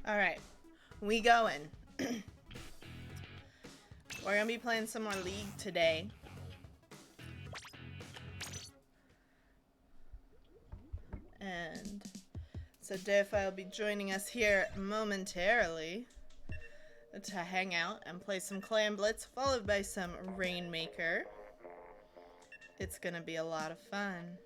Alright, we going. We're gonna be playing some more League today. And so Deipfei will be joining us here momentarily to hang out and play some Clan Blitz, followed by some Rainmaker. It's gonna be a lot of fun.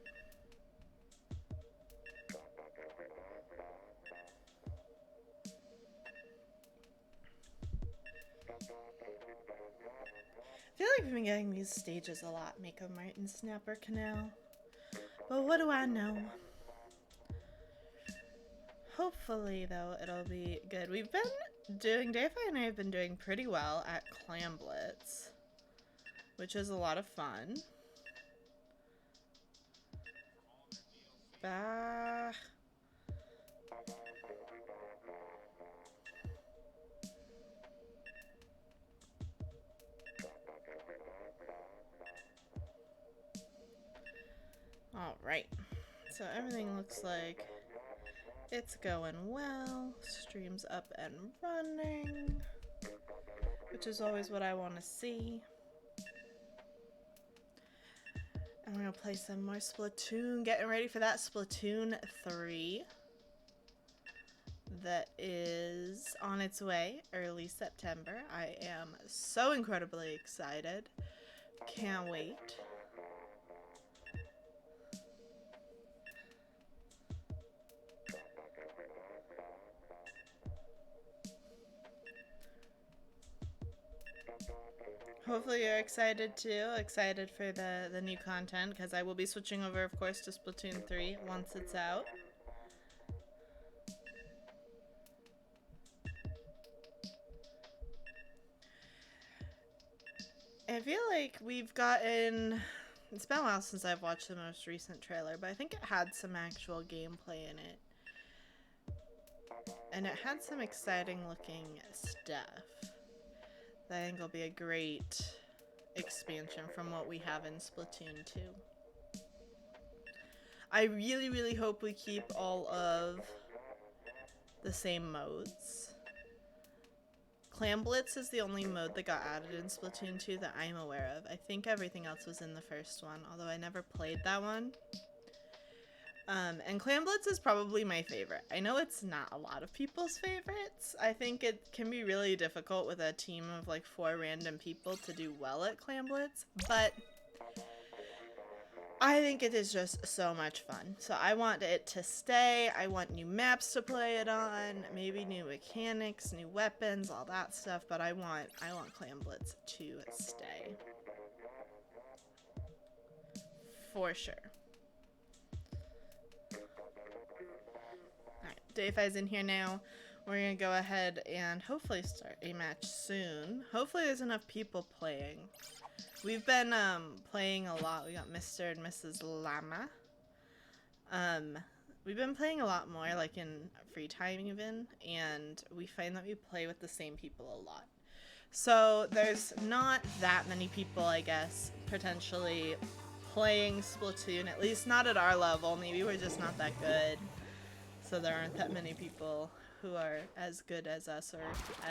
I feel like we've been getting these stages a lot. Make a Martin Snapper Canal. But what do I know? Hopefully, though, it'll be good. We've been doing, Deipfei and I have been doing pretty well at Clan Blitz, which is a lot of fun. Bah. Alright, so everything looks like it's going well. Stream's up and running, which is always what I want to see. And we're gonna play some more Splatoon, getting ready for that Splatoon 3 that is on its way early September. I am so incredibly excited. Can't wait. Hopefully you're excited too, excited for the new content, because I will be switching over, of course, to Splatoon 3 once it's out. I feel like we've gotten... It's been a while since I've watched the most recent trailer, but I think it had some actual gameplay in it. And it had some exciting looking stuff that I think will be a great expansion from what we have in Splatoon 2. I really, really hope we keep all of the same modes. Clan Blitz is the only mode that got added in Splatoon 2 that I'm aware of. I think everything else was in the first one, although I never played that one. And Clan Blitz is probably my favorite. I know it's not a lot of people's favorites. I think it can be really difficult with a team of like 4 random people to do well at Clan Blitz, but I think it is just so much fun. So I want it to stay. I want new maps to play it on, maybe new mechanics, new weapons, all that stuff, but I want Clan Blitz to stay. For sure. Deipfei's in here now. We're gonna go ahead and hopefully start a match soon. Hopefully there's enough people playing. We've been playing a lot. We got Mr. and Mrs. Llama. We've been playing a lot more, like in free time even, and we find that we play with the same people a lot. So there's not that many people, I guess, potentially playing Splatoon, at least not at our level. Maybe we're just not that good. So there aren't that many people who are as good as us or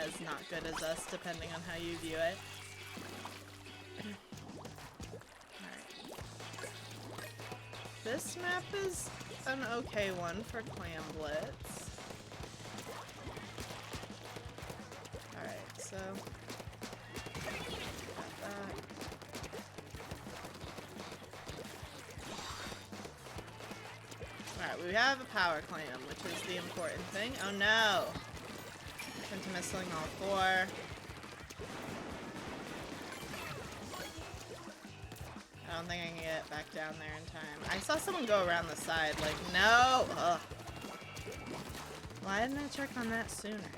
as not good as us, depending on how you view it. Alright. This map is an okay one for Clan Blitz. Alright, so... got that. Alright, we have a power clam, which is the important thing. Oh no! Penta-missiling all 4. I don't think I can get back down there in time. I saw someone go around the side, like, no! Ugh. Why didn't I check on that sooner?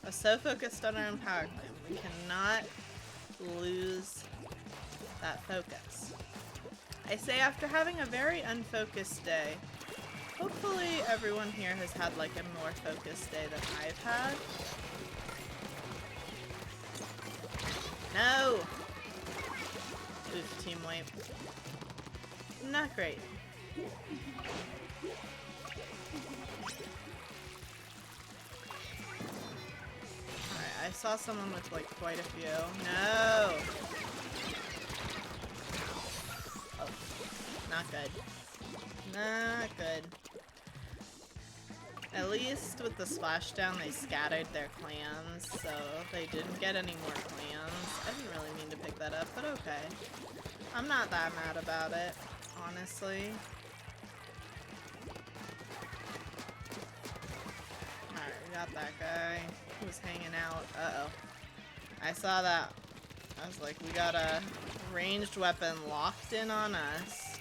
I was so focused on our own power clam. We cannot lose that focus. I say after having a very unfocused day. Hopefully everyone here has had like a more focused day than I've had. No! Oof, team wipe. Not great. saw someone with like quite a few. No! Oh, not good. Not good. At least with the splashdown, they scattered their clans, so they didn't get any more clans. I didn't really mean to pick that up, but okay. I'm not that mad about it, honestly. Alright, we got that guy who was hanging out. Uh-oh. I saw that. I was like, we got a ranged weapon locked in on us.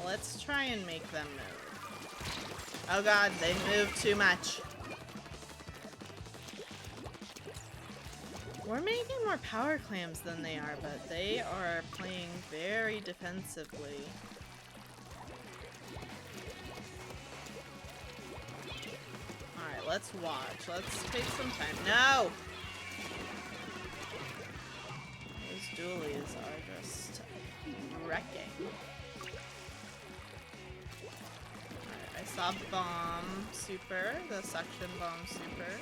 Let's try and make them move. Oh god, they move too much. We're making more power clams than they are, but they are playing very defensively. Alright, let's watch. Let's take some time. No! Those dualies are just wrecking. I saw bomb super, the suction bomb super.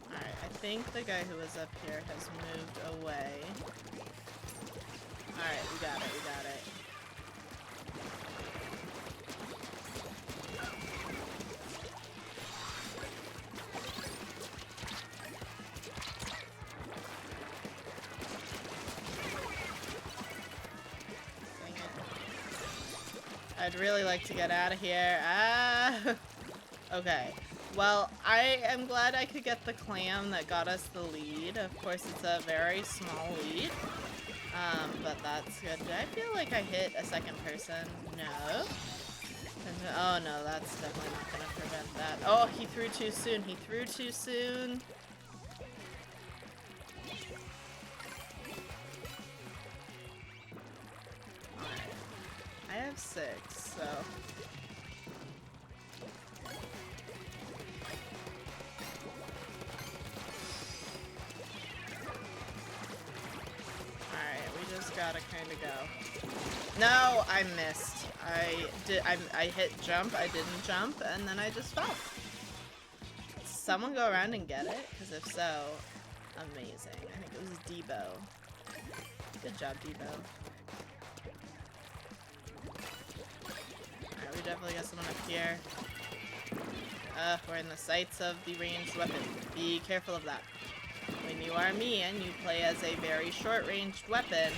Alright, I think the guy who was up here has moved away. Alright, we got it, we got it. I'd really like to get out of here. Ah! Okay. Well, I am glad I could get the clam that got us the lead. Of course, it's a very small lead. But that's good. Did I feel like I hit a second person? No. Oh no, that's definitely not gonna prevent that. Oh, he threw too soon. He threw too soon. I have 6, so... Alright, we just gotta kinda go. No! I missed. I hit jump, I didn't jump, and then I just fell. Someone go around and get it? Because if so, amazing. I think it was Debo. Good job, Debo. Alright, we definitely got someone up here. We're in the sights of the ranged weapon. Be careful of that. When you are me and you play as a very short-ranged weapon.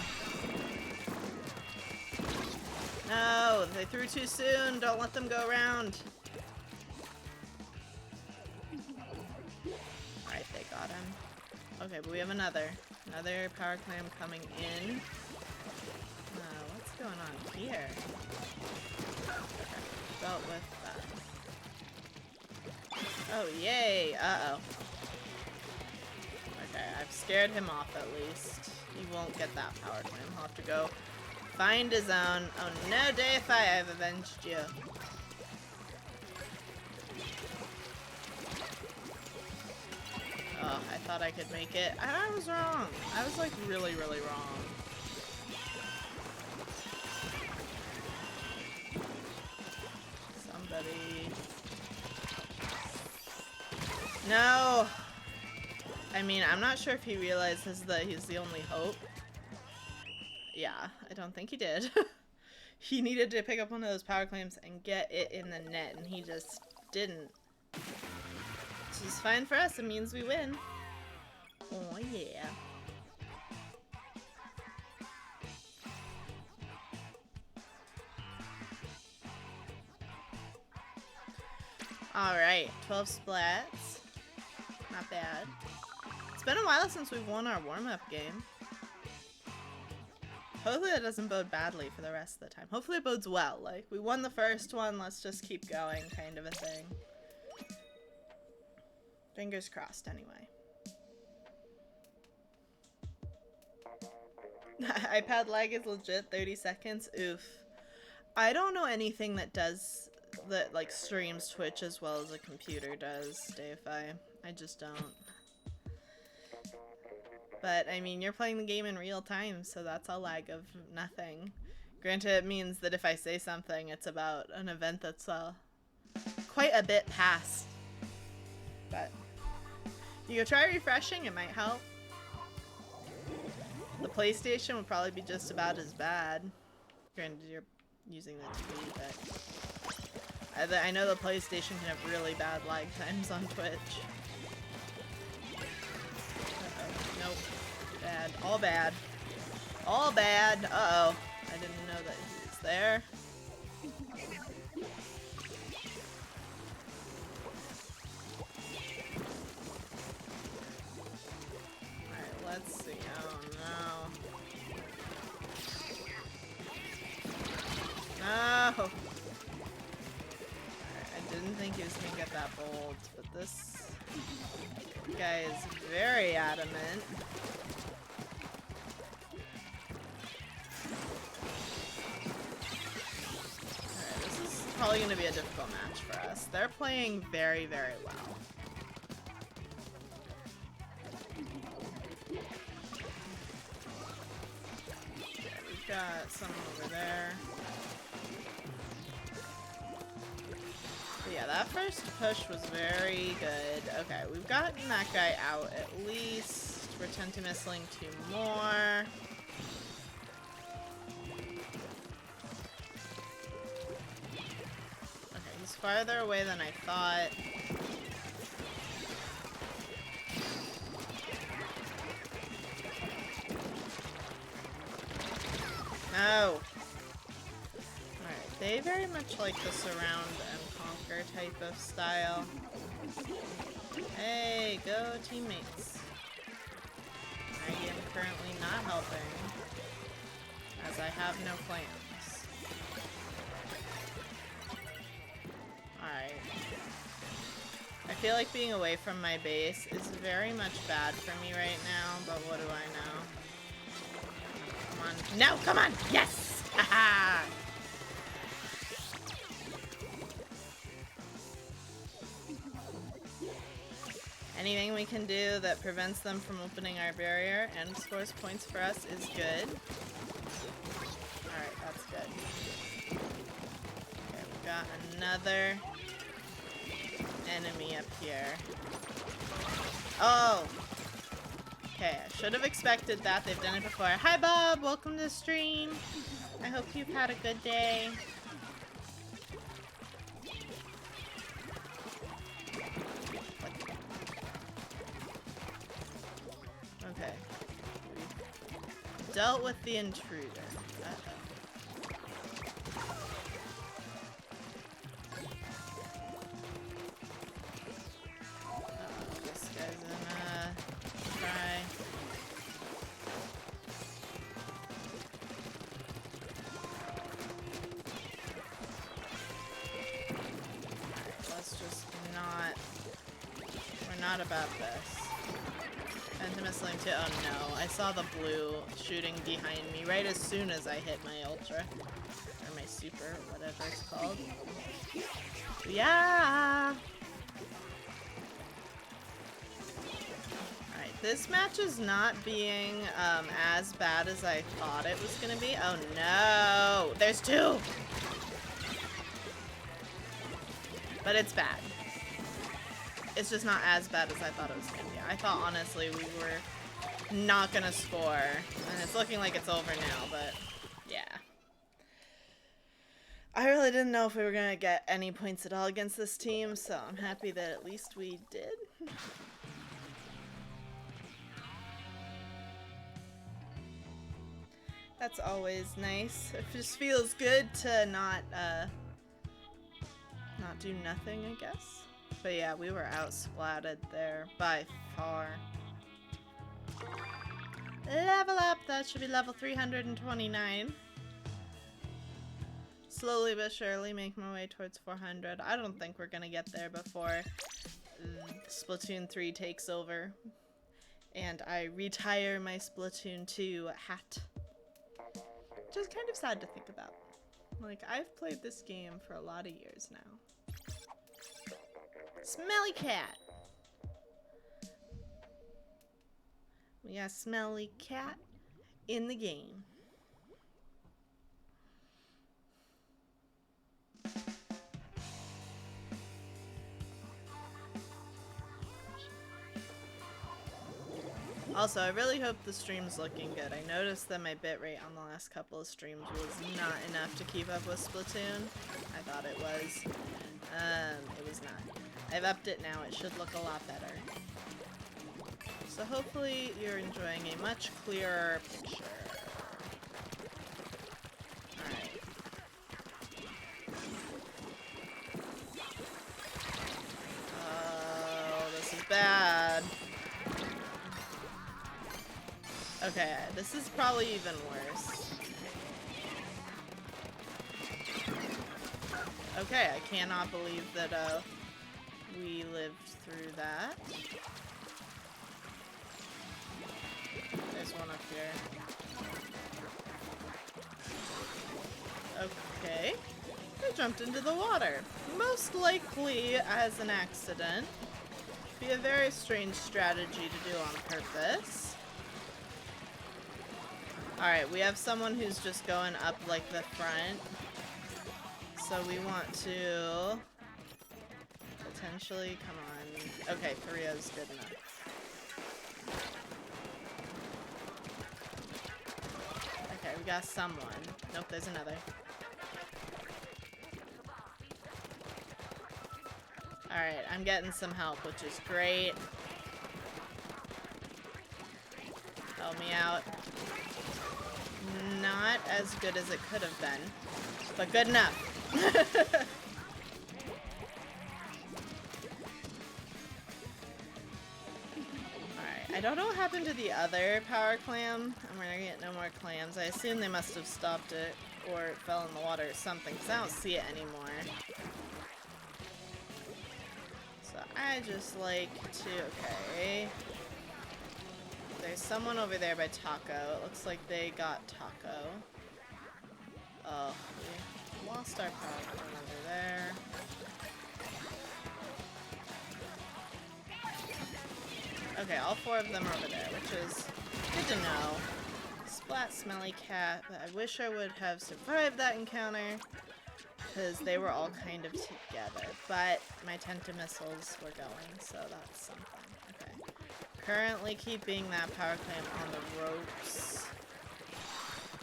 No, they threw too soon. Don't let them go around. Alright, they got him. Okay, but we have another power clam coming in. What's going on here? Okay, dealt with that. Oh, yay! Uh-oh. Okay, I've scared him off at least. He won't get that power clam. He'll have to go find his own. Oh no, Deipfei, I've avenged you. Oh, I thought I could make it. And I was wrong. I was like really, really wrong. Somebody. No! I mean, I'm not sure if he realizes that he's the only hope. Yeah, I don't think he did. He needed to pick up one of those power clams and get it in the net, and he just didn't. Which is fine for us, it means we win. Oh yeah. Alright, 12 splats. Not bad. It's been a while since we've won our warm-up game. Hopefully that doesn't bode badly for the rest of the time. Hopefully it bodes well. Like, we won the first one, let's just keep going kind of a thing. Fingers crossed, anyway. iPad lag is legit, 30 seconds. Oof. I don't know anything that does, that like streams Twitch as well as a computer does, Deipfei. I just don't. But, I mean, you're playing the game in real time, so that's a lag of nothing. Granted, it means that if I say something, it's about an event that's quite a bit past. But you could try refreshing, it might help. The PlayStation would probably be just about as bad. Granted, you're using the TV, but I know the PlayStation can have really bad lag times on Twitch. Uh-oh. Nope. Bad. All bad. All bad. Uh-oh. I didn't know that he was there. Alright, let's see. Oh no. No! Alright, I didn't think he was gonna get that bold, but this guy is very adamant. Probably going to be a difficult match for us. They're playing very, very well. Okay, we've got someone over there. But yeah, that first push was very good. Okay, we've gotten that guy out at least. We're Tentimissling 2 more. Farther away than I thought. No! Alright, they very much like the surround and conquer type of style. Hey, go teammates. I am currently not helping, as I have no plans. Alright. I feel like being away from my base is very much bad for me right now, but what do I know? Come on. No, come on! Yes! Haha! Anything we can do that prevents them from opening our barrier and scores points for us is good. Alright, that's good. Okay, we've got another enemy up here. Oh! Okay, I should have expected that. They've done it before. Hi, Bob! Welcome to the stream. I hope you've had a good day. Okay. We've dealt with the intruder. Uh-oh. Not about this. Tentimissling too. Oh no, I saw the blue shooting behind me right as soon as I hit my ultra. Or my super, whatever it's called. Yeah! Alright, this match is not being as bad as I thought it was gonna be. Oh no! There's two! But it's bad. It's just not as bad as I thought it was going to be. I thought, honestly, we were not going to score. And it's looking like it's over now, but yeah. I really didn't know if we were going to get any points at all against this team, so I'm happy that at least we did. That's always nice. It just feels good to not do nothing, I guess. But yeah, we were outsplatted there by far. Level up! That should be level 329. Slowly but surely make my way towards 400. I don't think we're gonna get there before Splatoon 3 takes over. And I retire my Splatoon 2 hat. Which is kind of sad to think about. Like, I've played this game for a lot of years now. Smelly cat! We got Smelly cat in the game. Also, I really hope the stream's looking good. I noticed that my bitrate on the last couple of streams was not enough to keep up with Splatoon. I thought it was. It was not. I've upped it now. It should look a lot better. So hopefully you're enjoying a much clearer picture. Alright. Oh, this is bad. Okay, this is probably even worse. Okay, I cannot believe that we lived through that. There's one up here. Okay. I jumped into the water. Most likely as an accident. Be a very strange strategy to do on purpose. Alright, we have someone who's just going up like the front. So we want to potentially, come on. Okay, Korea's good enough. Okay, we got someone. Nope, there's another. Alright, I'm getting some help, which is great. Help me out. Not as good as it could have been, but good enough. Alright, I don't know what happened to the other power clam, and we're gonna get no more clams. I assume they must have stopped it, or it fell in the water or something, because I don't see it anymore. So I just like to, okay. There's someone over there by Taco. It looks like they got Taco. Oh, we lost our power clam over there. Okay, all four of them are over there, which is good to know. Splat, smelly cat, but I wish I would have survived that encounter, because they were all kind of together. But my Tentamissiles were going, so that's something. Okay. Currently keeping that power clam on the ropes.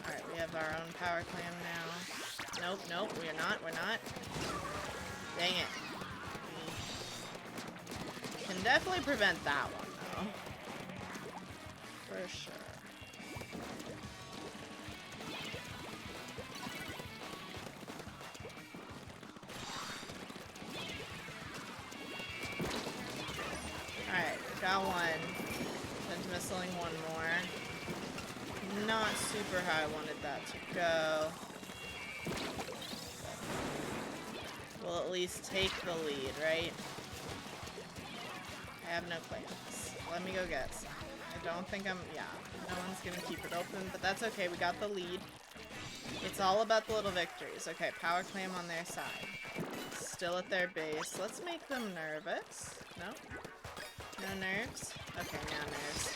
Alright, we have our own power clam now. Nope, nope, we're not. Dang it. We can definitely prevent that one, though. For sure. Alright, got one. Pentamissiling one more. Not super how I wanted that to go. We'll at least take the lead, right? I have no claims. Let me go get some. I don't think I'm... yeah, no one's gonna keep it open, but that's okay. We got the lead. It's all about the little victories. Okay, power clam on their side. Still at their base. Let's make them nervous. No? No nerves? Okay, now nerves.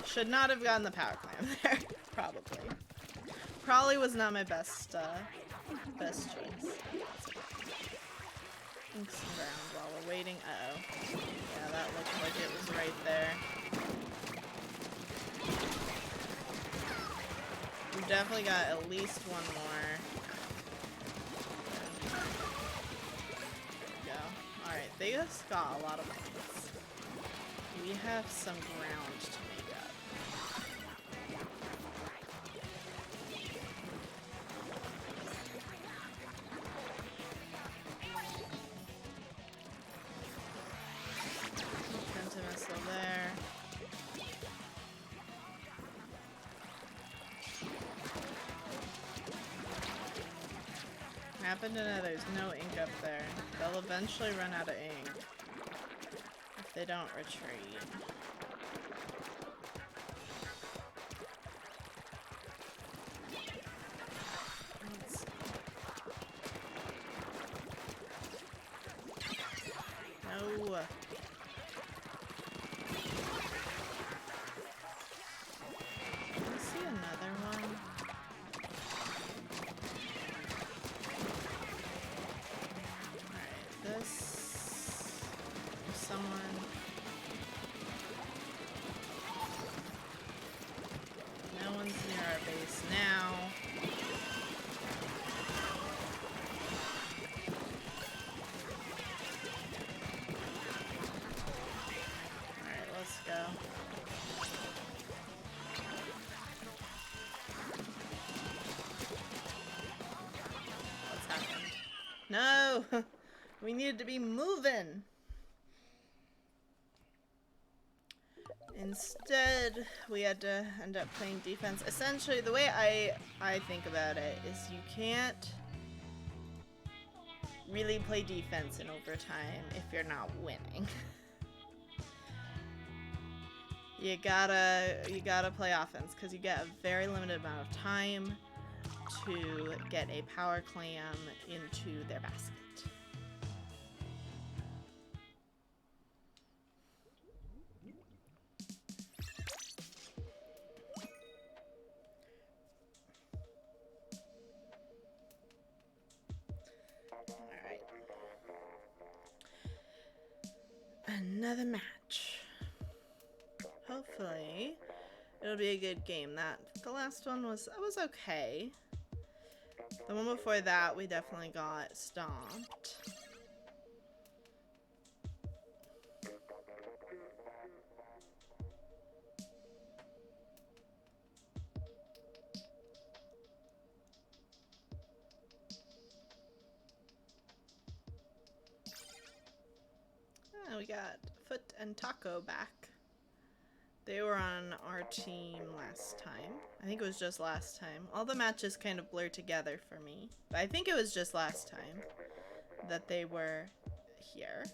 Should not have gotten the power clam there. Probably. Probably was not my best choice. Ink some ground while we're waiting. Uh-oh. Yeah, that looked like it was right there. We've definitely got at least one more. There we go. Alright, they just got a lot of points. We have some ground to make up. Pentamissile there. Happen to know there's no ink up there. They'll eventually run out of ink if they don't retreat. No. I see another one. Alright, this... someone... now. Alright, let's go. What's happened? No! We needed to be moving! Instead, we had to end up playing defense. Essentially, the way I think about it is you can't really play defense in overtime if you're not winning. You gotta play offense because you get a very limited amount of time to get a power clam into their basket. Another match. Hopefully, it'll be a good game. The last one was okay. The one before that, we definitely got stomped. We got Foot and Taco back. They were on our team last time. I think it was just last time. All the matches kind of blur together for me. But I think it was just last time that they were here.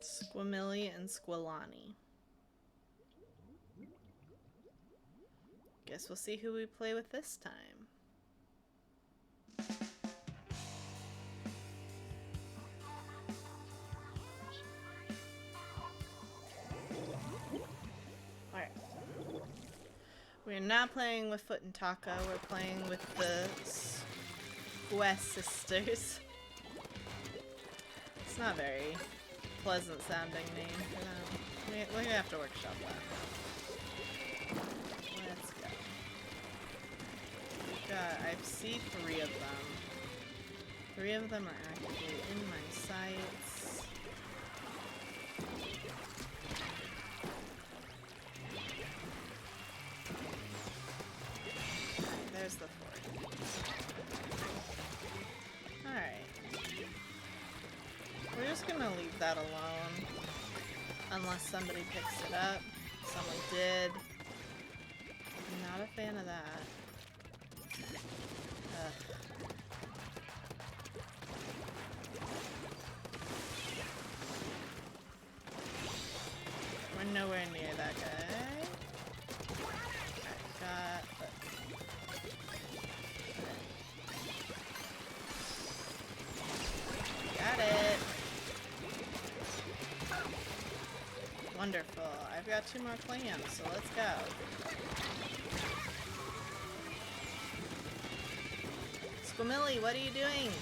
Squamilli and Squilani. Guess we'll see who we play with this time. Alright. We're not playing with Foot and Taco, we're playing with the Squess sisters. It's not very pleasant sounding name for them. We're gonna have to workshop that. Let's go. I see 3 of them. 3 of them are actively in my sights. There's the 4th. Alright. We're just gonna leave that alone. Unless somebody picks it up. Someone did. I'm not a fan of that. Ugh. We're nowhere near that guy. Got it. Wonderful. I've got 2 more clams, so let's go. Squamilli, what are you doing?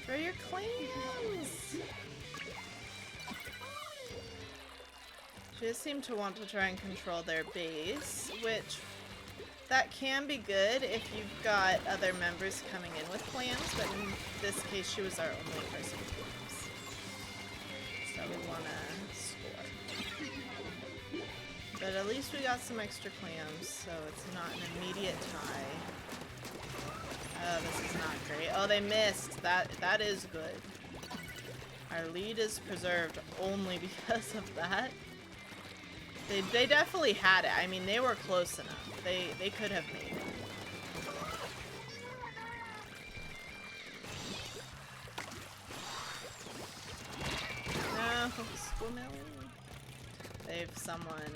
For your clams! She just seemed to want to try and control their base, which that can be good if you've got other members coming in with clams, but in this case she was our only person with clams. So we want to score. But at least we got some extra clams, so it's not an immediate tie. Oh, this is not great. Oh, they missed. That is good. Our lead is preserved only because of that. They definitely had it. I mean, they were close enough. They could have made it. No, Squamilli. They've someone...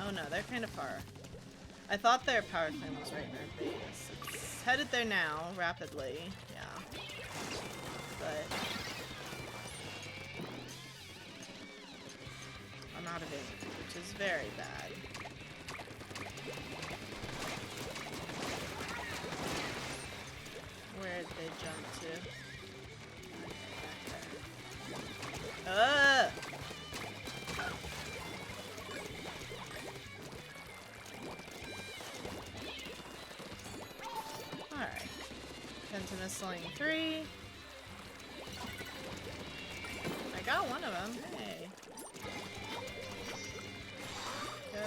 Oh no, they're kind of far. I thought their power claim was right in our base. It's headed there now, rapidly. Yeah. But... I'm out of energy, which is very bad. Alright. Pentamissiling 3. I got one of them. Hey. Go.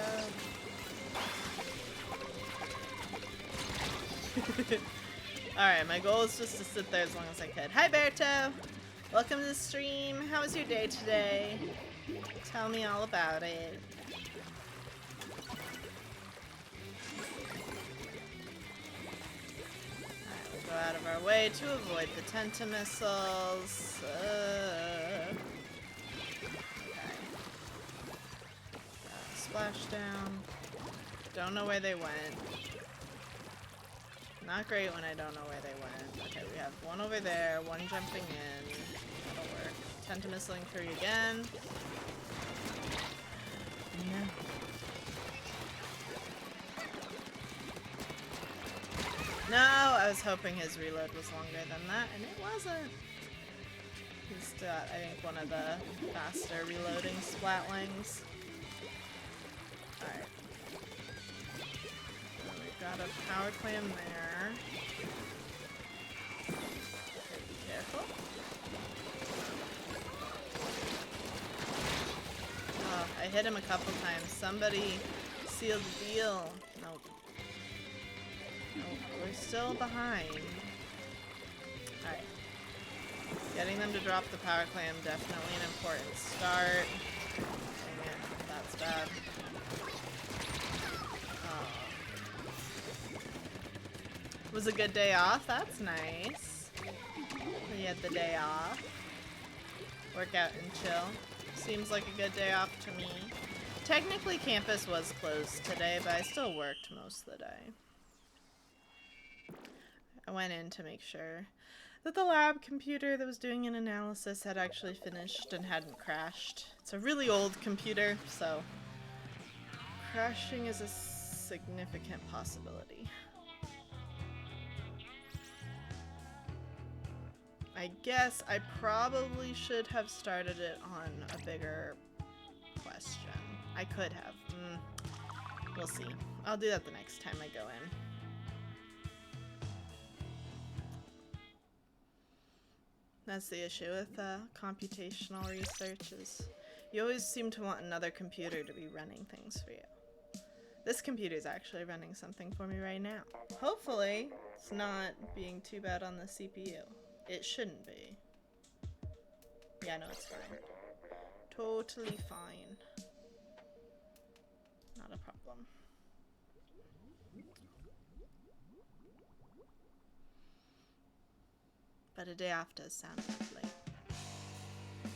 Alright, my goal is just to sit there as long as I could. Hi, Berto! Welcome to the stream. How was your day today? Tell me all about it. Alright, we'll go out of our way to avoid the Tentamissiles. Okay. Splashdown. Don't know where they went. Not great when I don't know where they went. Okay, we have one over there, one jumping in. That'll work. Tentamissiling 3 again. No. No, I was hoping his reload was longer than that, and it wasn't. He's got, I think, one of the faster reloading Splatlings. Alright. Got a power clam there. Be careful. Oh, I hit him a couple times. Somebody sealed the deal. Nope. Nope, we're still behind. Alright. Getting them to drop the power clam, definitely an important start. Dang it, that's bad. Was a good day off? That's nice. We had the day off. Work out and chill. Seems like a good day off to me. Technically campus was closed today, but I still worked most of the day. I went in to make sure that the lab computer that was doing an analysis had actually finished and hadn't crashed. It's a really old computer, so crashing is a significant possibility. I guess I probably should have started it on a bigger question. I could have. We'll see. I'll do that the next time I go in. That's the issue with computational research is you always seem to want another computer to be running things for you. This computer's actually running something for me right now. Hopefully, it's not being too bad on the CPU. It shouldn't be. Yeah, no, it's fine. Totally fine. Not a problem. But a day off does sound lovely.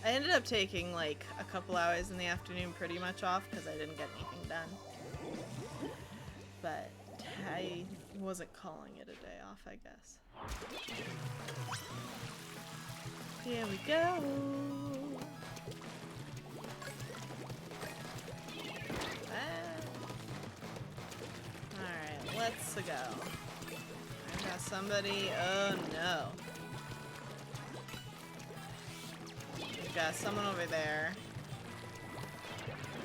I ended up taking like a couple hours in the afternoon pretty much off because I didn't get anything done. But I wasn't calling it a day off, I guess. Here we go. Alright, let's go. I got somebody. Oh no. We've got someone over there.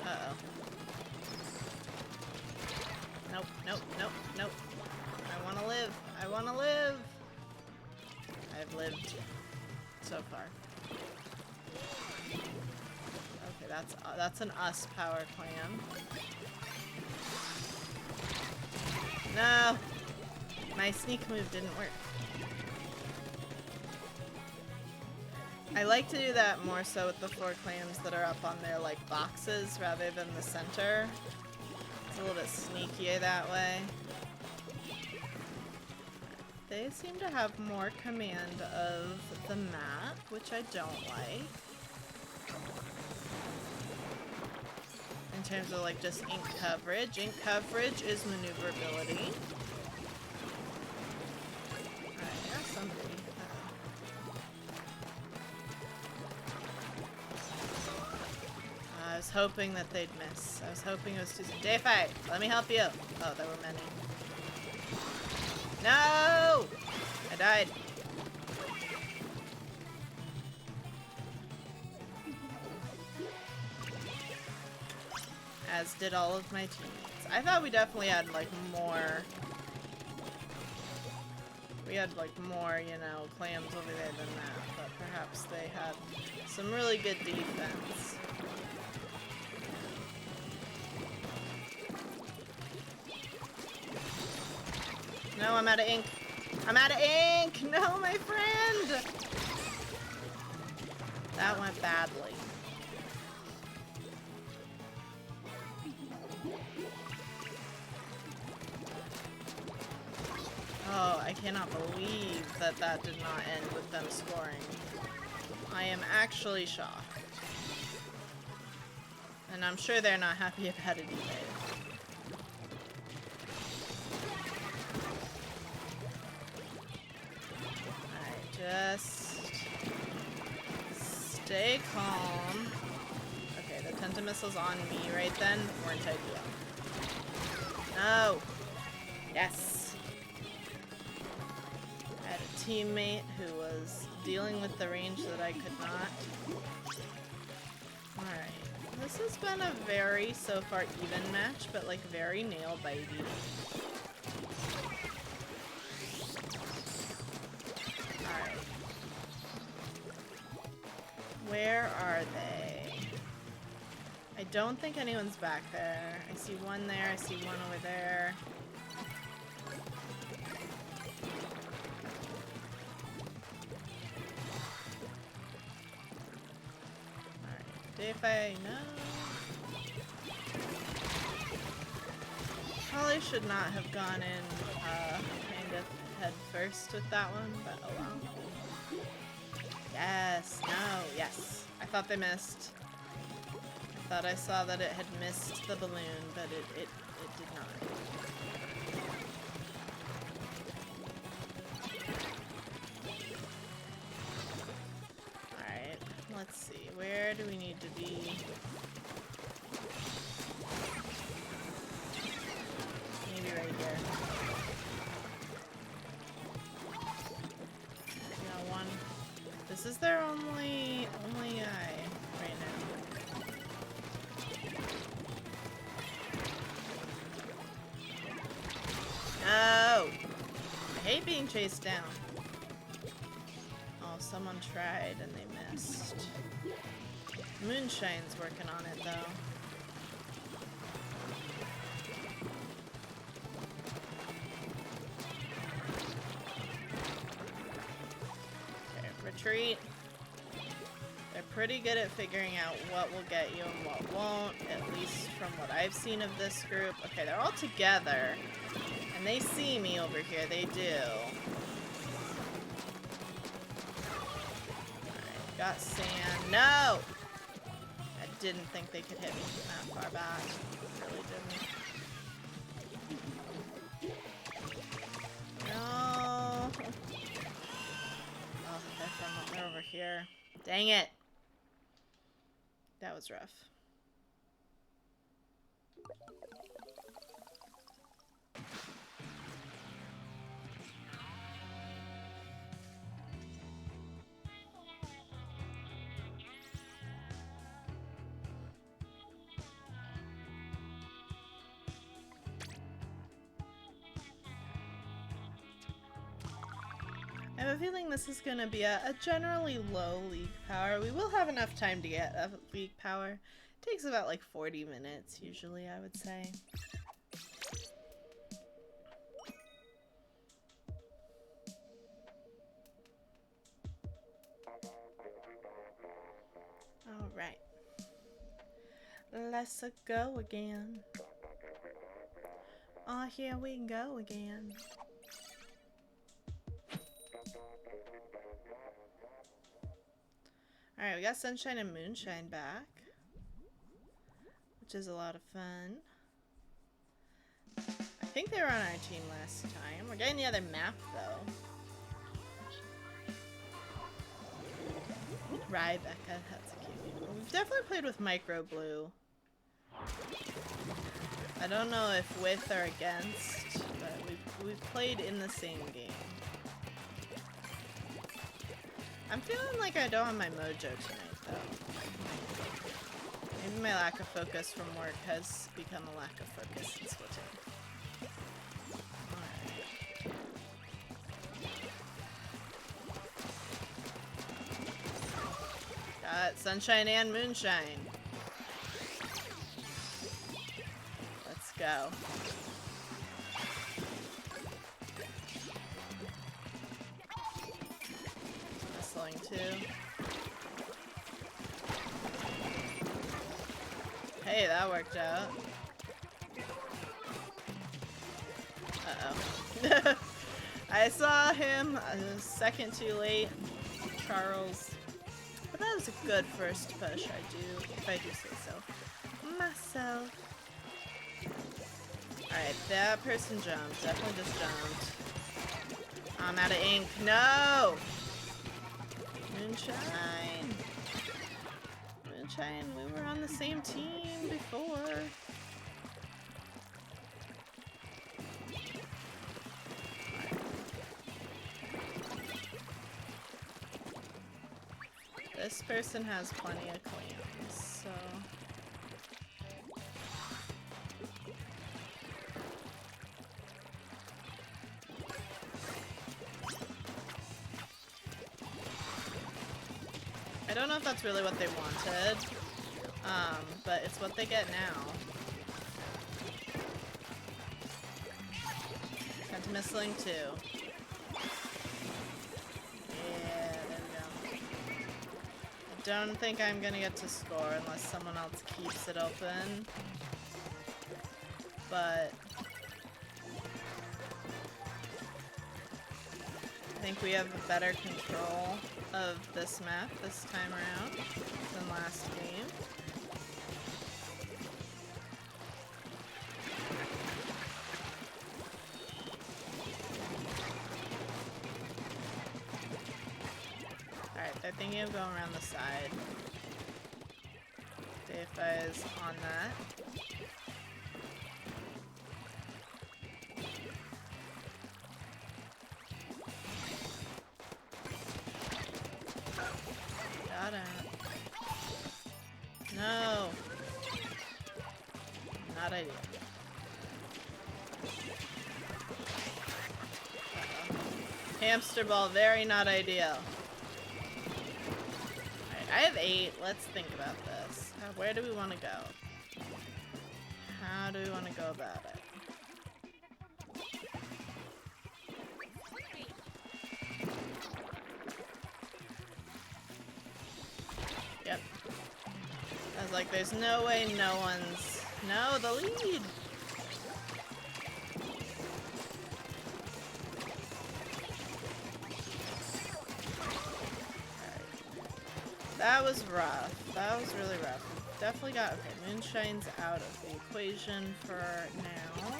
Uh-oh. Nope, nope, nope, nope. I wanna live. I wanna live. I've lived so far. Okay, that's an us power clan. No! My sneak move didn't work. I like to do that more so with the 4 clans that are up on their like boxes rather than the center. It's a little bit sneakier that way. They seem to have more command of the map, which I don't like. In terms of like just ink coverage. Ink coverage is maneuverability. Alright, I got somebody. I was hoping that they'd miss. I was hoping it was too soon. Deipfei, let me help you. Oh, there were many. No! I died. As did all of my teammates. I thought we definitely had like more We had like more, you know, clams over there than that, but perhaps they had some really good defense. No, I'm out of ink. I'm out of ink! No, my friend! That went badly. Oh, I cannot believe that that did not end with them scoring. I am actually shocked. And I'm sure they're not happy about it either. Just stay calm. Okay, the Pentamissile's on me right then. Weren't ideal. No! Yes! I had a teammate who was dealing with the range that I could not. Alright. This has been a very, so far, even match, but like very nail-bitey. Where are they? I don't think anyone's back there. I see one there, I see one over there. Alright, Deipfei, no. Probably should not have gone in kind of head first with that one, but oh well. Yes, no, yes. I thought they missed. I thought I saw that it had missed the balloon, but it did not. Alright, let's see. Where do we need to be? Maybe right here. This is their only guy right now. No! I hate being chased down. Oh, someone tried and they missed. Moonshine's working on it though. Retreat. They're pretty good at figuring out what will get you and what won't, at least from what I've seen of this group. Okay, they're all together, and they see me over here. They do. Alright, got sand. No! I didn't think they could hit me from that far back. Really didn't. No! They're over here. Dang it! That was rough. I have a feeling this is going to be a generally low league power. We will have enough time to get a league power. It takes about like 40 minutes usually, I would say. Alright. Let's go again. Oh, here we go again. Alright, we got Sunshine and Moonshine back, which is a lot of fun. I think they were on our team last time. We're getting the other map, though. Rybecca, that's cute. We've definitely played with Micro Blue. I don't know if with or against, but we've played in the same game. I'm feeling like I don't have my mojo tonight, though. Maybe my lack of focus from work has become a lack of focus in Splatoon. Alright. got sunshine and moonshine. Let's go. Whistling too. Hey, that worked out. Uh-oh. I saw him a second too late. Charles. But that was a good first push, if I do say so myself. Alright, that person jumped. Definitely just jumped. I'm out of ink. No! Moonshine. Moonshine, we were on the same team before. This person has plenty of clams, so... I don't know if that's really what they wanted, but it's what they get now. Sent to Missling too. Yeah, there we go. I don't think I'm gonna get to score unless someone else keeps it open. But I think we have better control of this map this time around than last game. Alright, they're thinking of going around the side. Deipfei is on that. Got it. No. Not ideal. Uh-oh. Hamster ball, very not ideal. Alright, I have 8. Let's think about this. Where do we want to go? How do we want to go about it? Yep. I was like, there's no way no one's... No, the lead! Alright. That was rough. That was really rough. Definitely got... Okay, Moonshine's out of the equation for now.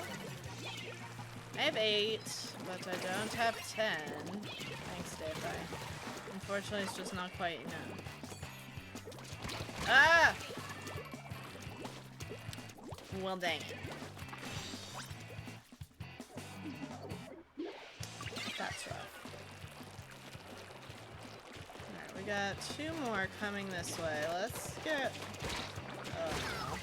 I have 8, but I don't have 10. Thanks, Deipfei. Unfortunately, it's just not quite enough. Ah! Well, dang it. That's rough. Alright, we got 2 more coming this way. Let's get... Oh, no.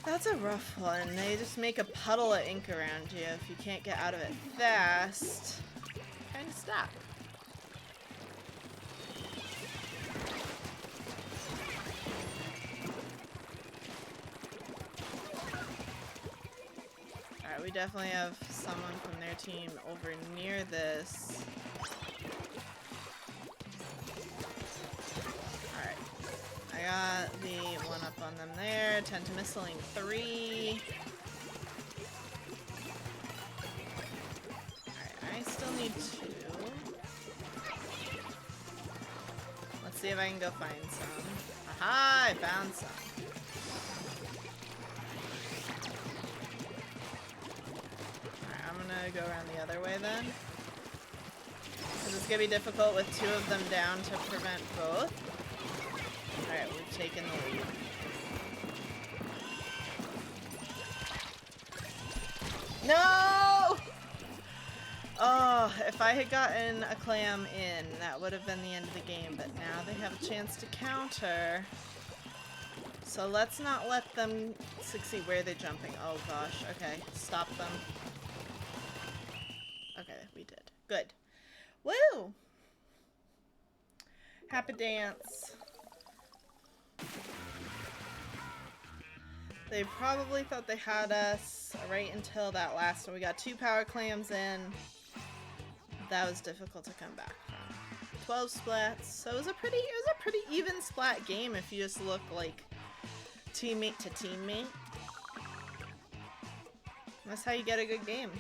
That's a rough one. They just make a puddle of ink around you if you can't get out of it fast. Kinda stuck. Alright, we definitely have someone from their team over near this. Alright. I got the one up on them there. 10 to Missling 3. Alright, I still need 2. Let's see if I can go find some. Aha! I found some. Go around the other way then. Because it's going to be difficult with 2 of them down to prevent both. Alright, we've taken the lead. No! Oh, if I had gotten a clam in, that would have been the end of the game, but now they have a chance to counter. So let's not let them succeed. Where are they jumping? Oh gosh, okay. Stop them. Okay, we did. Good. Woo! Happy dance. They probably thought they had us right until that last one. We got 2 power clams in. That was difficult to come back from. 12 splats. So it was a pretty even splat game if you just look like teammate to teammate. That's how you get a good game.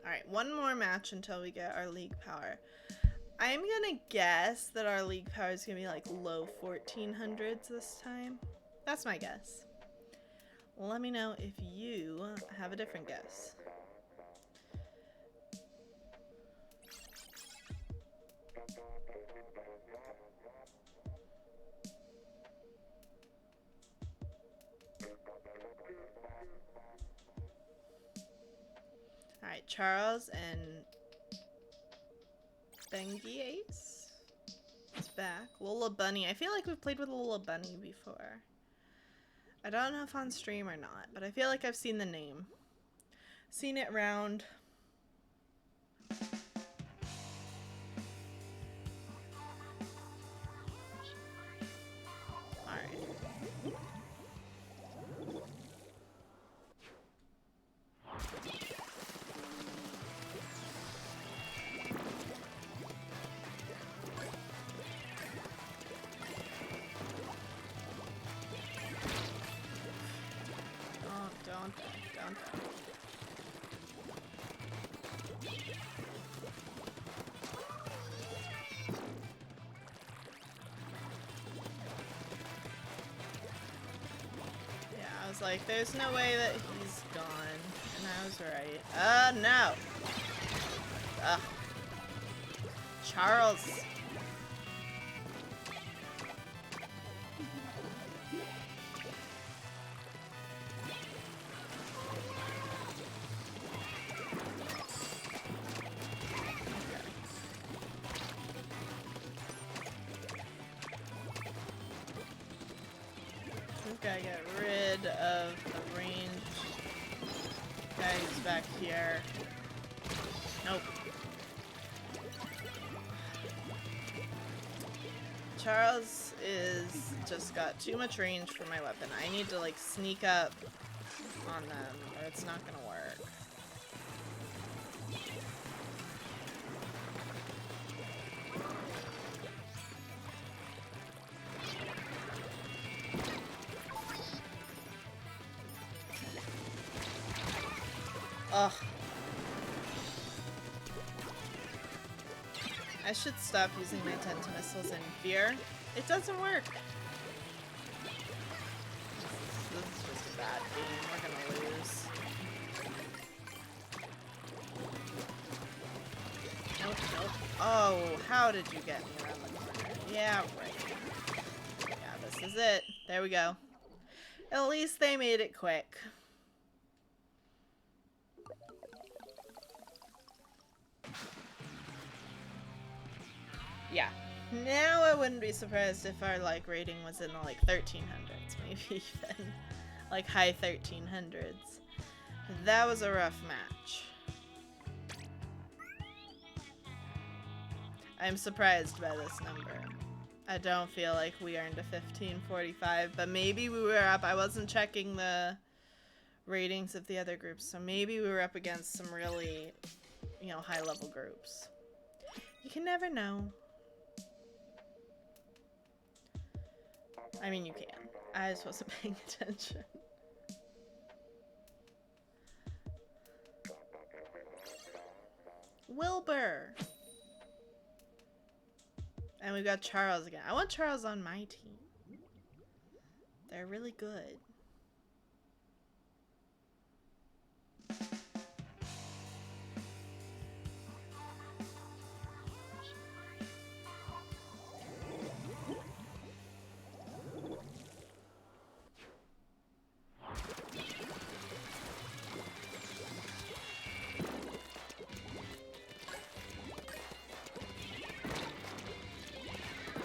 Alright, one more match until we get our league power. I'm gonna guess that our league power is gonna be like low 1400s this time. That's my guess. Let me know if you have a different guess. Alright, Charles and Bengi Ace is back. Lola Bunny. I feel like we've played with Lola Bunny before. I don't know if on stream or not, but I feel like I've seen the name. Seen it around. Alright. Don't die. Yeah, I was like, there's no way that he's gone. And I was right. No! Ugh. Charles. Gotta get rid of the range guy who's back here. Nope. Charles is just got too much range for my weapon. I need to like sneak up on them or it's not gonna work. Ugh. I should stop using my Tenta missiles in fear. It doesn't work. This is just a bad game. We're gonna lose. Nope. Oh, how did you get me around the corner? Yeah, right. Yeah, this is it. There we go. At least they made it quick. Yeah. Now I wouldn't be surprised if our like rating was in the like 1300s, maybe even like high 1300s. That was a rough match. I'm surprised by this number. I don't feel like we earned a 1545, but maybe we were up. I wasn't checking the ratings of the other groups, so maybe we were up against some really, you know, high level groups. You can never know. I mean, you can. I just wasn't paying attention. Wilbur! And we've got Charles again. I want Charles on my team. They're really good.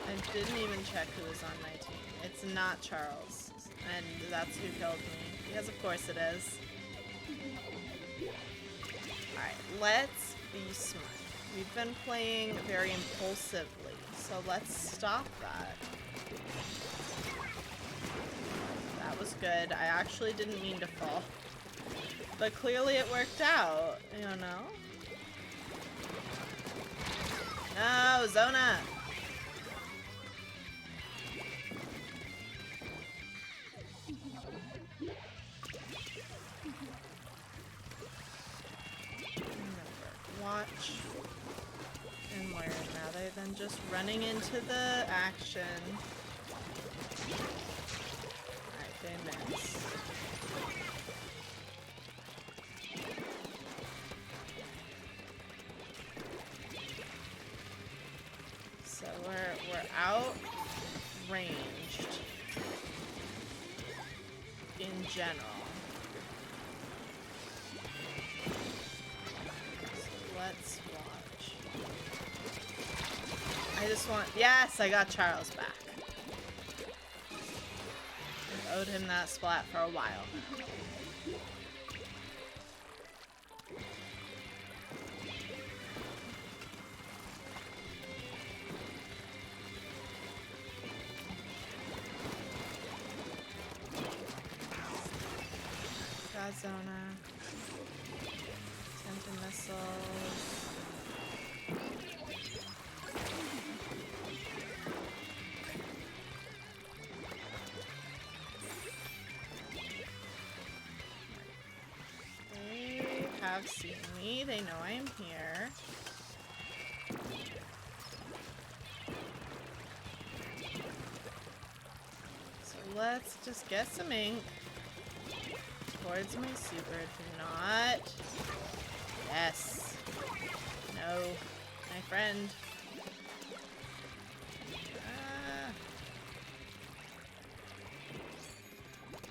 I didn't even check who was on my team. It's not Charles, and that's who killed me. Because of course it is. Alright, let's be smart. We've been playing very impulsively, so let's stop that. That was good. I actually didn't mean to fall. But clearly it worked out, you know? No, Zona! Watch and learn rather than just running into the action. Alright, they miss. So we're out ranged in general. Let's watch. I just want... Yes, I got Charles back. I've owed him that splat for a while. Got Zona. Missiles. They have seen me. They know I'm here. So let's just get some ink towards my super. Do not. Yes. No. My friend.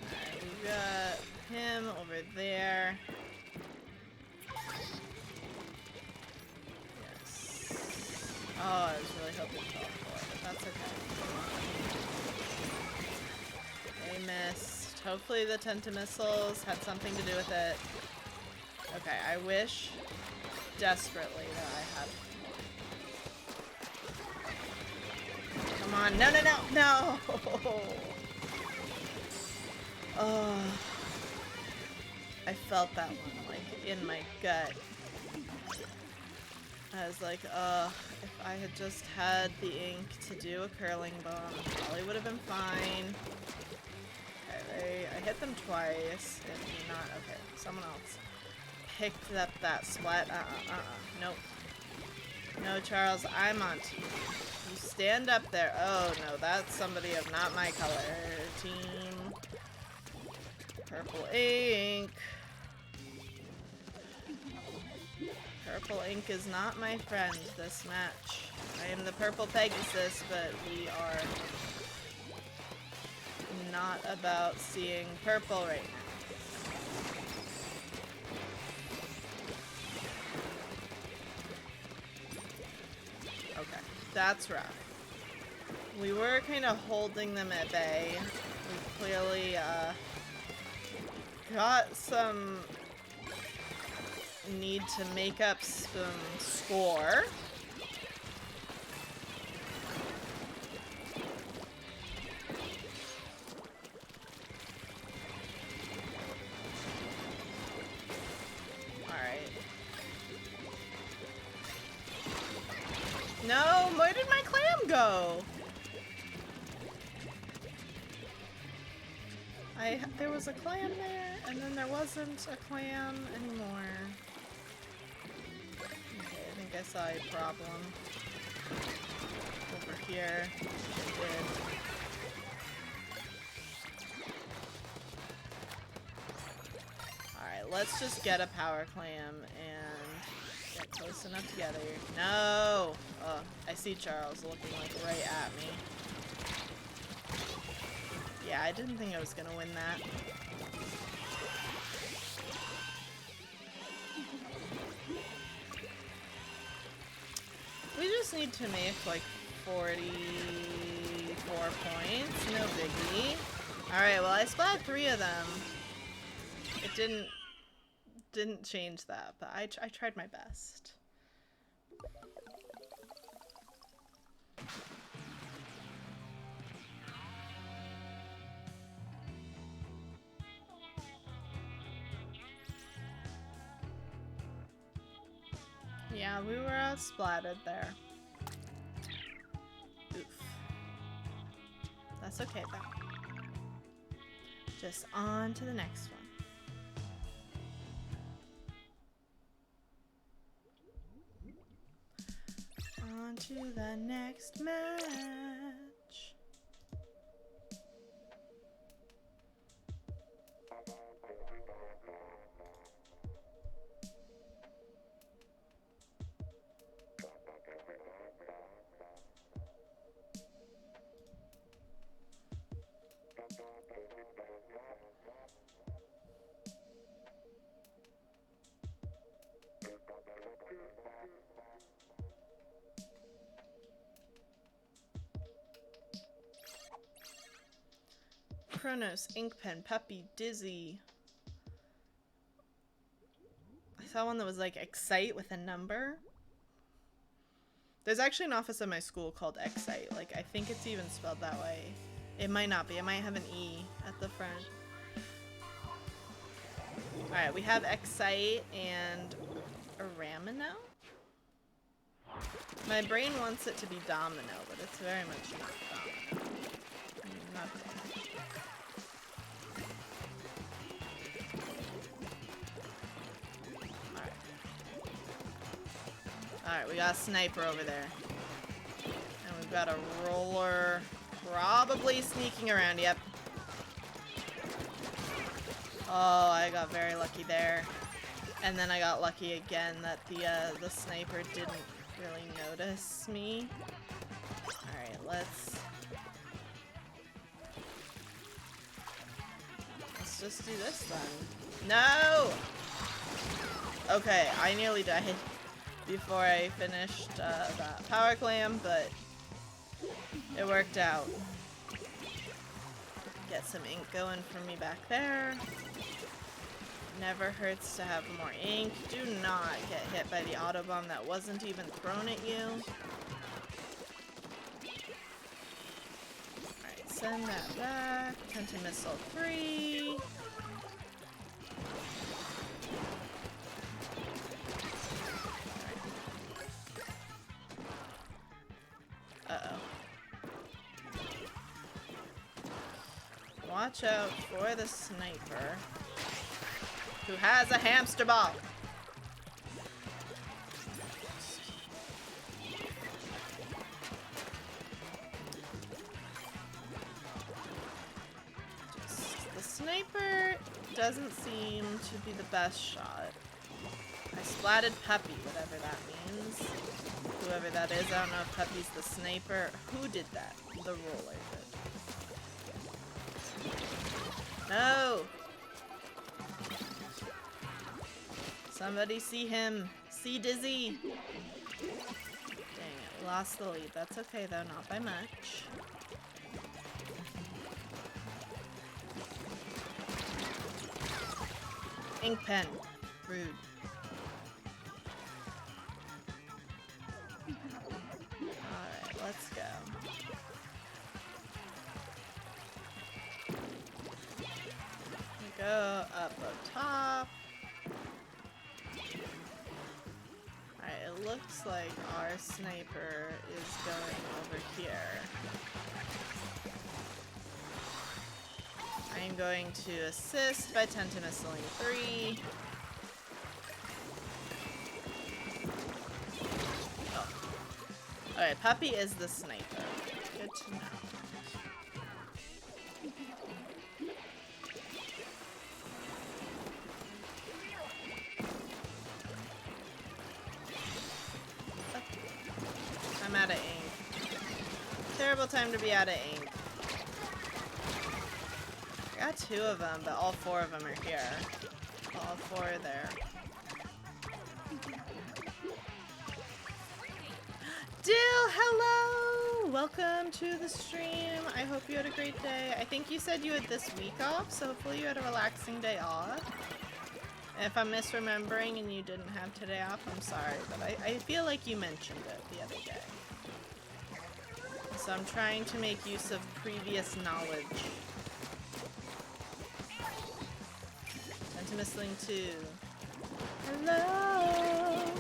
Alright, we got him over there. Yes. Oh, I was really hoping to teleport, but that's okay. They missed. Hopefully the Tentamissiles had something to do with it. Okay, I wish desperately that I had. Come on. No, no, no, no! Oh. I felt that one, like, in my gut. I was like, if I had just had the ink to do a curling bomb, probably would have been fine. Okay, I hit them twice. If not, okay, someone else picked up that splat. Nope. No, Charles, I'm on team. You stand up there. Oh, no, that's somebody of not my color. Team Purple Ink. Purple Ink is not my friend this match. I am the Purple Pegasus, but we are not about seeing purple right now. Okay, that's rough. We were kind of holding them at bay. We clearly got some need to make up some score. Alright. No, where did my clam go? There was a clam there, and then there wasn't a clam anymore. Okay, I think I saw a problem over here. I did. Alright, let's just get a power clam and get close enough together. No! Oh, I see Charles looking like right at me. Yeah, I didn't think I was gonna win that. We just need to make like 44 points, no biggie. Alright, well I splatted 3 of them. It didn't didn't change that, but I tried my best. Yeah, we were splattered there. Oof. That's okay though. Just on to the next one. On to the next match. Kronos, Inkpen, Puppy, Dizzy. I saw one that was like Excite with a number. There's actually an office at my school called Excite. Like, I think it's even spelled that way. It might not be. It might have an E at the front. Alright, we have Excite and Aramino. My brain wants it to be Domino, but it's very much not Domino. Nothing. Alright, we got a sniper over there. And we've got a roller probably sneaking around, yep. Oh, I got very lucky there. And then I got lucky again that the sniper didn't really notice me. Alright, let's just do this then. No! Okay, I nearly died before I finished that power clam, but it worked out. Get some ink going for me back there. Never hurts to have more ink. Do not get hit by the autobomb that wasn't even thrown at you. Alright, send that back. Tenta Missile 3. Uh-oh. Watch out for the sniper who has a hamster ball. The sniper doesn't seem to be the best shot. I splatted Puppy, whatever that means. Whoever that is, I don't know if Puppy's the sniper. Who did that? The roller did. No! Somebody see him. See Dizzy. Dang it, we lost the lead. That's okay though, not by much. Inkpen. Rude. Alright, let's go. Go up top. Alright, it looks like our sniper is going over here. I'm going to assist by Tenta Missiling 3. Oh. Alright, Puppy is the sniper. Good to know. I'm out of ink. Terrible time to be out of ink. I got 2 of them, but all 4 of them are here. All 4 are there. Dill, hello! Welcome to the stream. I hope you had a great day. I think you said you had this week off, so hopefully you had a relaxing day off. If I'm misremembering and you didn't have today off, I'm sorry, but I feel like you mentioned it the other day. So I'm trying to make use of previous knowledge. Sentimus Link 2. Hello! Oh,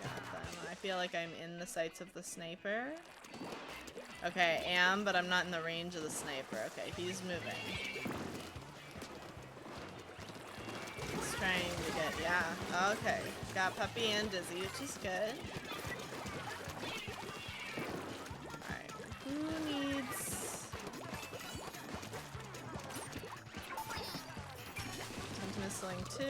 got them. I feel like I'm in the sights of the sniper. Okay, I am, but I'm not in the range of the sniper. Okay, he's moving. He's trying to get, yeah, okay. Got Puppy and Dizzy, which is good. Alright, who needs... Sentimus Link 2.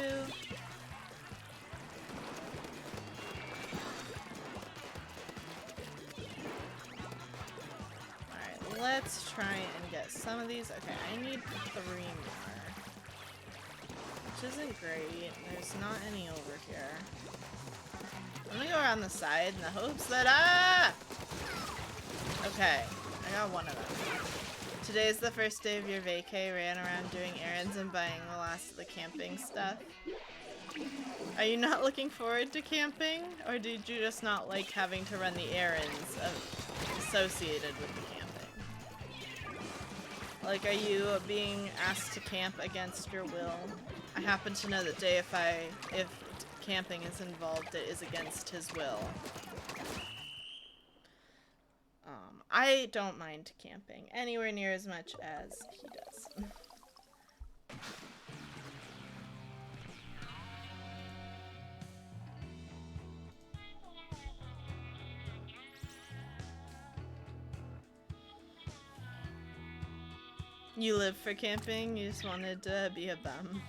Let's try and get some of these. Okay, I need 3 more. Which isn't great. There's not any over here. I'm gonna go around the side in the hopes that okay, I got one of them. Today's the first day of your vacay. Ran around doing errands and buying the last of the camping stuff. Are you not looking forward to camping? Or did you just not like having to run the errands associated with the camping? Like, are you being asked to camp against your will? I happen to know that Deipfei, if camping is involved, it is against his will. I don't mind camping anywhere near as much as he does. You live for camping, you just wanted to be a bum.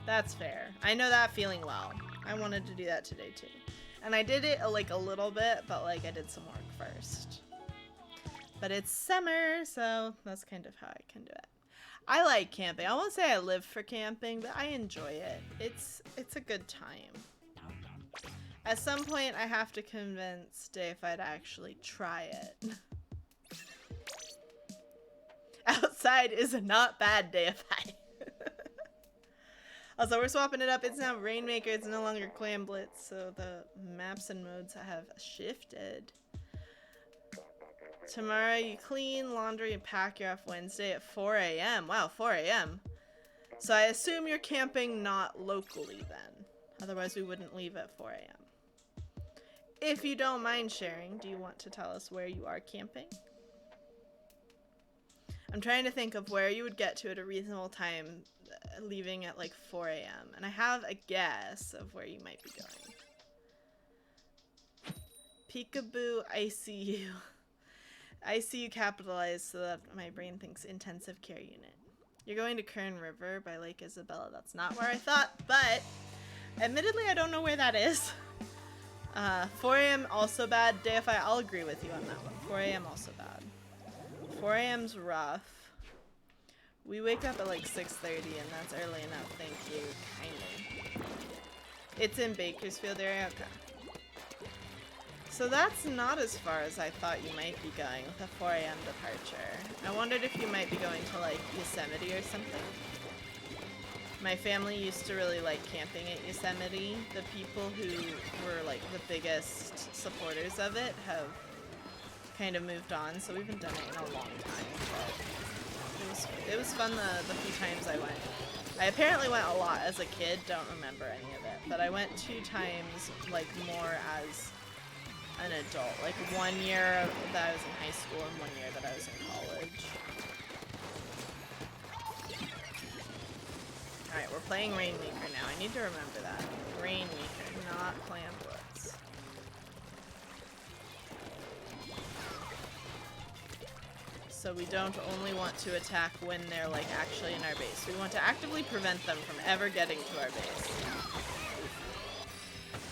That's fair. I know that feeling well. I wanted to do that today too. And I did it like a little bit, but like I did some work first. But it's summer, so that's kind of how I can do it. I like camping. I won't say I live for camping, but I enjoy it. It's a good time. At some point, I have to convince Deipfei to actually try it. Outside is not bad, Deipfei. Also, we're swapping it up. It's now Rainmaker. It's no longer Clan Blitz, so the maps and modes have shifted. Tomorrow you clean, laundry, and pack. You're off Wednesday at 4 a.m. Wow, 4 a.m. So I assume you're camping not locally then. Otherwise we wouldn't leave at 4 a.m. If you don't mind sharing, do you want to tell us where you are camping? I'm trying to think of where you would get to at a reasonable time, leaving at like 4 a.m. And I have a guess of where you might be going. Peekaboo ICU. ICU capitalized so that my brain thinks intensive care unit. You're going to Kern River by Lake Isabella. That's not where I thought, but admittedly I don't know where that is. 4 a.m. also bad. Deipfei, I'll agree with you on that one. 4 a.m. also bad. 4 a.m.'s rough. We wake up at like 6:30 and that's early enough, thank you, kindly. It's in Bakersfield area, okay. So that's not as far as I thought you might be going with a 4 a.m. departure. I wondered if you might be going to like Yosemite or something. My family used to really like camping at Yosemite. The people who were like the biggest supporters of it have kind of moved on, so we haven't done it in a long time, but it was fun the few times I went. I apparently went a lot as a kid, don't remember any of it, but I went 2 times like more as an adult. Like 1 year that I was in high school and 1 year that I was in college. Alright, we're playing Rainmaker now. I need to remember that. Rainmaker, not Clan Blitz. So we don't only want to attack when they're like actually in our base. We want to actively prevent them from ever getting to our base.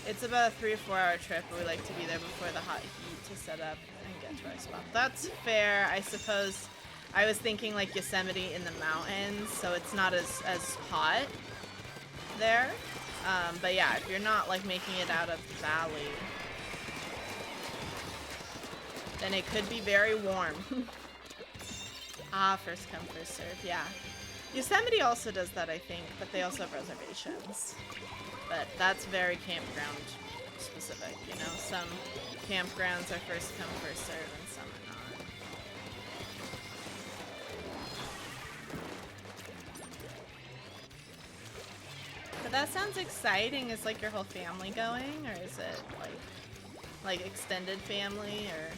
It's about a 3 or 4 hour trip, but we like to be there before the hot heat to set up and get to our spot. That's fair, I suppose. I was thinking like Yosemite in the mountains, so it's not as hot there. But yeah, if you're not like making it out of the valley, then it could be very warm. Ah, first come, first serve, yeah. Yosemite also does that, I think, but they also have reservations. But that's very campground specific, you know? Some campgrounds are first come, first serve, and some are not. But that sounds exciting. Is like your whole family going, or is it like extended family, or?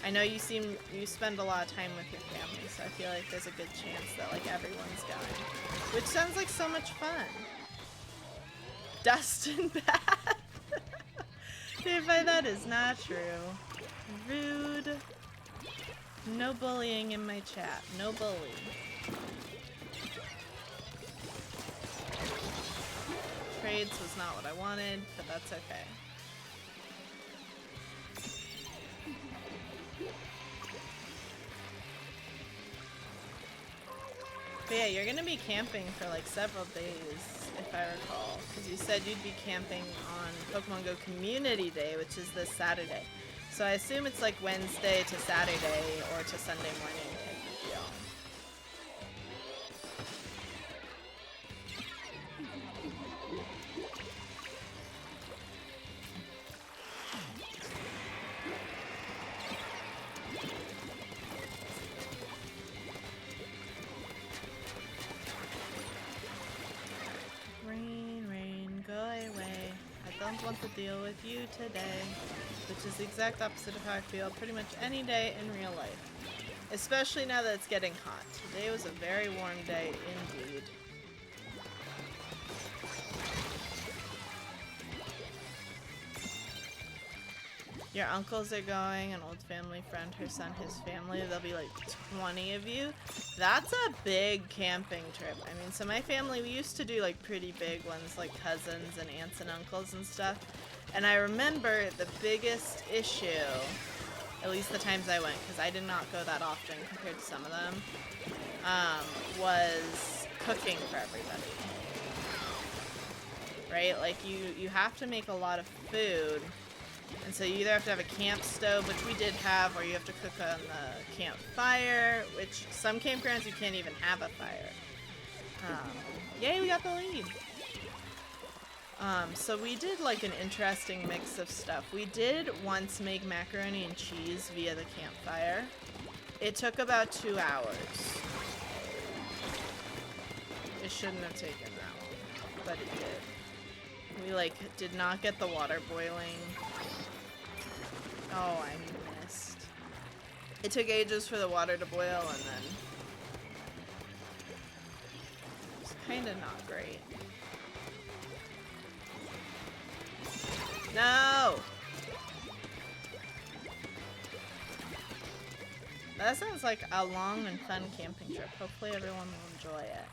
I know you spend a lot of time with your family, so I feel like there's a good chance that like everyone's going. Which sounds like so much fun. Dustin Bath. Deipfei, that is not true. Rude. No bullying in my chat. No bullying. Trades was not what I wanted, but that's okay. But yeah, you're gonna be camping for like several days, if I recall, because you said you'd be camping on Pokemon Go Community Day, which is this Saturday. So I assume it's like Wednesday to Saturday or to Sunday morning type of deal. Rain, go away. I don't want to deal with you today. Which is the exact opposite of how I feel pretty much any day in real life. Especially now that it's getting hot. Today was a very warm day indeed. Your uncles are going, an old family friend, her son, his family. There'll be like 20 of you. That's a big camping trip. I mean, so my family, we used to do like pretty big ones, like cousins and aunts and uncles and stuff. And I remember the biggest issue, at least the times I went, because I did not go that often compared to some of them, was cooking for everybody. Right? Like you have to make a lot of food. And so you either have to have a camp stove, which we did have, or you have to cook on the campfire, which some campgrounds you can't even have a fire. Yay, we got the lead! So we did like an interesting mix of stuff. We did once make macaroni and cheese via the campfire. It took about 2 hours. It shouldn't have taken that long, but it did. We like did not get the water boiling. Oh, I missed. It took ages for the water to boil, and then it's kind of not great. No! That sounds like a long and fun camping trip. Hopefully everyone will enjoy it.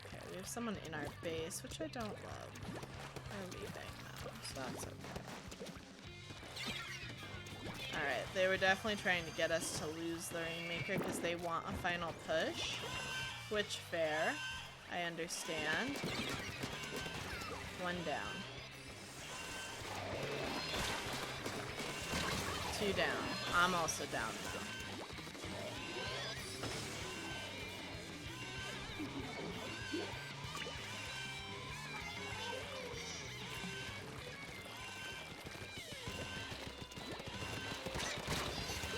Okay, we have someone in our base, which I don't love. They're leaving now, so that's okay. Alright, they were definitely trying to get us to lose the Rainmaker because they want a final push. Which, fair. I understand. One down. 2 down. I'm also down now.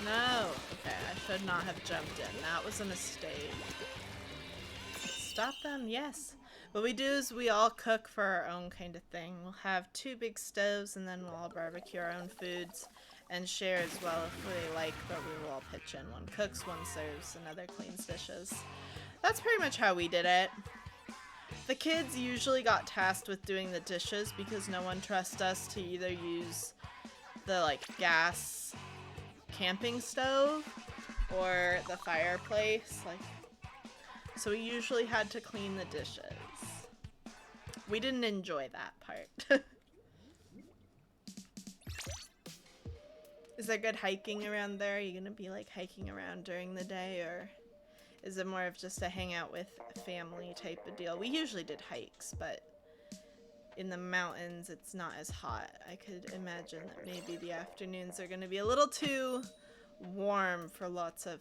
No! Okay, I should not have jumped in. That was a mistake. Stop them, yes. What we do is we all cook for our own kind of thing. We'll have 2 big stoves and then we'll all barbecue our own foods and share as well if we like, but we will all pitch in. One cooks, one serves, another cleans dishes. That's pretty much how we did it. The kids usually got tasked with doing the dishes because no one trusts us to either use the like gas camping stove or the fireplace, like, so we usually had to clean the dishes. We didn't enjoy that part. Is there good hiking around there? Are you gonna be like hiking around during the day, or is it more of just a hangout with family type of deal? We usually did hikes, but in the mountains it's not as hot. I could imagine that maybe the afternoons are gonna be a little too warm for lots of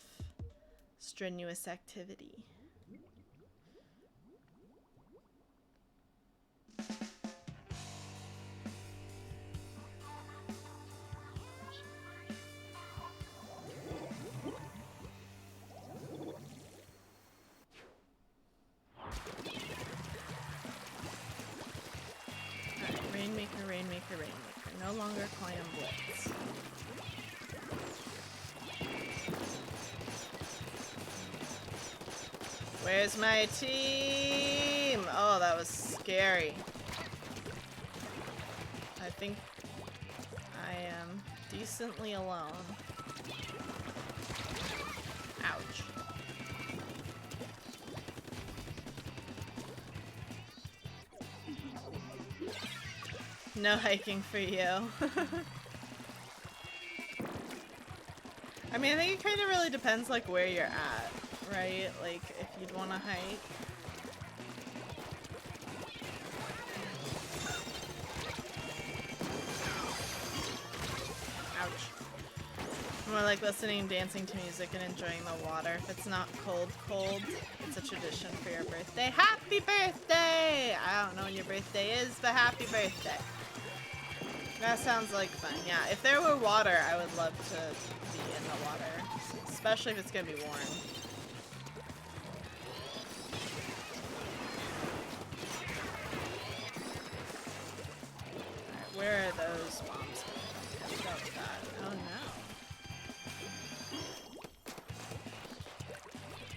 strenuous activity. Rainmaker, Rainmaker, Rainmaker. No longer Clam Blitz. Where's my team? Oh, that was scary. I think I am decently alone. Ouch. No hiking for you. I mean, I think it kind of really depends, like, where you're at, right? Like, if you'd want to hike. Ouch. More like listening, dancing to music, and enjoying the water. If it's not cold, cold, it's a tradition for your birthday. Happy birthday! I don't know when your birthday is, but happy birthday. That sounds like fun. Yeah, if there were water, I would love to be in the water. Especially if it's gonna be warm. Alright, where are those bombs coming from? Let's go with that. Oh no.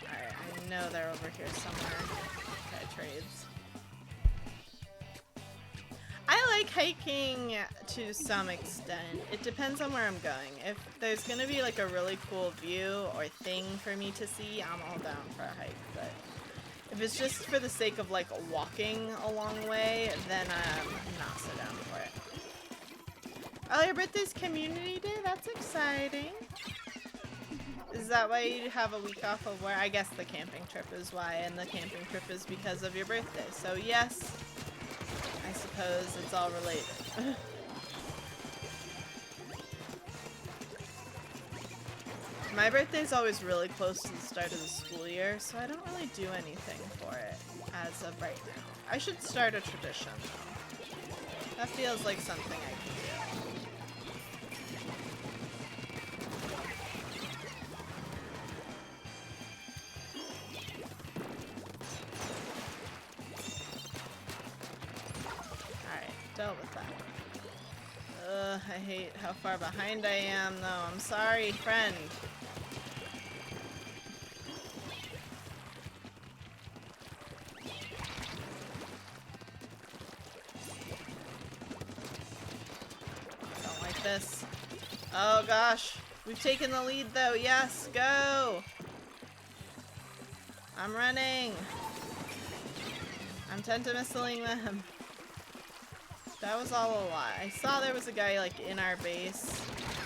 Alright, I know they're over here somewhere. Okay, trades. I like hiking to some extent. It depends on where I'm going. If there's gonna be like a really cool view or thing for me to see, I'm all down for a hike. But if it's just for the sake of like walking a long way, then I'm not so down for it. Oh, your birthday's community day? That's exciting. Is that why you have a week off of work? I guess the camping trip is why, and the camping trip is because of your birthday. So yes, I suppose it's all related. My birthday's always really close to the start of the school year, so I don't really do anything for it as of right now. I should start a tradition, though. That feels like something I can do. Dealt with that. Ugh, I hate how far behind I am, though. I'm sorry, friend. I don't like this. Oh gosh. We've taken the lead, though. Yes, go! I'm running. I'm tentamissiling them. That was all a lie. I saw there was a guy, like, in our base.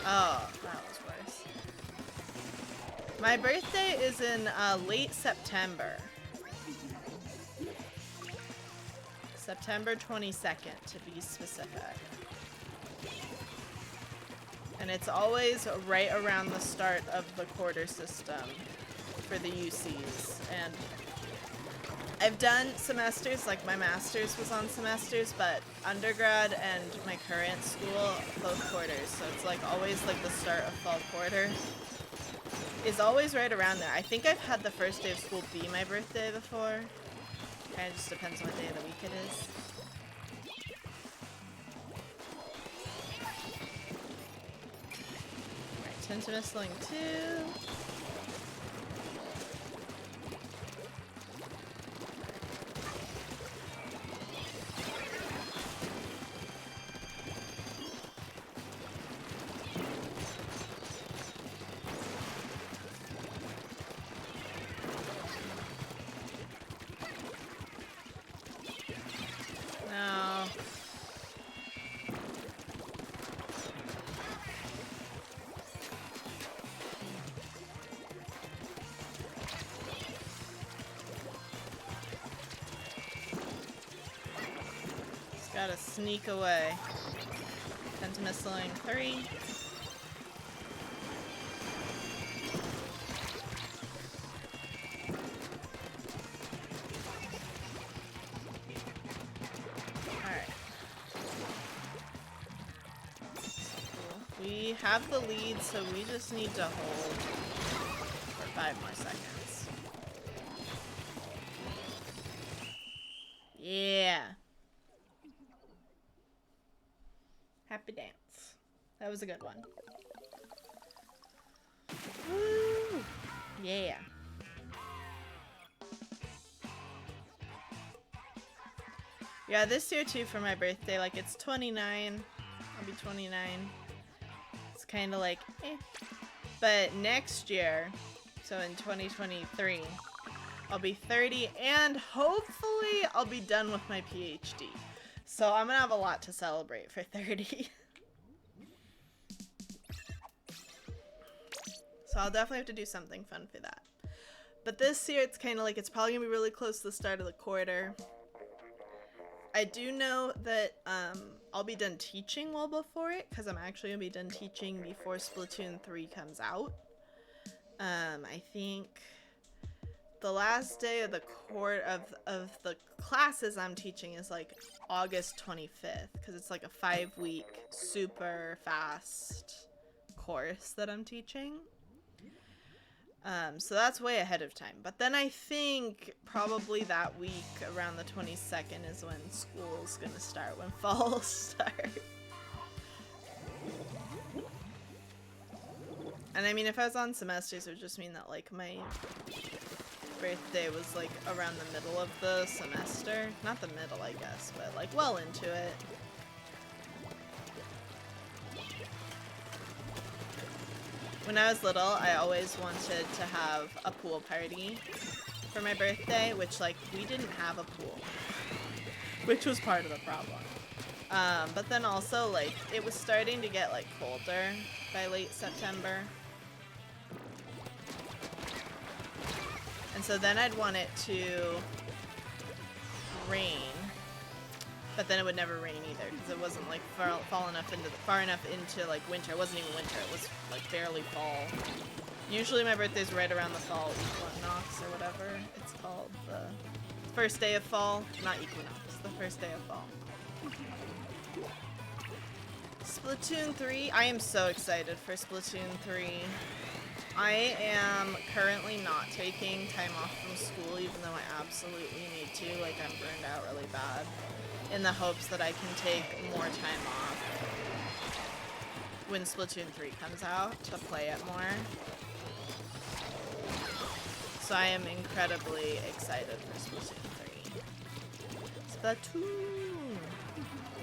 Oh, that was worse. My birthday is in late September. September 22nd, to be specific. And it's always right around the start of the quarter system for the UCs. And I've done semesters, like my master's was on semesters, but undergrad and my current school, both quarters. So it's like always like the start of fall quarter is always right around there. I think I've had the first day of school be my birthday before. Kind of just depends on what day of the week it is. Alright, tentamissiling 2. Gotta sneak away. Tentamissiling 3. have the lead, so we just need to hold for 5 more seconds. Yeah. Happy dance. That was a good one. Woo! Yeah. Yeah, this year too for my birthday, like it's 29. I'll be 29. It's kind of like, eh. But next year, so in 2023, I'll be 30 and hopefully I'll be done with my PhD. So I'm gonna have a lot to celebrate for 30. So I'll definitely have to do something fun for that. But this year it's kind of like it's probably gonna be really close to the start of the quarter. I do know that I'll be done teaching well before it, because I'm actually gonna be done teaching before Splatoon 3 comes out. I think the last day of the of the classes I'm teaching is like August 25th, because it's like a 5-week super fast course that I'm teaching. So that's way ahead of time. But then I think probably that week around the 22nd is when school's gonna start, when fall starts. And I mean, if I was on semesters, it would just mean that like my birthday was like around the middle of the semester. Not the middle, I guess, but like well into it. When I was little, I always wanted to have a pool party for my birthday, which, like, we didn't have a pool, which was part of the problem. But then also, like, it was starting to get, like, colder by late September. And so then I'd want it to rain. But then it would never rain either, because it wasn't like far enough into like winter. It wasn't even winter, it was like barely fall. Usually my birthday's right around the fall equinox or whatever it's called. The first day of fall, not equinox, the first day of fall. Splatoon 3, I am so excited for Splatoon 3. I am currently not taking time off from school, even though I absolutely need to. Like, I'm burned out really bad, in the hopes that I can take more time off when Splatoon 3 comes out to play it more. So I am incredibly excited for Splatoon 3. Splatoon!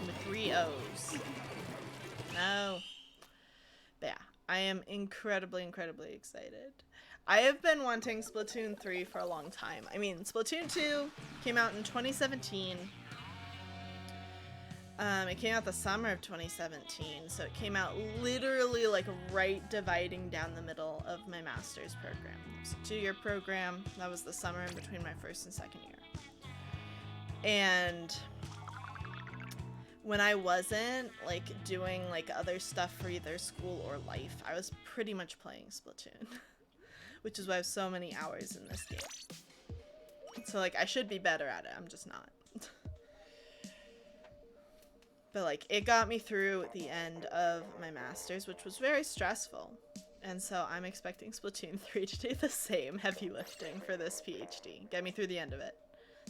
With 3 O's. No. But yeah, I am incredibly excited. I have been wanting Splatoon 3 for a long time. I mean, Splatoon 2 came out in 2017. It came out the summer of 2017, so it came out literally like right dividing down the middle of my master's program. It was a 2-year program. That was the summer in between my first and second year. And when I wasn't like doing like other stuff for either school or life, I was pretty much playing Splatoon, which is why I have so many hours in this game. So like I should be better at it, I'm just not. But like it got me through the end of my master's, which was very stressful. And so I'm expecting Splatoon 3 to do the same heavy lifting for this PhD. Get me through the end of it.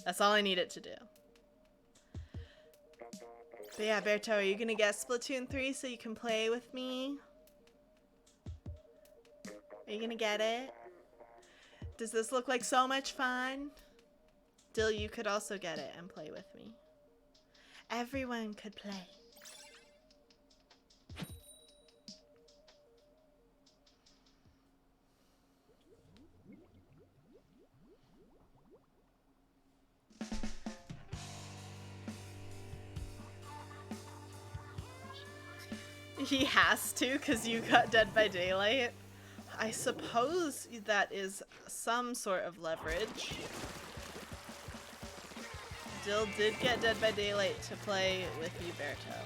That's all I need it to do. But yeah, Berto, are you gonna get Splatoon 3 so you can play with me? Are you gonna get it? Does this look like so much fun? Dill, you could also get it and play with me. Everyone could play. He has to, because you got Dead by Daylight. I suppose that is some sort of leverage. Dill did get Dead by Daylight to play with you, Berto.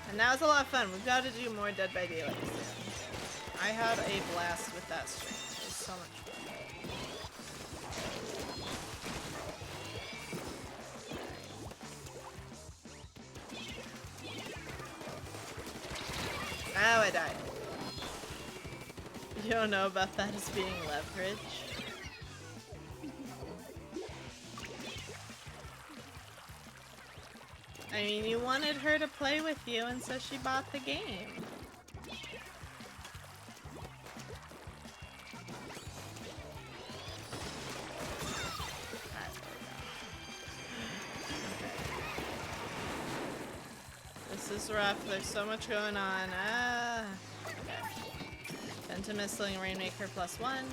And that was a lot of fun. We've got to do more Dead by Daylight soon. I had a blast with that stream. It was so much fun. I died. You don't know about that as being leverage? I mean, you wanted her to play with you, and so she bought the game. This is rough. There's so much going on. Okay. Pentamissling Rainmaker +1.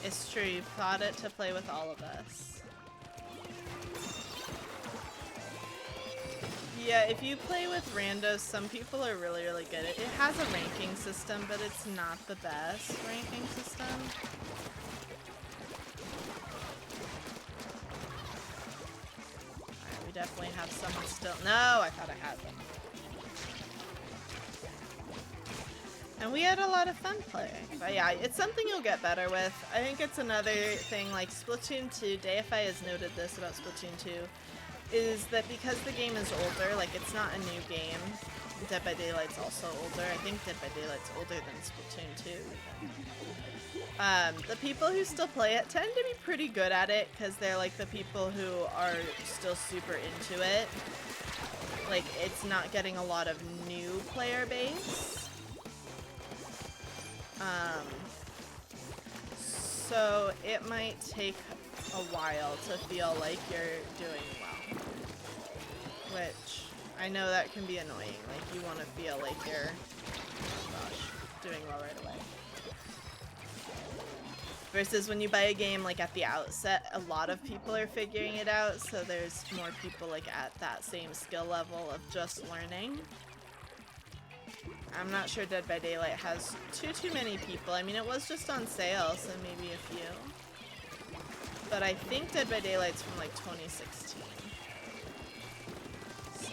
It's true, you thought it to play with all of us. Yeah, if you play with randos, some people are really, really good. It has a ranking system, but it's not the best ranking system. Alright, we definitely have someone still. No, I thought I had them. And we had a lot of fun playing. But yeah, it's something you'll get better with. I think it's another thing, like Splatoon 2, Deipfei has noted this about Splatoon 2, is that because the game is older, like it's not a new game. Dead by Daylight's also older. I think Dead by Daylight's older than Splatoon 2 even. The people who still play it tend to be pretty good at it because they're like the people who are still super into it. Like it's not getting a lot of new player base. So it might take a while to feel like you're doing well. Which, I know that can be annoying, like you want to feel like you're, oh gosh, doing well right away. Versus when you buy a game like at the outset, a lot of people are figuring it out, so there's more people like at that same skill level of just learning. I'm not sure Dead by Daylight has too many people. I mean, it was just on sale, so maybe a few. But I think Dead by Daylight's from like 2016. So.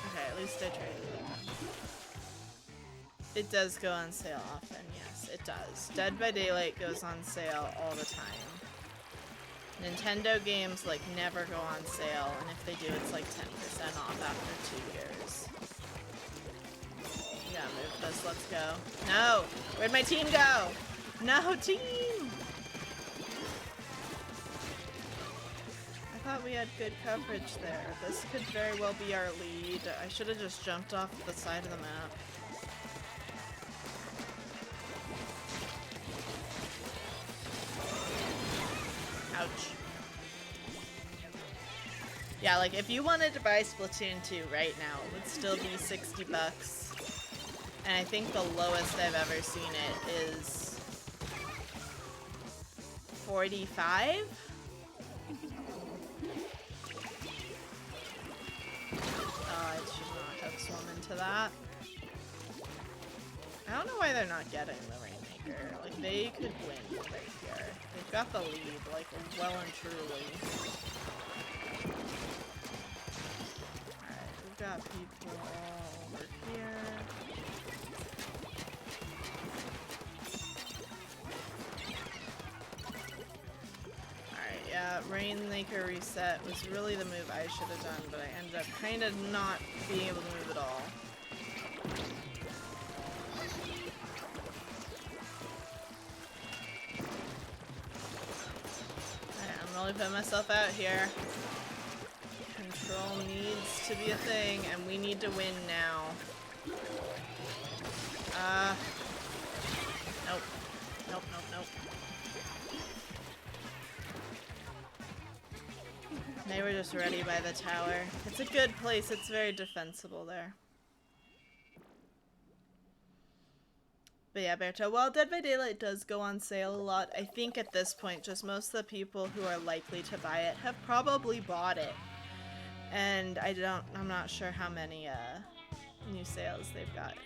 Okay, at least I tried it. It does go on sale often, yes, it does. Dead by Daylight goes on sale all the time. Nintendo games, like, never go on sale, and if they do, it's like 10% off after 2 years. Yeah, move this, let's go. No! Where'd my team go? No, team! I thought we had good coverage there. This could very well be our lead. I should have just jumped off the side of the map. Ouch. Yeah, like if you wanted to buy Splatoon 2 right now, it would still be $60. And I think the lowest I've ever seen it is 45? Oh, I should not have swum into that. I don't know why they're not getting the Rainmaker. Like, they could win right here. They've got the lead, like, well and truly. Alright, we've got people all over here. Alright, yeah, Rainmaker reset was really the move I should have done, but I ended up kind of not being able to move at all. Really put myself out here. Control needs to be a thing, and we need to win now. Nope. Nope, nope, nope. They were just ready by the tower. It's a good place. It's very defensible there. But yeah, Berto, while Dead by Daylight does go on sale a lot, I think at this point just most of the people who are likely to buy it have probably bought it. And I'm not sure how many new sales they've gotten.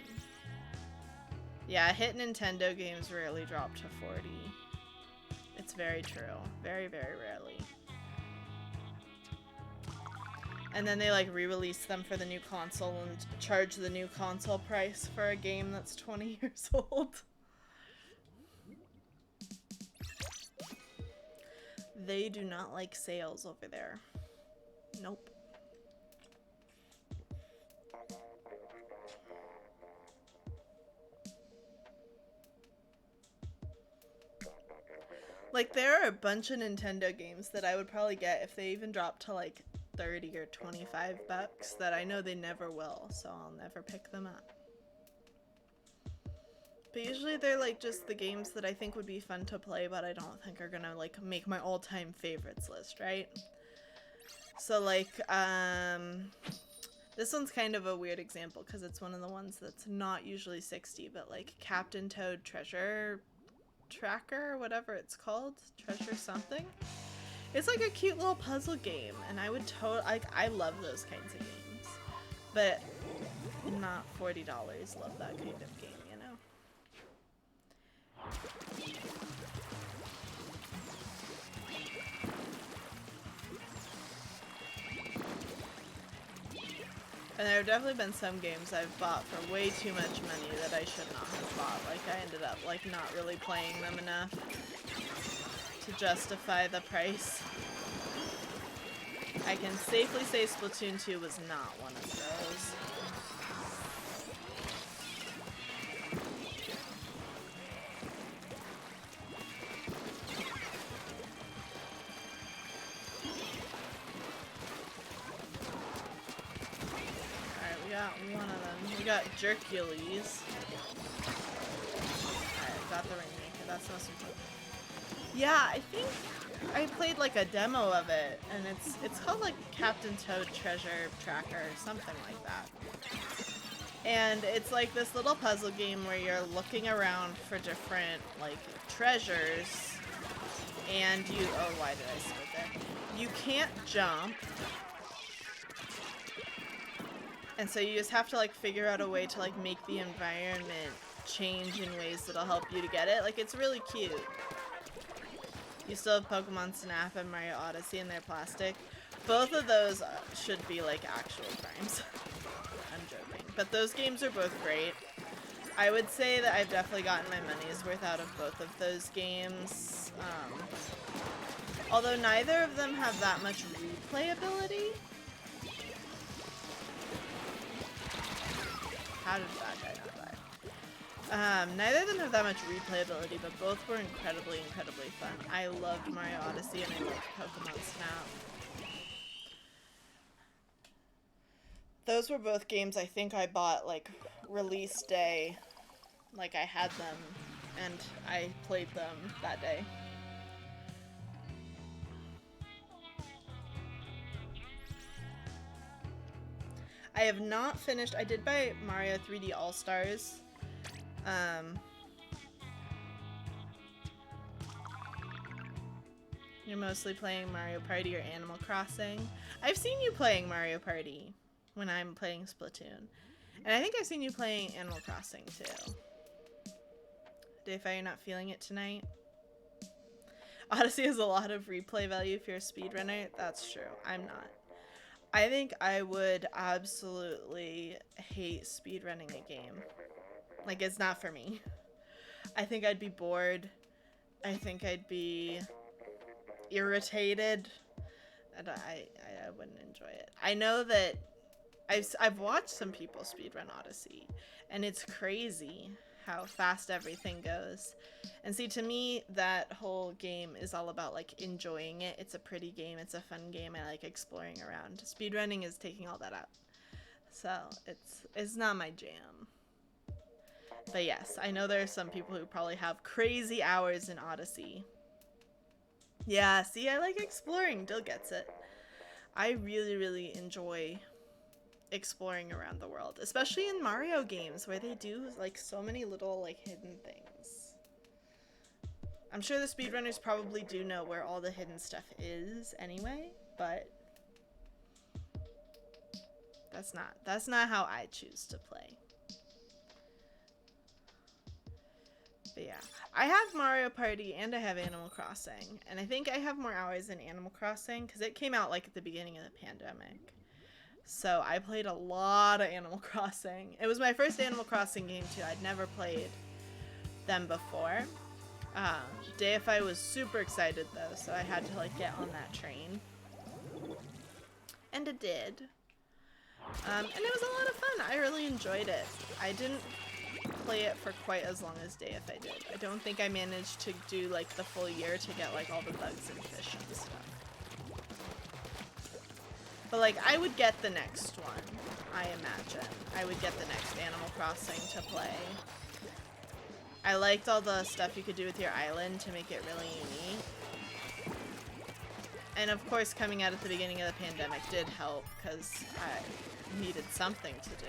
Yeah, hit Nintendo games rarely drop to 40. It's very true. Very, very rarely. And then they like re-release them for the new console and charge the new console price for a game that's 20 years old. They do not like sales over there. Nope. Like, there are a bunch of Nintendo games that I would probably get if they even dropped to like 30 or 25 bucks that I know they never will, so I'll never pick them up. But usually they're like just the games that I think would be fun to play, but I don't think are gonna like make my all-time favorites list, right? So like, this one's kind of a weird example because it's one of the ones that's not usually 60, but like Captain Toad Treasure Tracker, whatever it's called, Treasure something. It's like a cute little puzzle game, and I would I love those kinds of games, but not $40. Love that kind of game, you know. And there have definitely been some games I've bought for way too much money that I should not have bought. Like, I ended up, like, not really playing them enough to justify the price. I can safely say Splatoon 2 was not one of those. One of them. We got Jerkules. Alright, got the Rainmaker. That's the most important. Yeah, I think I played like a demo of it, and it's called like Captain Toad Treasure Tracker or something like that. And it's like this little puzzle game where you're looking around for different like treasures, and you why did I skip there? You can't jump. And so you just have to like figure out a way to like make the environment change in ways that'll help you to get it. Like, it's really cute. You still have Pokemon Snap and Mario Odyssey and they're plastic. Both of those should be like actual crimes. I'm joking. But those games are both great. I would say that I've definitely gotten my money's worth out of both of those games. Although neither of them have that much replayability. How did that guy not die? Neither of them have that much replayability, but both were incredibly, incredibly fun. I loved Mario Odyssey and I loved Pokemon Snap. Those were both games I think I bought, like, release day. Like, I had them, and I played them that day. I have not finished. I did buy Mario 3D All-Stars. You're mostly playing Mario Party or Animal Crossing. I've seen you playing Mario Party when I'm playing Splatoon. And I think I've seen you playing Animal Crossing too. Deipfei, you're not feeling it tonight? Odyssey has a lot of replay value if you're a speedrunner. That's true. I'm not. I think I would absolutely hate speedrunning a game. Like, it's not for me. I think I'd be bored. I think I'd be irritated. And I wouldn't enjoy it. I know that I've watched some people speedrun Odyssey, and it's crazy how fast everything goes. And see, to me, that whole game is all about, like, enjoying it. It's a pretty game. It's a fun game. I like exploring around. Speedrunning is taking all that out. So, it's not my jam. But yes, I know there are some people who probably have crazy hours in Odyssey. Yeah, see, I like exploring. Dill gets it. I really, really enjoy exploring around the world, especially in Mario games where they do like so many little like hidden things. I'm sure the speedrunners probably do know where all the hidden stuff is anyway, but that's not how I choose to play. But yeah, I have Mario Party and I have Animal Crossing, and I think I have more hours in Animal Crossing because it came out like at the beginning of the pandemic. So I played a lot of Animal Crossing. It was my first Animal Crossing game too. I'd never played them before. Deipfei was super excited though, so I had to like get on that train. And it did. And it was a lot of fun. I really enjoyed it. I didn't play it for quite as long as Deipfei did. I don't think I managed to do like the full year to get like all the bugs and fish and stuff. But like I would get the next one, I imagine. I would get the next Animal Crossing to play. I liked all the stuff you could do with your island to make it really unique. And of course coming out at the beginning of the pandemic did help because I needed something to do.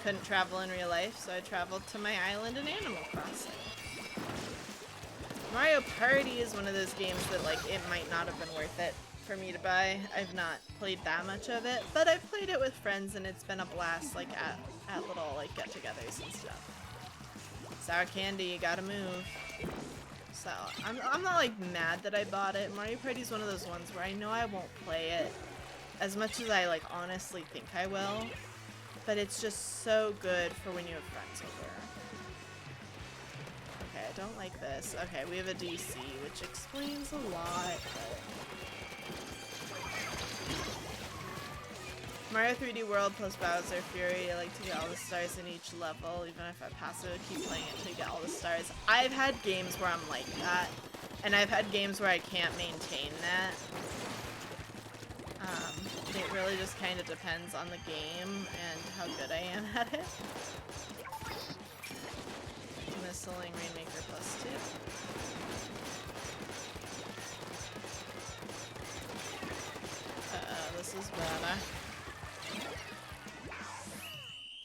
Couldn't travel in real life, so I traveled to my island in Animal Crossing. Mario Party is one of those games that like it might not have been worth it for me to buy. I've not played that much of it, but I've played it with friends and it's been a blast like at little like get-togethers and stuff. Sour candy, you gotta move. So I'm not like mad that I bought it. Mario Party is one of those ones where I know I won't play it as much as I like honestly think I will. But it's just so good for when you have friends over. Okay, I don't like this. Okay, we have a DC, which explains a lot. Mario 3D World plus Bowser Fury. I like to get all the stars in each level, even if I pass it, I keep playing it to get all the stars. I've had games where I'm like that, and I've had games where I can't maintain that. It really just kind of depends on the game and how good I am at it. Missiling Rainmaker plus 2. This is better.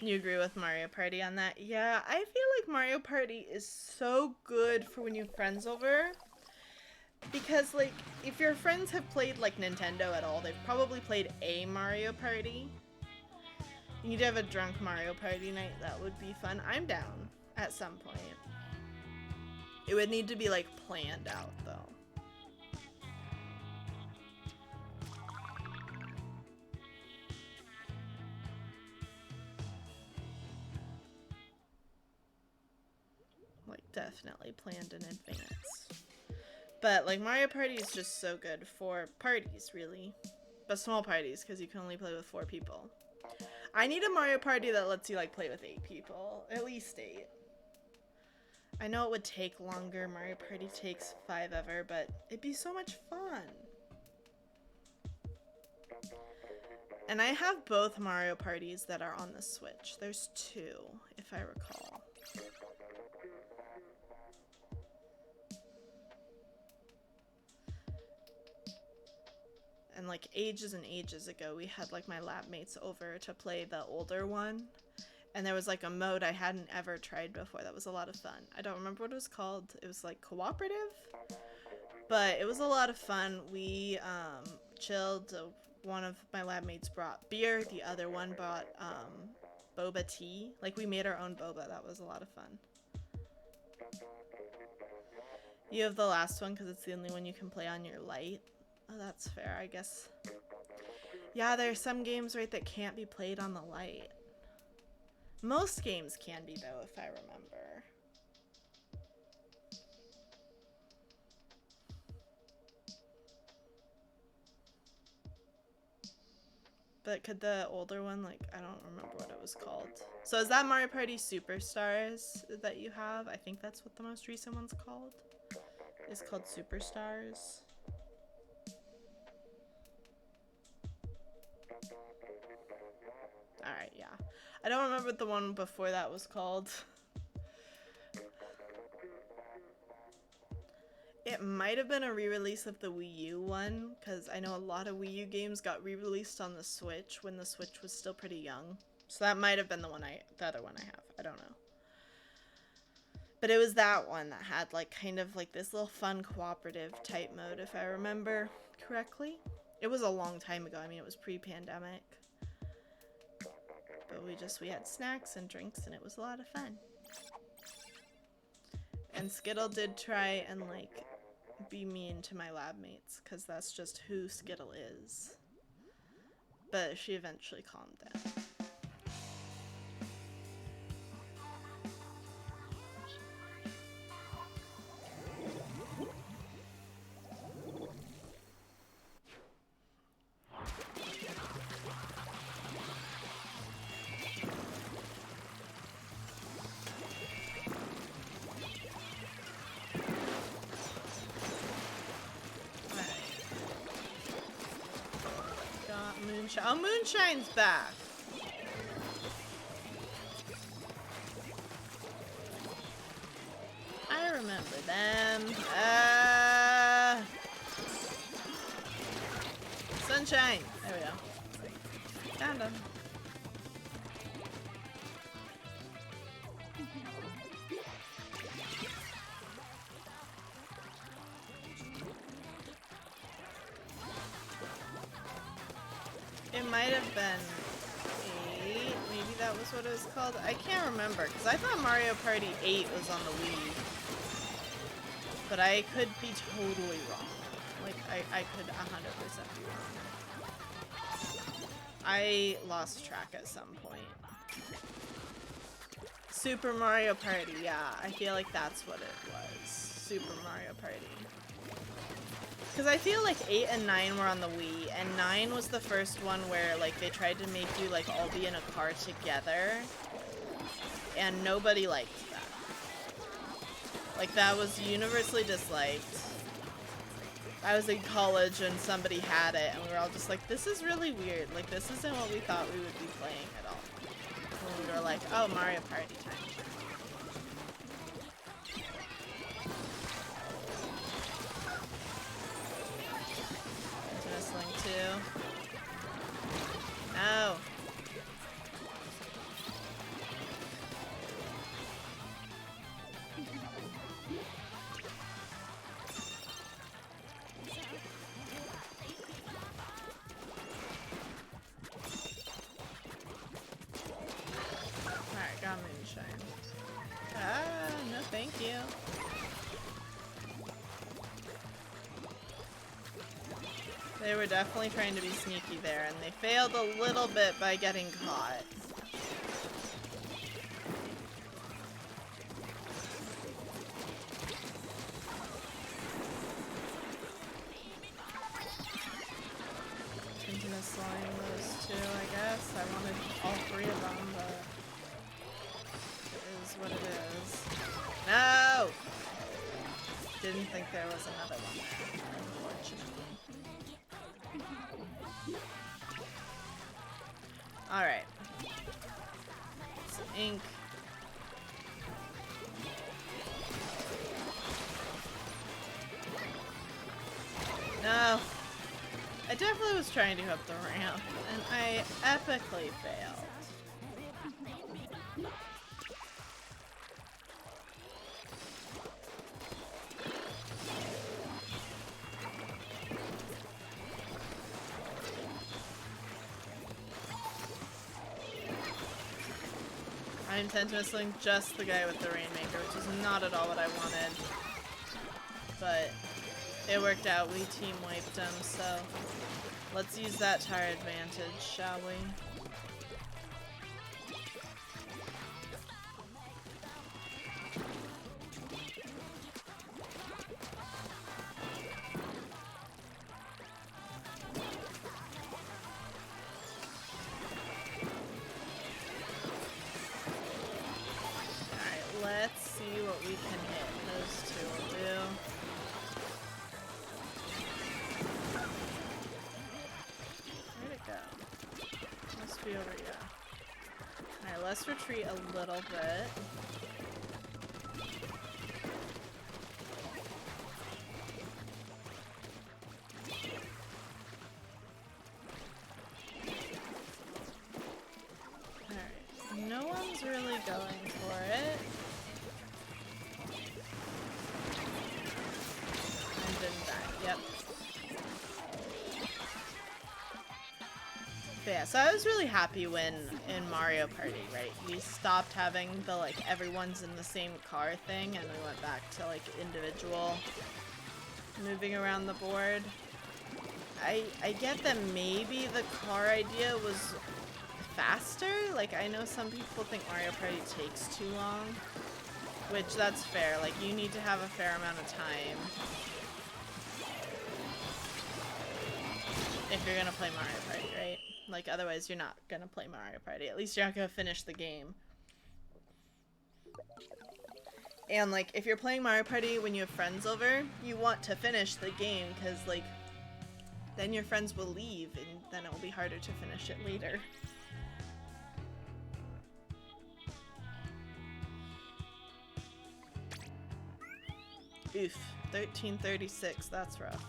You agree with Mario Party on that? Yeah, I feel like Mario Party is so good for when you have friends over. Because, like, if your friends have played, like, Nintendo at all, they've probably played a Mario Party. You need to have a drunk Mario Party night. That would be fun. I'm down at some point. It would need to be, like, planned out, though. Like, definitely planned in advance. But, like, Mario Party is just so good for parties, really. But small parties, because you can only play with 4 people. I need a Mario Party that lets you, like, play with 8 people. At least 8. I know it would take longer. Mario Party takes 5 ever, but it'd be so much fun. And I have both Mario Parties that are on the Switch. There's 2, if I recall. And like ages and ages ago, we had like my lab mates over to play the older one. And there was like a mode I hadn't ever tried before that was a lot of fun. I don't remember what it was called. It was like cooperative. But it was a lot of fun. We chilled. One of my lab mates brought beer. The other one brought boba tea. Like we made our own boba. That was a lot of fun. You have the last one because it's the only one you can play on your light. Oh, that's fair, I guess. Yeah, there are some games, right, that can't be played on the light. Most games can be, though, if I remember. But could the older one, like, I don't remember what it was called. So is that Mario Party Superstars that you have? I think that's what the most recent one's called. It's called Superstars. Alright, yeah. I don't remember what the one before that was called. It might have been a re-release of the Wii U one, because I know a lot of Wii U games got re-released on the Switch when the Switch was still pretty young. So that might have been the other one I have. I don't know. But it was that one that had like kind of like this little fun cooperative type mode, if I remember correctly. It was a long time ago. I mean, it was pre-pandemic. But we had snacks and drinks and it was a lot of fun. And Skittle did try and, like, be mean to my lab mates, because that's just who Skittle is. But she eventually calmed down. Moonshine. Oh, Moonshine's back. I remember them. Sunshine. There we go. Found him. It might have been 8. Maybe that was what it was called. I can't remember because I thought Mario Party 8 was on the Wii. But I could be totally wrong. Like, I could 100% be wrong. I lost track at some point. Super Mario Party, yeah. I feel like that's what it was. Super Mario Party. Because I feel like 8 and 9 were on the Wii, and 9 was the first one where, like, they tried to make you, like, all be in a car together, and nobody liked that. Like, that was universally disliked. I was in college and somebody had it, and we were all just like, this is really weird. Like, this isn't what we thought we would be playing at all. And we were like, oh, Mario Party time. Too. No. Alright, got Moonshine. Ah, no thank you. They were definitely trying to be sneaky there, and they failed a little bit by getting caught. Into slime those two, I guess. I wanted all 3 of them, but it is what it is. No! Didn't think there was another one there, unfortunately. Alright. Some ink. No. I definitely was trying to go up the ramp, and I epically failed. I intend to missing just the guy with the Rainmaker, which is not at all what I wanted. But it worked out. We team wiped him, so let's use that to our advantage, shall we? Let's see what we can hit. Those 2 will do. Where'd it go? Must be over here. Alright, let's retreat a little bit. Alright, no one's really going for it. Didn't die. Yep. But yeah, so I was really happy when in Mario Party, right, we stopped having the like everyone's in the same car thing and we went back to like individual moving around the board. I get that maybe the car idea was faster. Like I know some people think Mario Party takes too long, which that's fair. Like you need to have a fair amount of time if you're gonna play Mario Party, right? Like, otherwise you're not gonna play Mario Party. At least you're not gonna finish the game. And, like, if you're playing Mario Party when you have friends over, you want to finish the game, because, like, then your friends will leave, and then it will be harder to finish it later. Oof. 1336, that's rough.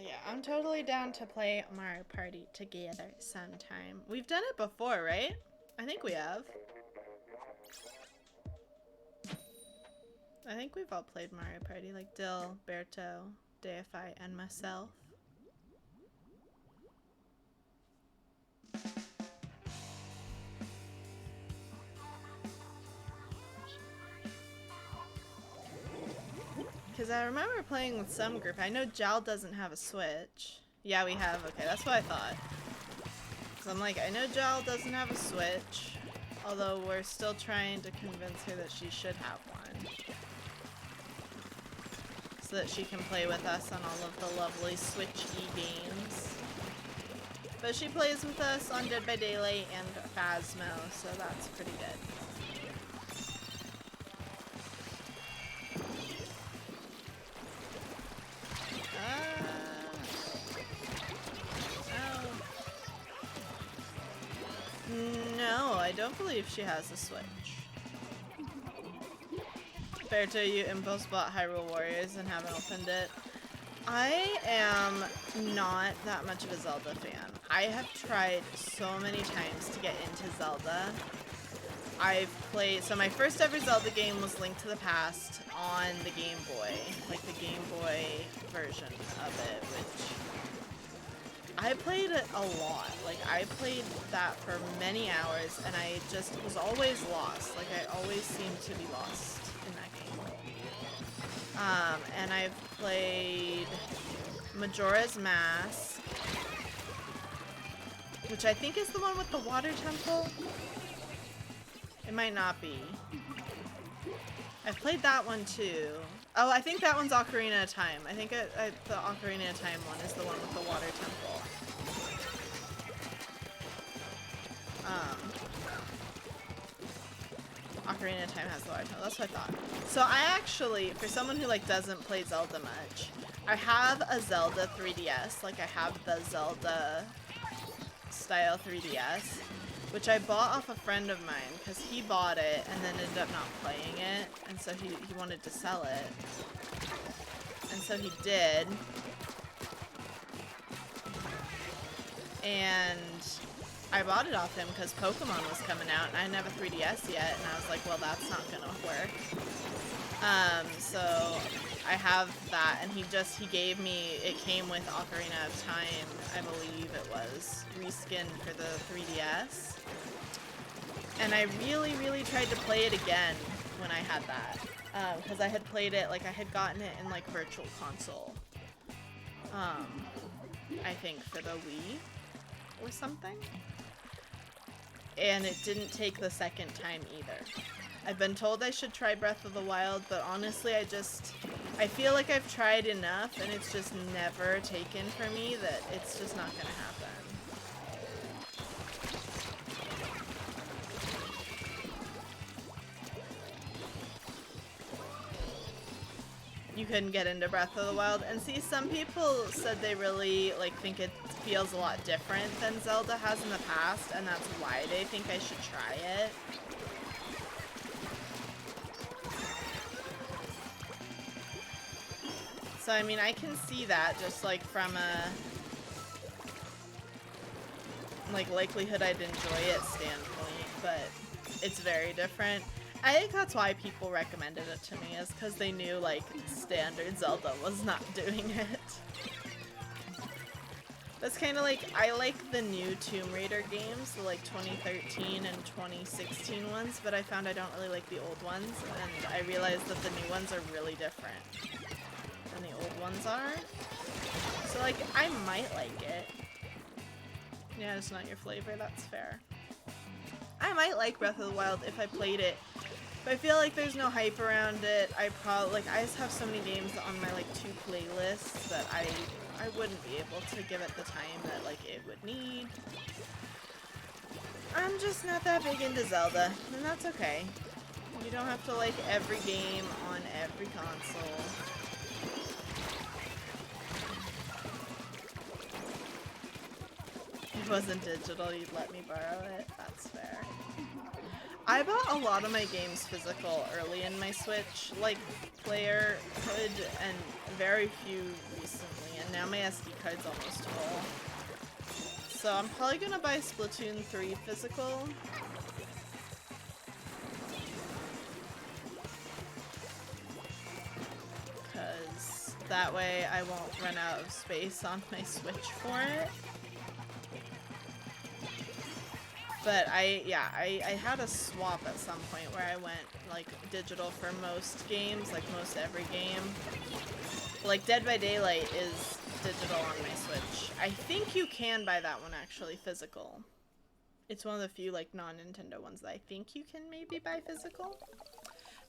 Yeah, I'm totally down to play Mario Party together sometime. We've done it before, right? I think we have. I think we've all played Mario Party, like Dill, Berto, Deipfei, and myself. Because I remember playing with some group. I know Jal doesn't have a Switch. Yeah, we have. Okay, that's what I thought. So I'm like, I know Jal doesn't have a Switch. Although we're still trying to convince her that she should have one. So that she can play with us on all of the lovely Switch-y games. But she plays with us on Dead by Daylight and Phasmo, so that's pretty good. No, I don't believe she has a Switch. Berto, you impulse bought Hyrule Warriors and haven't opened it. I am not that much of a Zelda fan. I have tried so many times to get into Zelda. I've played, so my first ever Zelda game was Link to the Past on the Game Boy, like the Game Boy version of it, which I played it a lot. Like, I played that for many hours, and I just was always lost. Like, I always seemed to be lost in that game. And I've played Majora's Mask, which I think is the one with the water temple. It might not be. I've played that one too. Oh, I think that one's Ocarina of Time. I think the Ocarina of Time one is the one with the water temple. Ocarina of Time has the water temple. That's what I thought. So I actually, for someone who like doesn't play Zelda much, I have a Zelda 3DS. Like I have the Zelda style 3DS, which I bought off a friend of mine because he bought it and then ended up not playing it, and so he wanted to sell it, and so he did. And I bought it off him because Pokemon was coming out and I didn't have a 3DS yet, and I was like, well, that's not gonna work. So I have that, and he gave me, it came with Ocarina of Time, I believe it was, reskinned for the 3DS. And I really, really tried to play it again when I had that. Because I had played it, like I had gotten it in like Virtual Console. I think for the Wii or something. And it didn't take the second time either. I've been told I should try Breath of the Wild, but honestly I feel like I've tried enough and it's just never taken for me that it's just not gonna happen. You couldn't get into Breath of the Wild, and see, some people said they really like think it feels a lot different than Zelda has in the past, and that's why they think I should try it. So, I mean, I can see that just, like, from a, like, likelihood I'd enjoy it standpoint, but it's very different. I think that's why people recommended it to me, is because they knew, like, standard Zelda was not doing it. That's kind of like, I like the new Tomb Raider games, the, like, 2013 and 2016 ones, but I found I don't really like the old ones, and I realized that the new ones are really different than the old ones are. So, like, I might like it. Yeah, it's not your flavor, that's fair. I might like Breath of the Wild if I played it, but I feel like there's no hype around it. I just have so many games on my, like, 2 playlists that I wouldn't be able to give it the time that, like, it would need. I'm just not that big into Zelda, and that's okay. You don't have to like every game on every console. If it wasn't digital, you'd let me borrow it. That's fair. I bought a lot of my games physical early in my Switch, like playerhood, and very few recently, and now my SD card's almost full. So I'm probably gonna buy Splatoon 3 physical. Because that way I won't run out of space on my Switch for it. But I had a swap at some point where I went like digital for most games, like most every game. Like Dead by Daylight is digital on my Switch. I think you can buy that one actually physical. It's one of the few like non-Nintendo ones that I think you can maybe buy physical.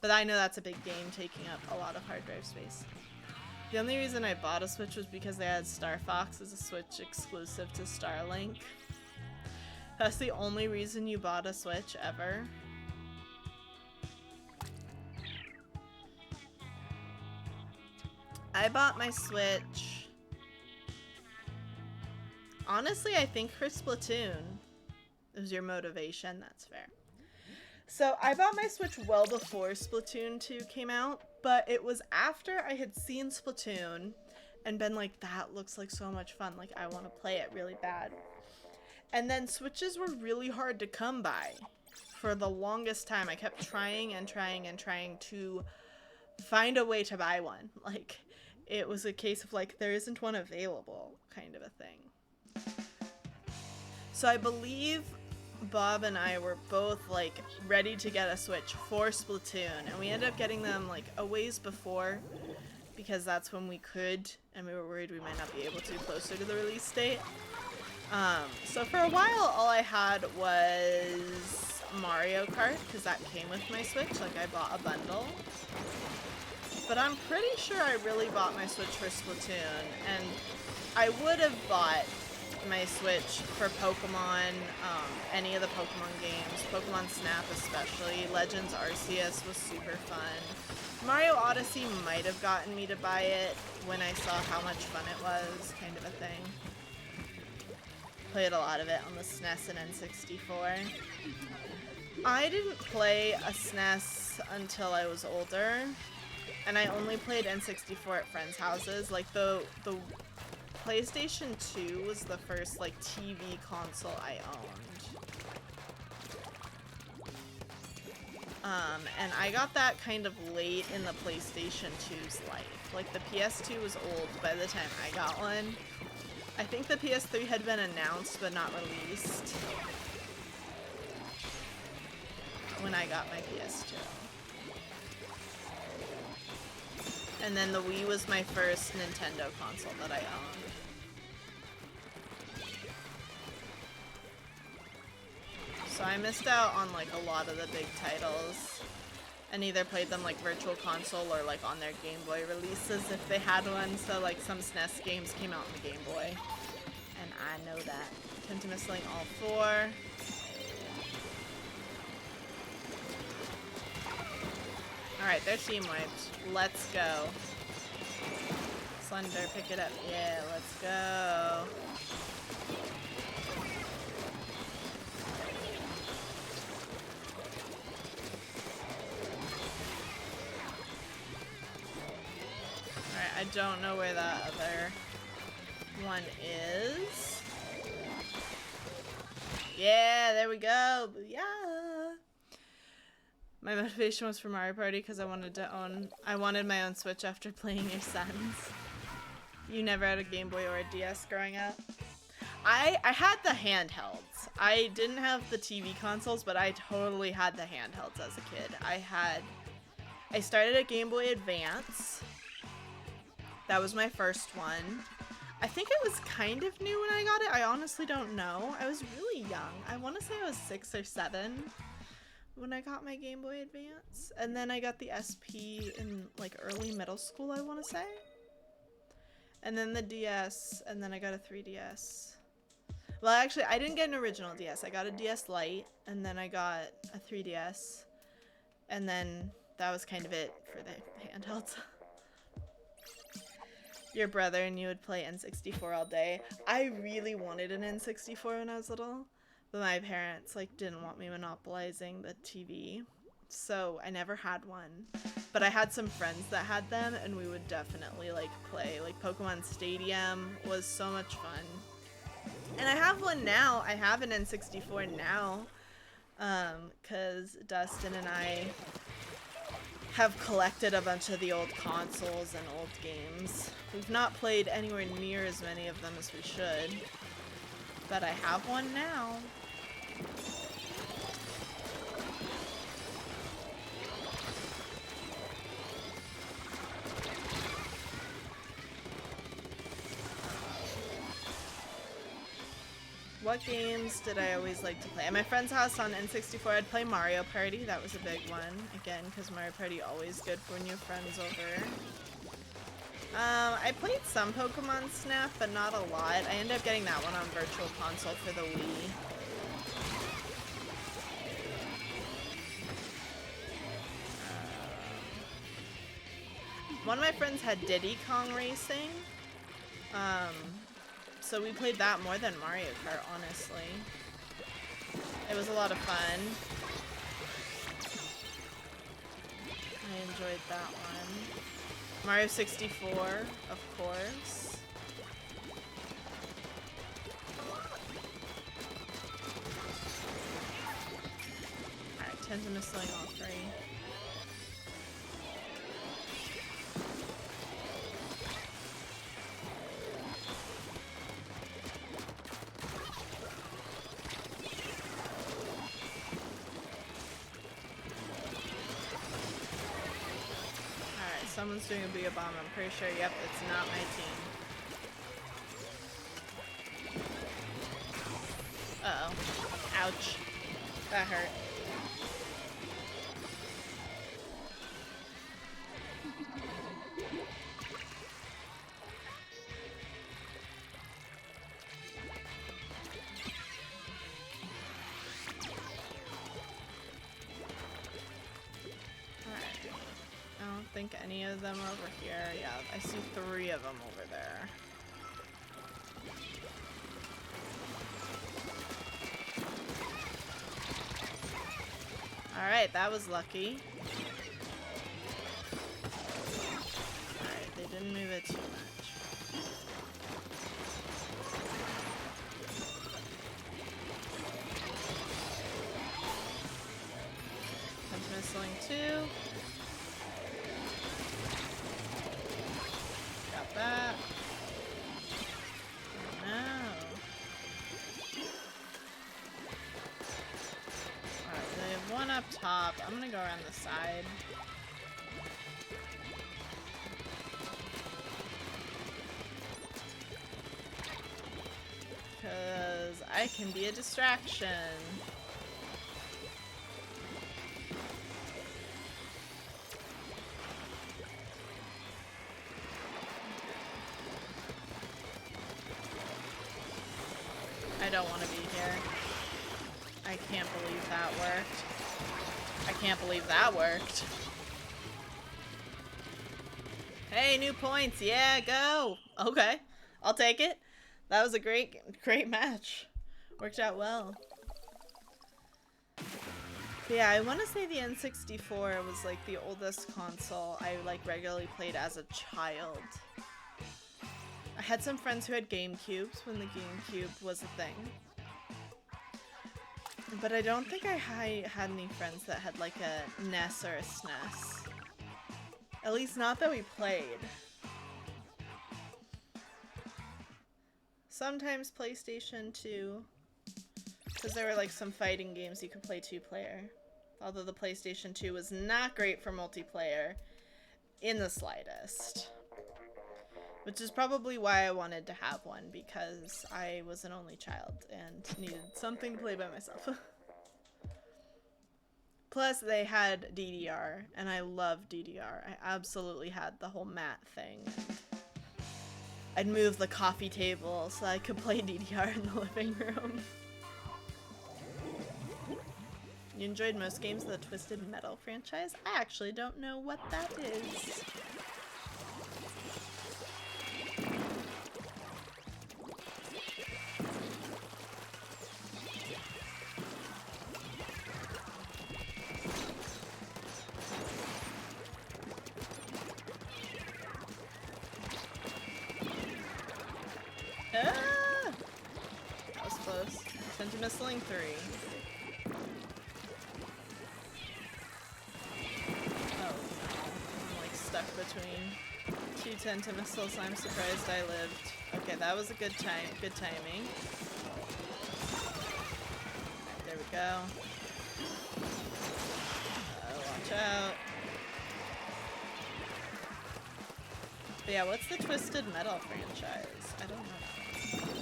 But I know that's a big game taking up a lot of hard drive space. The only reason I bought a Switch was because they had Star Fox as a Switch exclusive to Starlink. That's the only reason you bought a Switch ever? I bought my Switch... Honestly, I think for Splatoon. It was your motivation, that's fair. So I bought my Switch well before Splatoon 2 came out, but it was after I had seen Splatoon and been like, that looks like so much fun, like I want to play it really bad. And then Switches were really hard to come by. For the longest time, I kept trying and trying and trying to find a way to buy one. Like, it was a case of like, there isn't one available, kind of a thing. So I believe Bob and I were both like ready to get a Switch for Splatoon, and we ended up getting them like a ways before because that's when we could, and we were worried we might not be able to closer to the release date. So for a while all I had was Mario Kart because that came with my Switch, like I bought a bundle. But I'm pretty sure I really bought my Switch for Splatoon, and I would have bought my Switch for Pokemon, any of the Pokemon games, Pokemon Snap especially. Legends Arceus was super fun. Mario Odyssey might have gotten me to buy it when I saw how much fun it was, kind of a thing. Played a lot of it on the SNES and N64. I didn't play a SNES until I was older, and I only played N64 at friends' houses. Like the PlayStation 2 was the first like TV console I owned. And I got that kind of late in the PlayStation 2's life. Like the PS2 was old by the time I got one. I think the PS3 had been announced but not released when I got my PS2. And then the Wii was my first Nintendo console that I owned. So I missed out on like a lot of the big titles and either played them like Virtual Console or like on their Game Boy releases if they had one. So like some SNES games came out on the Game Boy, and I know that. Continuous Link all 4. Alright, they're team wiped. Let's go. Slender, pick it up. Yeah, let's go. I I don't know where that other one is. Yeah, there we go. Yeah. My motivation was for Mario Party because I wanted my own Switch after playing your son's. You never had a Game Boy or a DS growing up? I had the handhelds. I didn't have the TV consoles, but I totally had the handhelds as a kid. I started at Game Boy Advance. That was my first one. I think it was kind of new when I got it. I honestly don't know. I was really young. I want to say I was 6 or 7 when I got my Game Boy Advance. And then I got the SP in like early middle school, I want to say. And then the DS, and then I got a 3DS. Well, actually, I didn't get an original DS. I got a DS Lite, and then I got a 3DS. And then that was kind of it for the handhelds. Your brother and you would play N64 all day. I really wanted an N64 when I was little, but my parents like didn't want me monopolizing the TV, so I never had one. But I had some friends that had them, and we would definitely like play. Like Pokemon Stadium was so much fun. And I have one now. I have an N64 now, because Dustin and I have collected a bunch of the old consoles and old games. We've not played anywhere near as many of them as we should, but I have one now. What games did I always like to play? At my friend's house on N64, I'd play Mario Party. That was a big one. Again, because Mario Party always good for when you have friends over. I played some Pokemon Snap, but not a lot. I ended up getting that one on Virtual Console for the Wii. One of my friends had Diddy Kong Racing. So we played that more than Mario Kart, honestly. It was a lot of fun. I enjoyed that one. Mario 64, of course. Alright, tens of missing all 3. Someone's doing a Booyah Bomb, I'm pretty sure. Yep, it's not my team. Uh-oh. Ouch. That hurt. I think any of them are over here. Yeah, I see 3 of them over there. Alright, that was lucky. Alright, they didn't move it too much. I'm missing 2. That. No. Alright, so they have one up top. I'm gonna go around the side. Because I can be a distraction. I don't want to be here. I can't believe that worked. I can't believe that worked. Hey, new points. Yeah, go. Okay. I'll take it. That was a great match. Worked out well. But yeah, I want to say the N64 was like the oldest console I like regularly played as a child. I had some friends who had GameCubes when the GameCube was a thing. But I don't think I had any friends that had like a NES or a SNES. At least not that we played. Sometimes PlayStation 2. Because there were like some fighting games you could play 2-player. Although the PlayStation 2 was not great for multiplayer in the slightest. Which is probably why I wanted to have one, because I was an only child and needed something to play by myself. Plus, they had DDR, and I loved DDR. I absolutely had the whole mat thing. I'd move the coffee table so I could play DDR in the living room. You enjoyed most games of the Twisted Metal franchise? I actually don't know what that is. Ah! That was close. Sentimistling 3. Between two Tentamissiles, I'm surprised I lived. Okay, that was a good timing. Right, there we go. Watch out. But yeah, what's the Twisted Metal franchise? I don't know that one.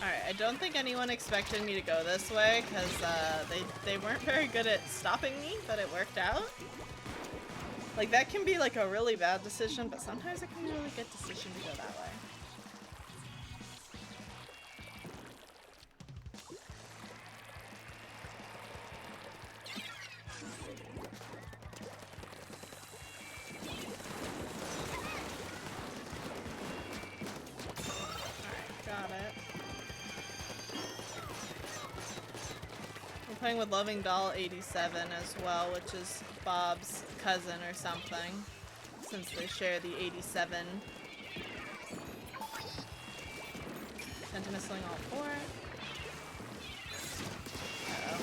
I don't think anyone expected me to go this way, because they weren't very good at stopping me, but it worked out. Like, that can be like a really bad decision, but sometimes it can be a really good decision to go that way. Playing with Loving Doll 87 as well, which is Bob's cousin or something, since they share the 87. Sentimistling all 4. Uh-oh.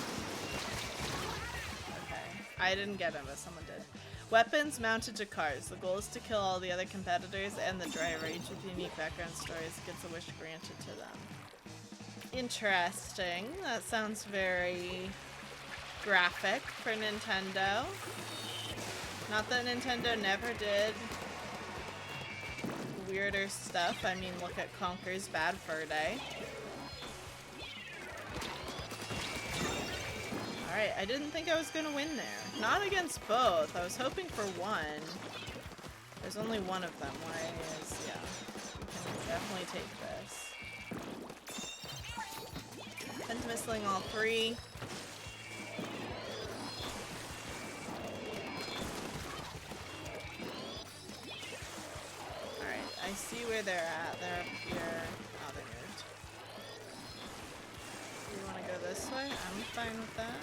Okay. I didn't get him, but someone did. Weapons mounted to cars. The goal is to kill all the other competitors and the driver, each with unique background stories, gets a wish granted to them. Interesting. That sounds very graphic for Nintendo. Not that Nintendo never did weirder stuff. I mean, look at Conker's Bad Fur Day. Alright, I didn't think I was gonna win there. Not against both. I was hoping for one. There's only one of them. Why is... yeah. We can definitely take this. Sentimistling all 3. Alright, I see where they're at. They're up here. Oh, they moved. Do you want to go this way? I'm fine with that.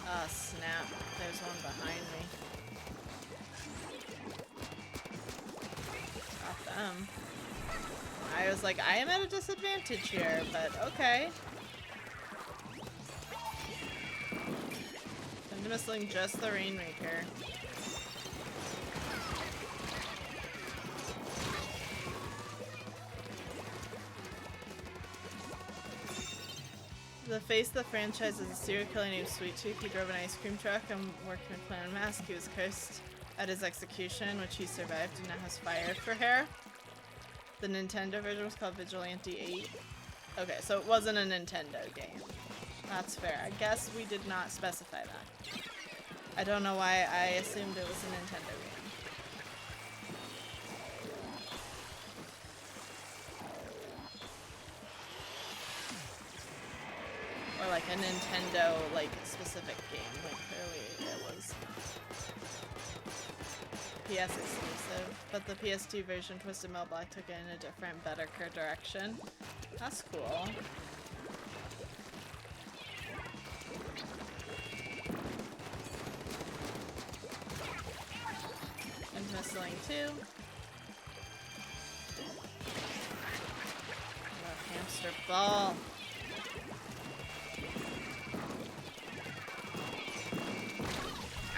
Oh, snap. There's one behind me. I was like, I am at a disadvantage here, but okay. I'm missing just the Rainmaker. The face of the franchise is a serial killer named Sweet Tooth. He drove an ice cream truck and worked in a clown mask. He was cursed at his execution, which he survived and now has fire for hair. The Nintendo version was called Vigilante 8. Okay, so it wasn't a Nintendo game. That's fair. I guess we did not specify that. I don't know why I assumed it was a Nintendo game. a Nintendo, like, specific game. Like, clearly it was PS exclusive. But the PS2 version, Twisted Metal Black, took it in a different, better direction. That's cool. And Missling too. Hamster ball.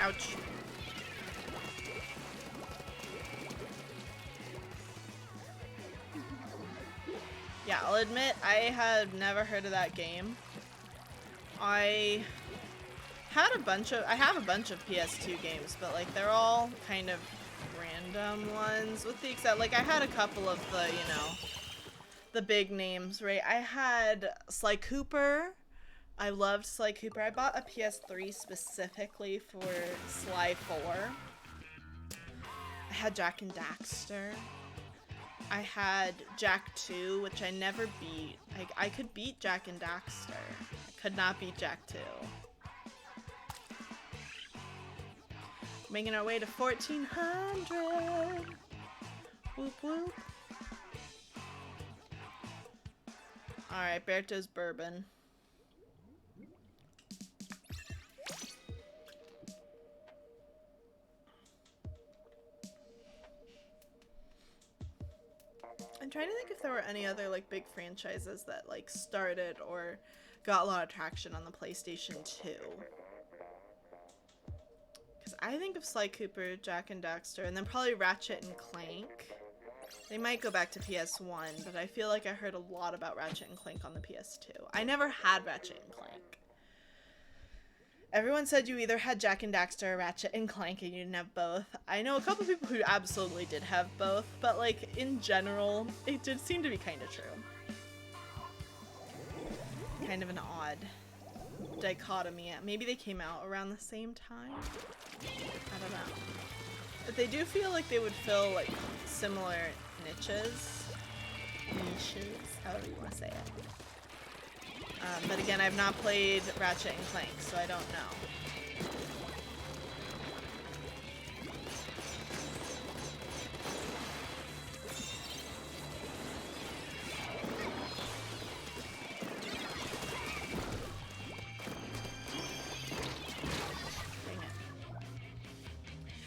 Ouch. Yeah, I'll admit I had never heard of that game. I have a bunch of PS2 games, but like they're all kind of random ones, with the except like I had a couple of the, you know, the big names, right? I had Sly Cooper. I loved Sly Cooper. I bought a PS3 specifically for Sly 4. I had Jak and Daxter. I had Jak 2, which I never beat. I could beat Jak and Daxter. I could not beat Jak 2. Making our way to 1400. Whoop whoop. Alright, Berto's Bourbon. I'm trying to think if there were any other like big franchises that like started or got a lot of traction on the PlayStation 2. Because I think of Sly Cooper, Jak and Daxter, and then probably Ratchet and Clank. They might go back to PS1, but I feel like I heard a lot about Ratchet and Clank on the PS2. I never had Ratchet and Clank. Everyone said you either had Jak and Daxter or Ratchet and Clank and you didn't have both. I know a couple people who absolutely did have both, but like in general, it did seem to be kind of true. Kind of an odd dichotomy. Maybe they came out around the same time? I don't know. But they do feel like they would fill like similar niches, however you want to say it. But again, I've not played Ratchet and Clank, so I don't know. Dang it.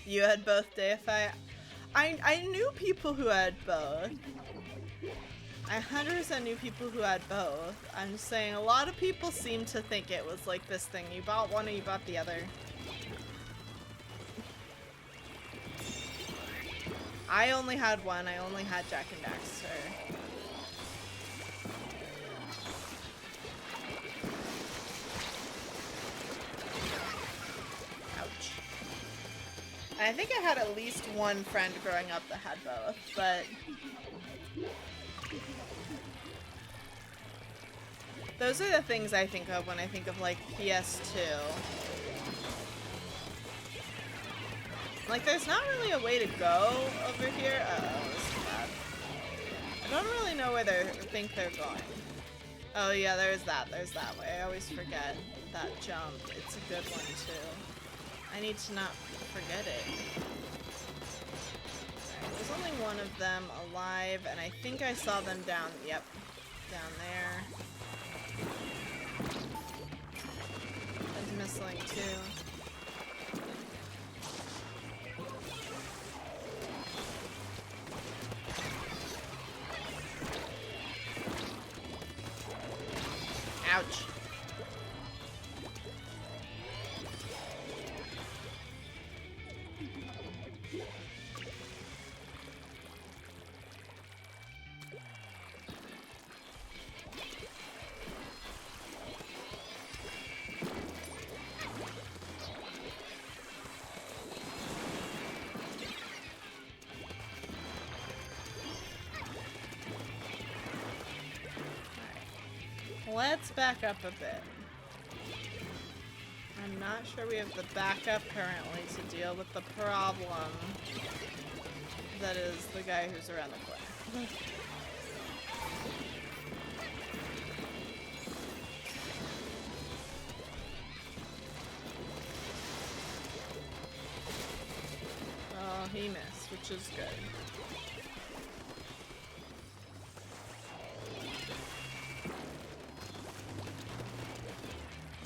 You had both, Deipfei? I knew people who had both. I 100% knew people who had both. I'm just saying, a lot of people seem to think it was like this thing. You bought one or you bought the other. I only had one. I only had Jak and Daxter. Ouch. And I think I had at least one friend growing up that had both, but... Those are the things I think of when I think of, like, PS2. Like, there's not really a way to go over here. Uh-oh, this is bad. I don't really know where they think they're going. Oh, yeah, there's that way. I always forget that jump. It's a good one, too. I need to not forget it. Alright, there's only one of them alive, and I think I saw them down, yep, down there. There's Missling too. Ouch. Let's back up a bit. I'm not sure we have the backup currently to deal with the problem that is the guy who's around the corner. he missed, which is good.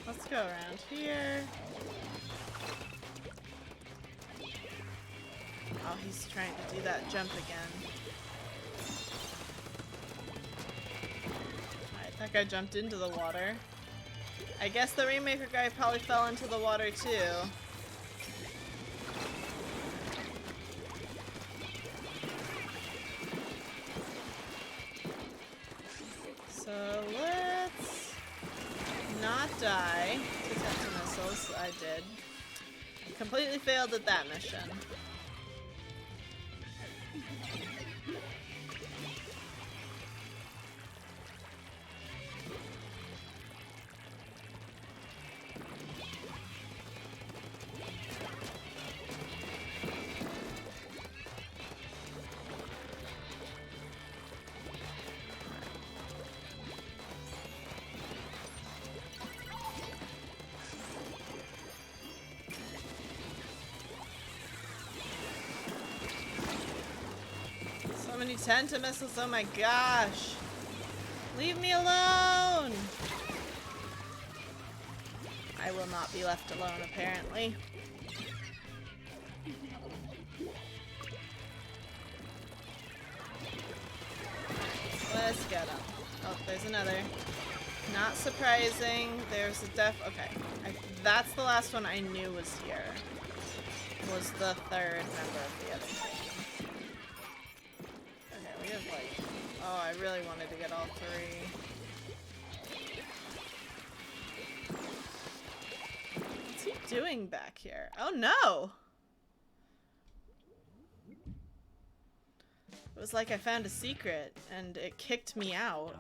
Let's go around here. Oh, he's trying to do that jump again. Alright, that guy jumped into the water. I guess the Rainmaker guy probably fell into the water too. So let's not die to tenta missiles. I did. Completely failed at that mission. Many tenta missiles, oh my gosh. Leave me alone! I will not be left alone, apparently. Let's get him. Oh, there's another. Not surprising. There's a okay. That's the last one I knew was here. Was the third member of the other team. We have like, oh, I really wanted to get all three. What's he doing back here? Oh no! It was like I found a secret and it kicked me out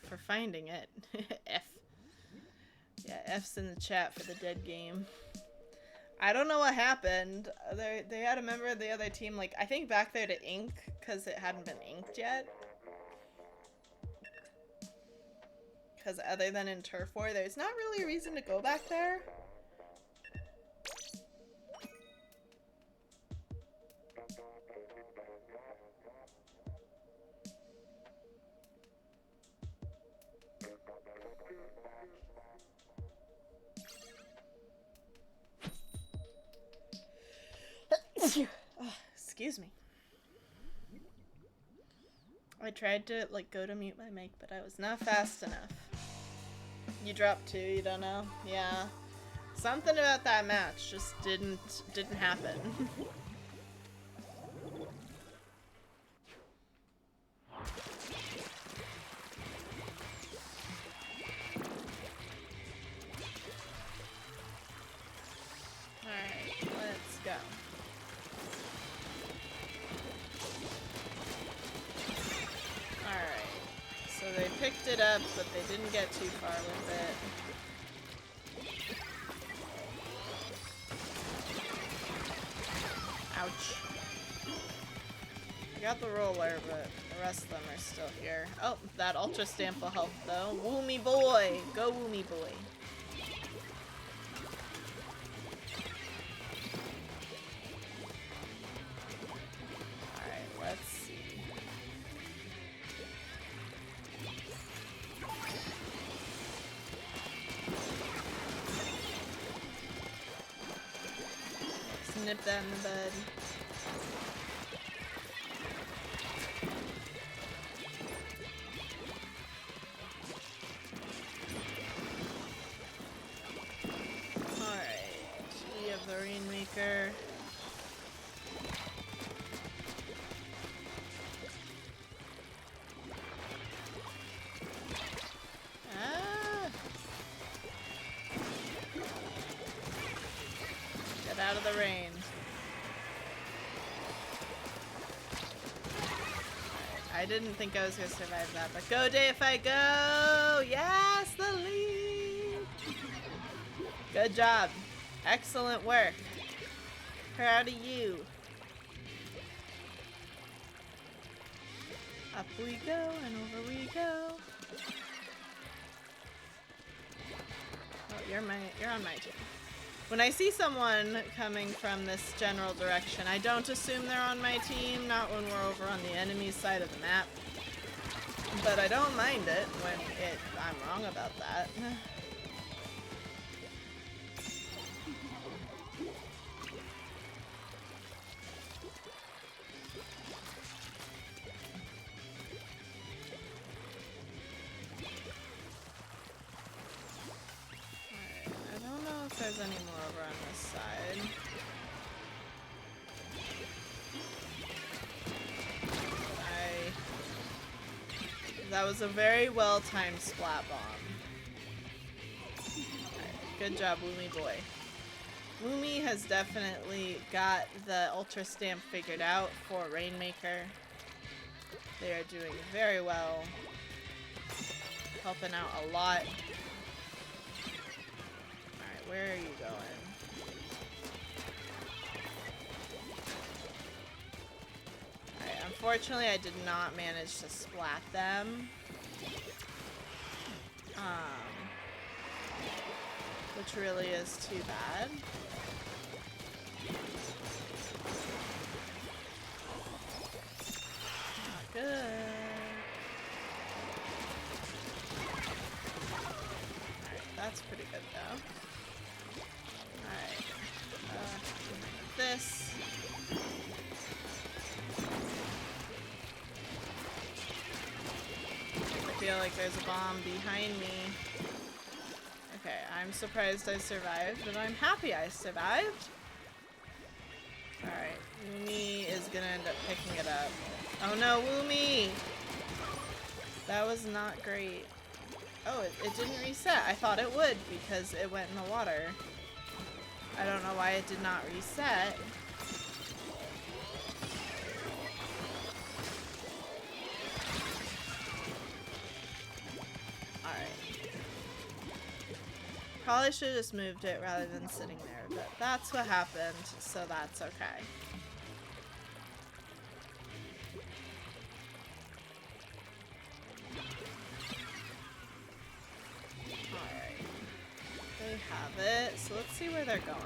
for finding it. F. Yeah, F's in the chat for the dead game. I don't know what happened. They had a member of the other team, like, I think back there to ink, because it hadn't been inked yet. Because other than in Turf War, there's not really a reason to go back there. Oh, excuse me. I tried to like go to mute my mic, but I was not fast enough. You dropped two, you don't know? Yeah. Something about that match just didn't happen. Alright, let's go. Alright, so they picked it up, but they didn't get too far with it. Ouch. I got the roller, but the rest of them are still here. Oh, that ultra stamp will help though. Woo me boy! Go woo me boy. Alright, let's see. Nip that in the bud. Alright, we have the Rainmaker. Get out of the rain. I didn't think I was going to survive that, but go Deipfei, go! Yes, the lead! Good job. Excellent work. Proud of you. Up we go and over we go. Oh, you're on my team. When I see someone coming from this general direction, I don't assume they're on my team, not when we're over on the enemy side of the map. But I don't mind it when I'm wrong about that. There's any more over on this side. That was a very well-timed splat bomb. Right, good job, Woomy boy. Woomy has definitely got the Ultra Stamp figured out for Rainmaker. They are doing very well. Helping out a lot. Where are you going? Alright, unfortunately I did not manage to splat them. Which really is too bad. Not good. Alright, that's pretty good though. Alright, this. I feel like there's a bomb behind me. Okay, I'm surprised I survived, but I'm happy I survived. Alright, Woomy is gonna end up picking it up. Oh no, Woomy! That was not great. Oh, it didn't reset. I thought it would because it went in the water. I don't know why it did not reset. Alright. Probably should have just moved it rather than sitting there, but that's what happened, so that's okay. Alright. They have it, so let's see where they're going.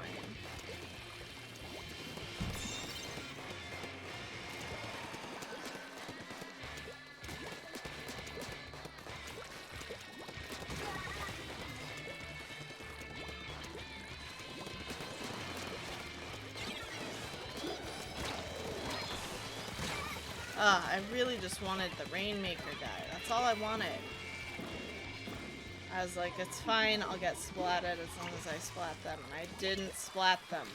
I really just wanted the Rainmaker guy. That's all I wanted. I was like, it's fine, I'll get splatted as long as I splat them. And I didn't splat them.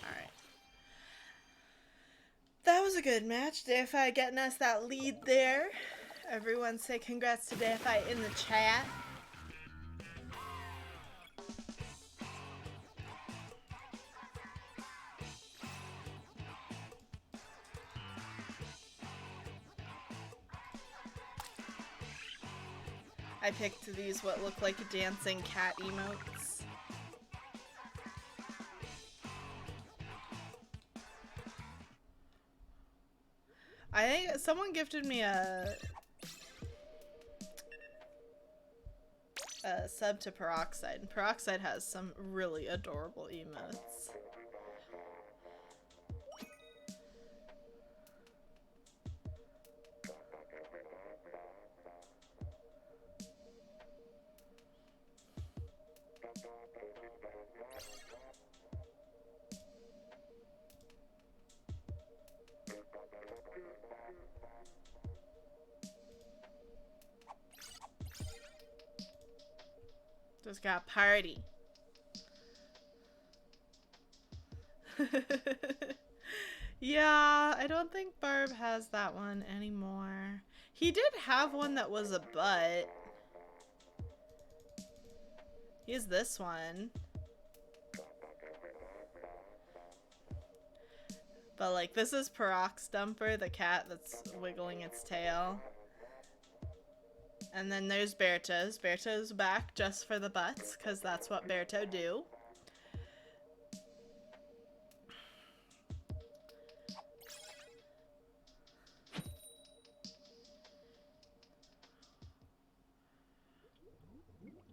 Alright. That was a good match. Deipfei getting us that lead there. Everyone say congrats to Deipfei in the chat. I picked these what look like dancing cat emotes. I think someone gifted me a sub to Peroxide, and Peroxide has some really adorable emotes. Just got party. Yeah, I don't think Barb has that one anymore. He did have one that was a butt. He has this one. But like, this is Perox Dumper, the cat that's wiggling its tail. And then there's Berto's. Berto's back just for the butts, because that's what Berto do.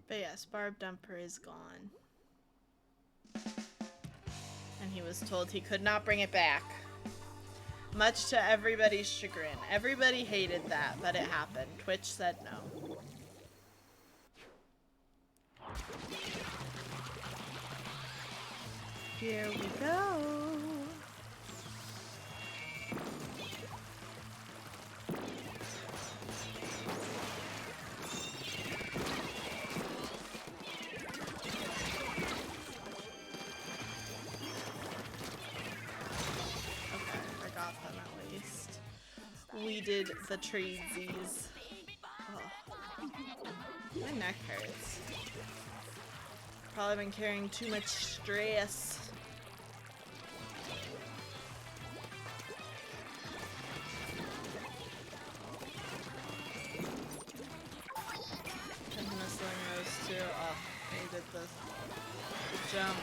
But yes, Barb Dumper is gone. And he was told he could not bring it back. Much to everybody's chagrin. Everybody hated that, but it happened. Twitch said no. Here we go. We did the tradesies. Oh. My neck hurts. Probably been carrying too much stress. And missing those two. Oh, they did the jump.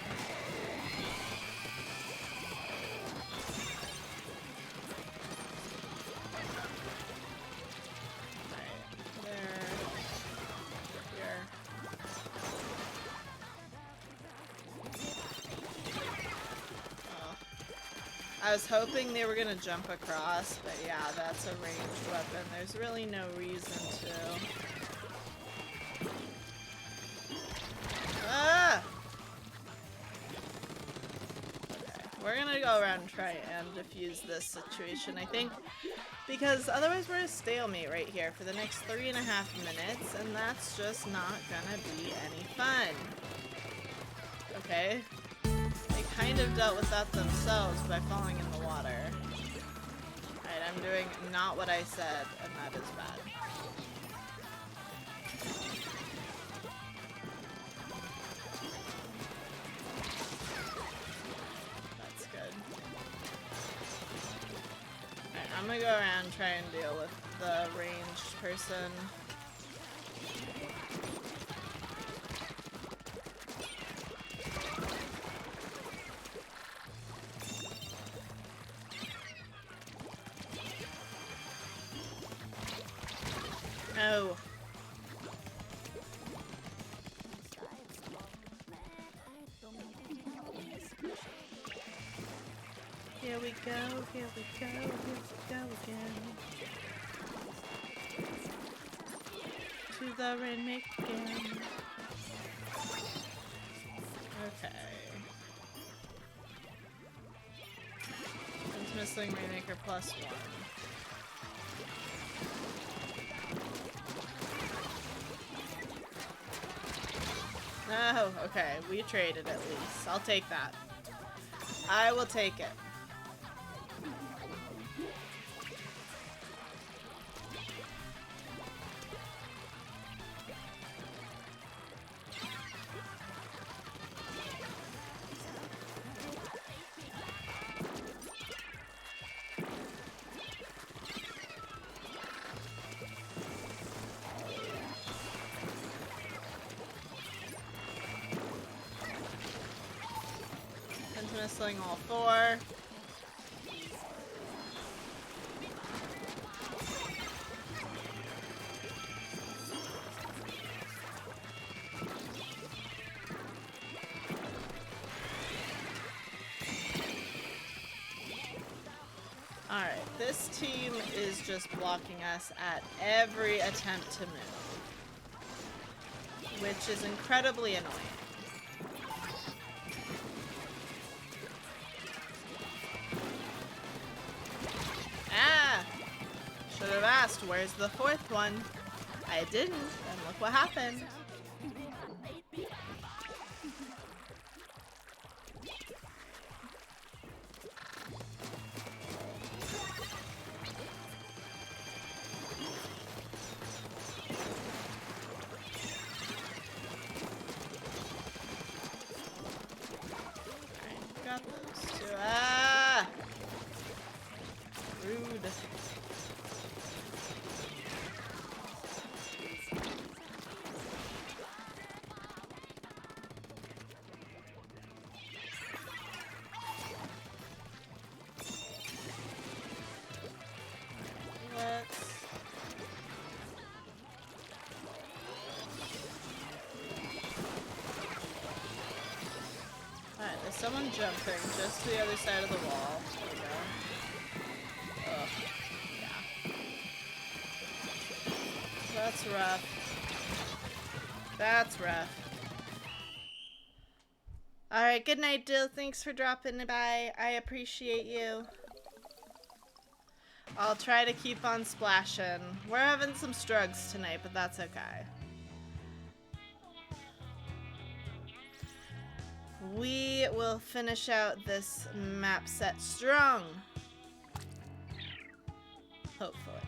I was hoping they were gonna jump across, but yeah, that's a ranged weapon. There's really no reason to. Ah! Okay, we're gonna go around and try and defuse this situation, I think, because otherwise we're a stalemate right here for the next 3.5 minutes, and that's just not gonna be any fun. Okay? They kind of dealt with that themselves by falling in the water. Alright, I'm doing not what I said, and that is bad. That's good. Alright, I'm gonna go around and try and deal with the ranged person. No. Here we go, here we go, here we go again. To the remake again. Okay. It's missing Remaker +1. No, okay, we traded at least. I'll take that. I will take it. Missing all 4. Alright, this team is just blocking us at every attempt to move, which is incredibly annoying. Should have asked, where's the 4th one? I didn't, and look what happened. Alright, got those two. Ah! Rude. someone jumping just to the other side of the wall. There we go. Ugh. Yeah. That's rough. That's rough. Alright, good night, Dill. Thanks for dropping by. I appreciate you. I'll try to keep on splashing. We're having some struggles tonight, but that's okay. We will finish out this map set strong. Hopefully.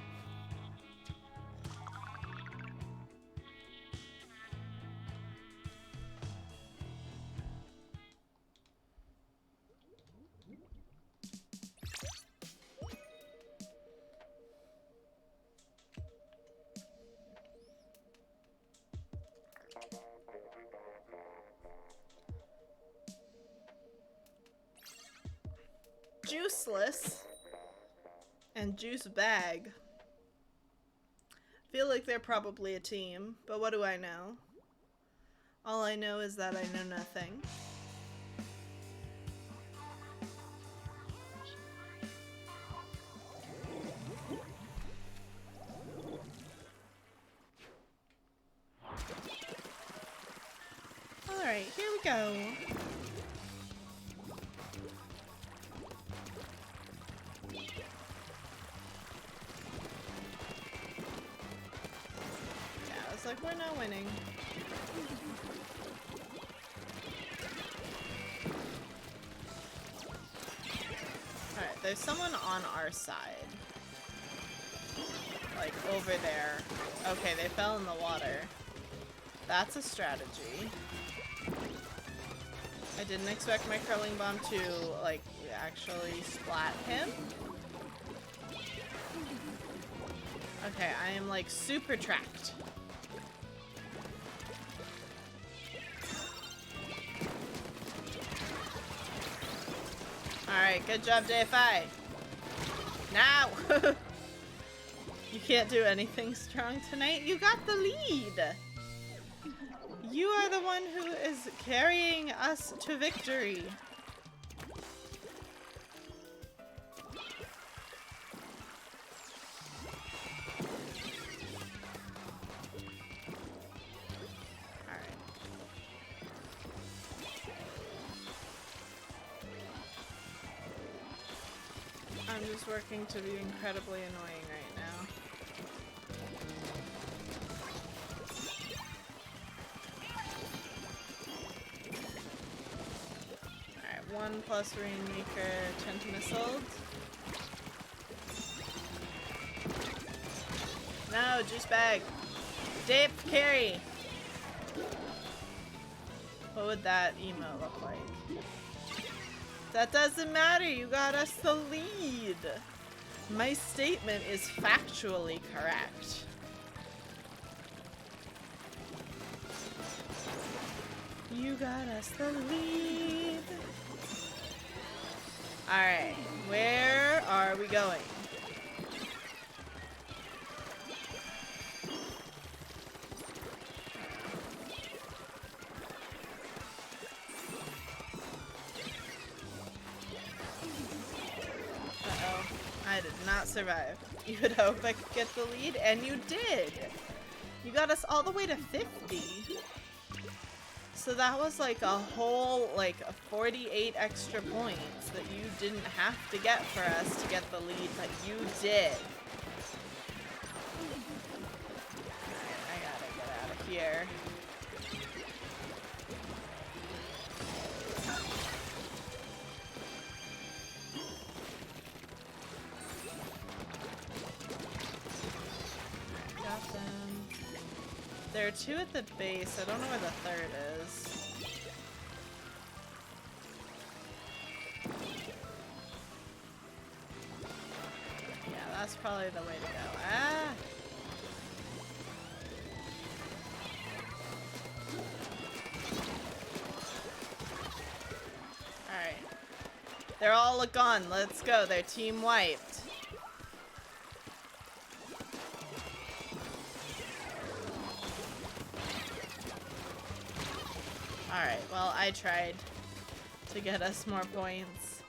Juiceless and Juice Bag. Feel like they're probably a team, but what do I know? All I know is that I know nothing. Alright, here we go. Like, we're not winning. Alright, there's someone on our side. Like, over there. Okay, they fell in the water. That's a strategy. I didn't expect my curling bomb to, like, actually splat him. Okay, I am, like, super tracked. Alright, good job, Deipfei. Now! You can't do anything strong tonight. You got the lead! You are the one who is carrying us to victory. I'm just working to be incredibly annoying right now. Alright, 1 plus Rainmaker, 10 missile. No, Juice Bag. Deip, carry. What would that emo look like? That doesn't matter, you got us the lead. My statement is factually correct. You got us the lead. Alright, where are we going? I did not survive. You would hope I could get the lead, and you did! You got us all the way to 50. So that was like a whole, like, 48 extra points that you didn't have to get for us to get the lead, but you did. Alright, I gotta get out of here. Got them. There are 2 at the base. I don't know where the 3rd is. Yeah, that's probably the way to go. Ah! Alright. They're all gone. Let's go. They're team wiped. Alright, well, I tried. to get us more points.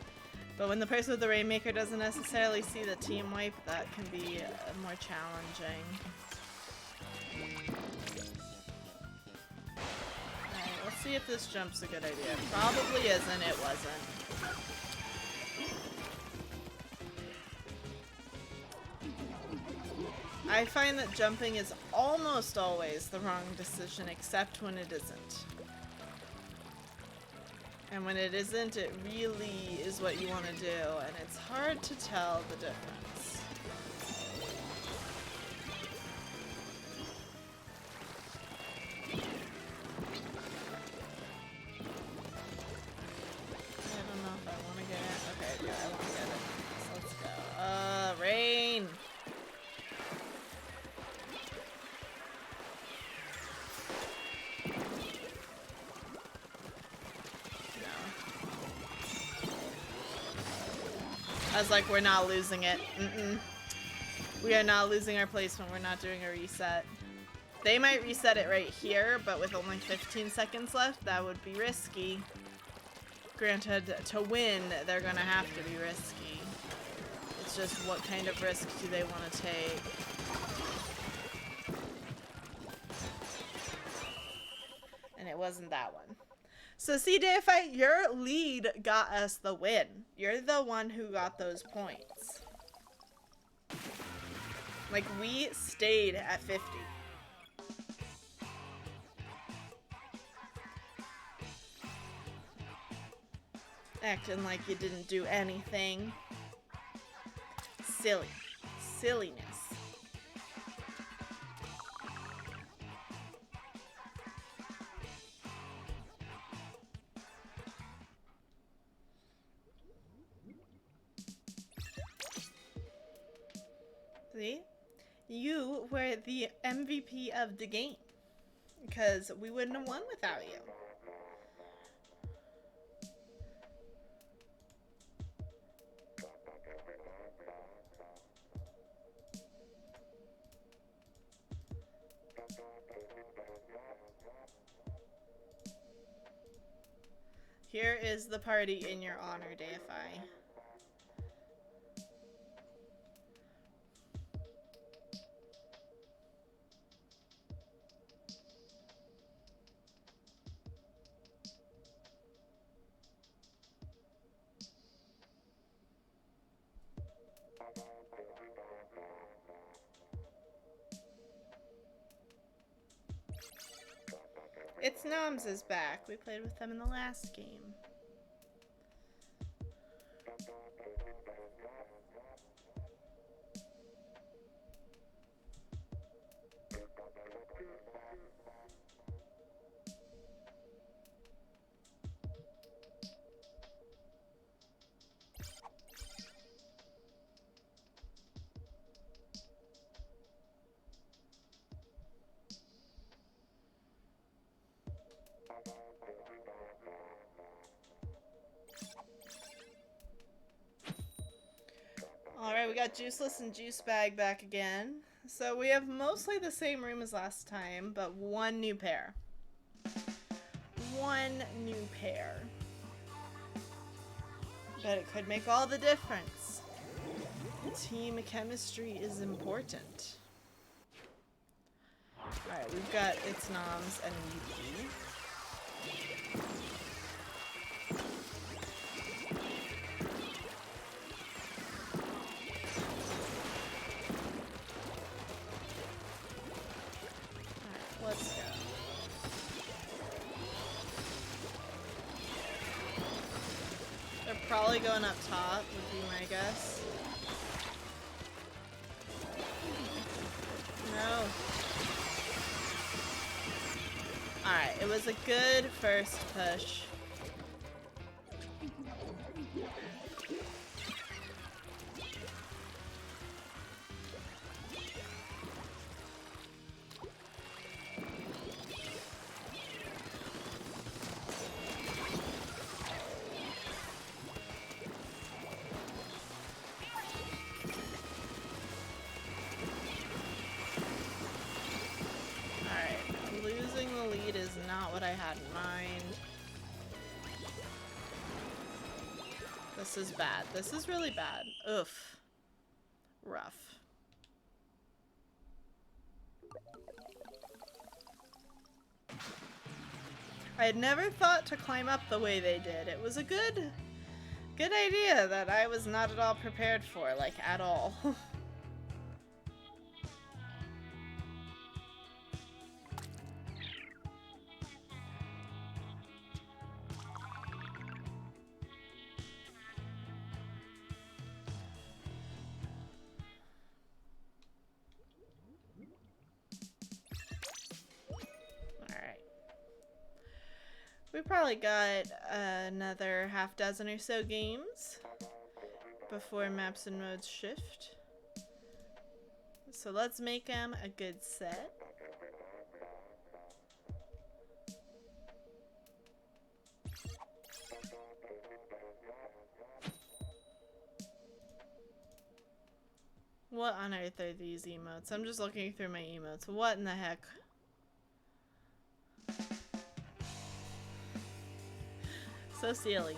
But when the person with the Rainmaker doesn't necessarily see the team wipe, that can be more challenging. Alright, let's see if this jump's a good idea. Probably isn't, it wasn't. I find that jumping is almost always the wrong decision, except when it isn't. And when it isn't, it really is what you want to do, and it's hard to tell the difference. I don't know if I want to get it. Okay, yeah, I want to get it. So let's go. Rain! I was like, we're not losing it. We are not losing our placement. We're not doing a reset. They might reset it right here, but with only 15 seconds left, that would be risky. Granted, to win, they're gonna have to be risky. It's just what kind of risk do they want to take? And it wasn't that one. So see, Deipfei, your lead got us the win. You're the one who got those points. Like, we stayed at 50. Acting like you didn't do anything. Silly. Silliness. See? You were the MVP of the game. Because we wouldn't have won without you. Here is the party in your honor, Deipfei. It's Noms is back. We played with them in the last game. Alright, we got Juiceless and Juice Bag back again. So we have mostly the same room as last time, but one new pair. One new pair. But it could make all the difference. Team chemistry is important. Alright, we've got It's Noms and VP. Let's go. They're probably going up top, would be my guess. No. Alright, it was a good first push. Losing the lead is not what I had in mind. This is bad. This is really bad. Oof. Rough. I had never thought to climb up the way they did. It was a good idea that I was not at all prepared for, like, at all. We probably got another half dozen or so games before maps and modes shift. So let's make them a good set. What on earth are these emotes? I'm just looking through my emotes. What in the heck? So silly.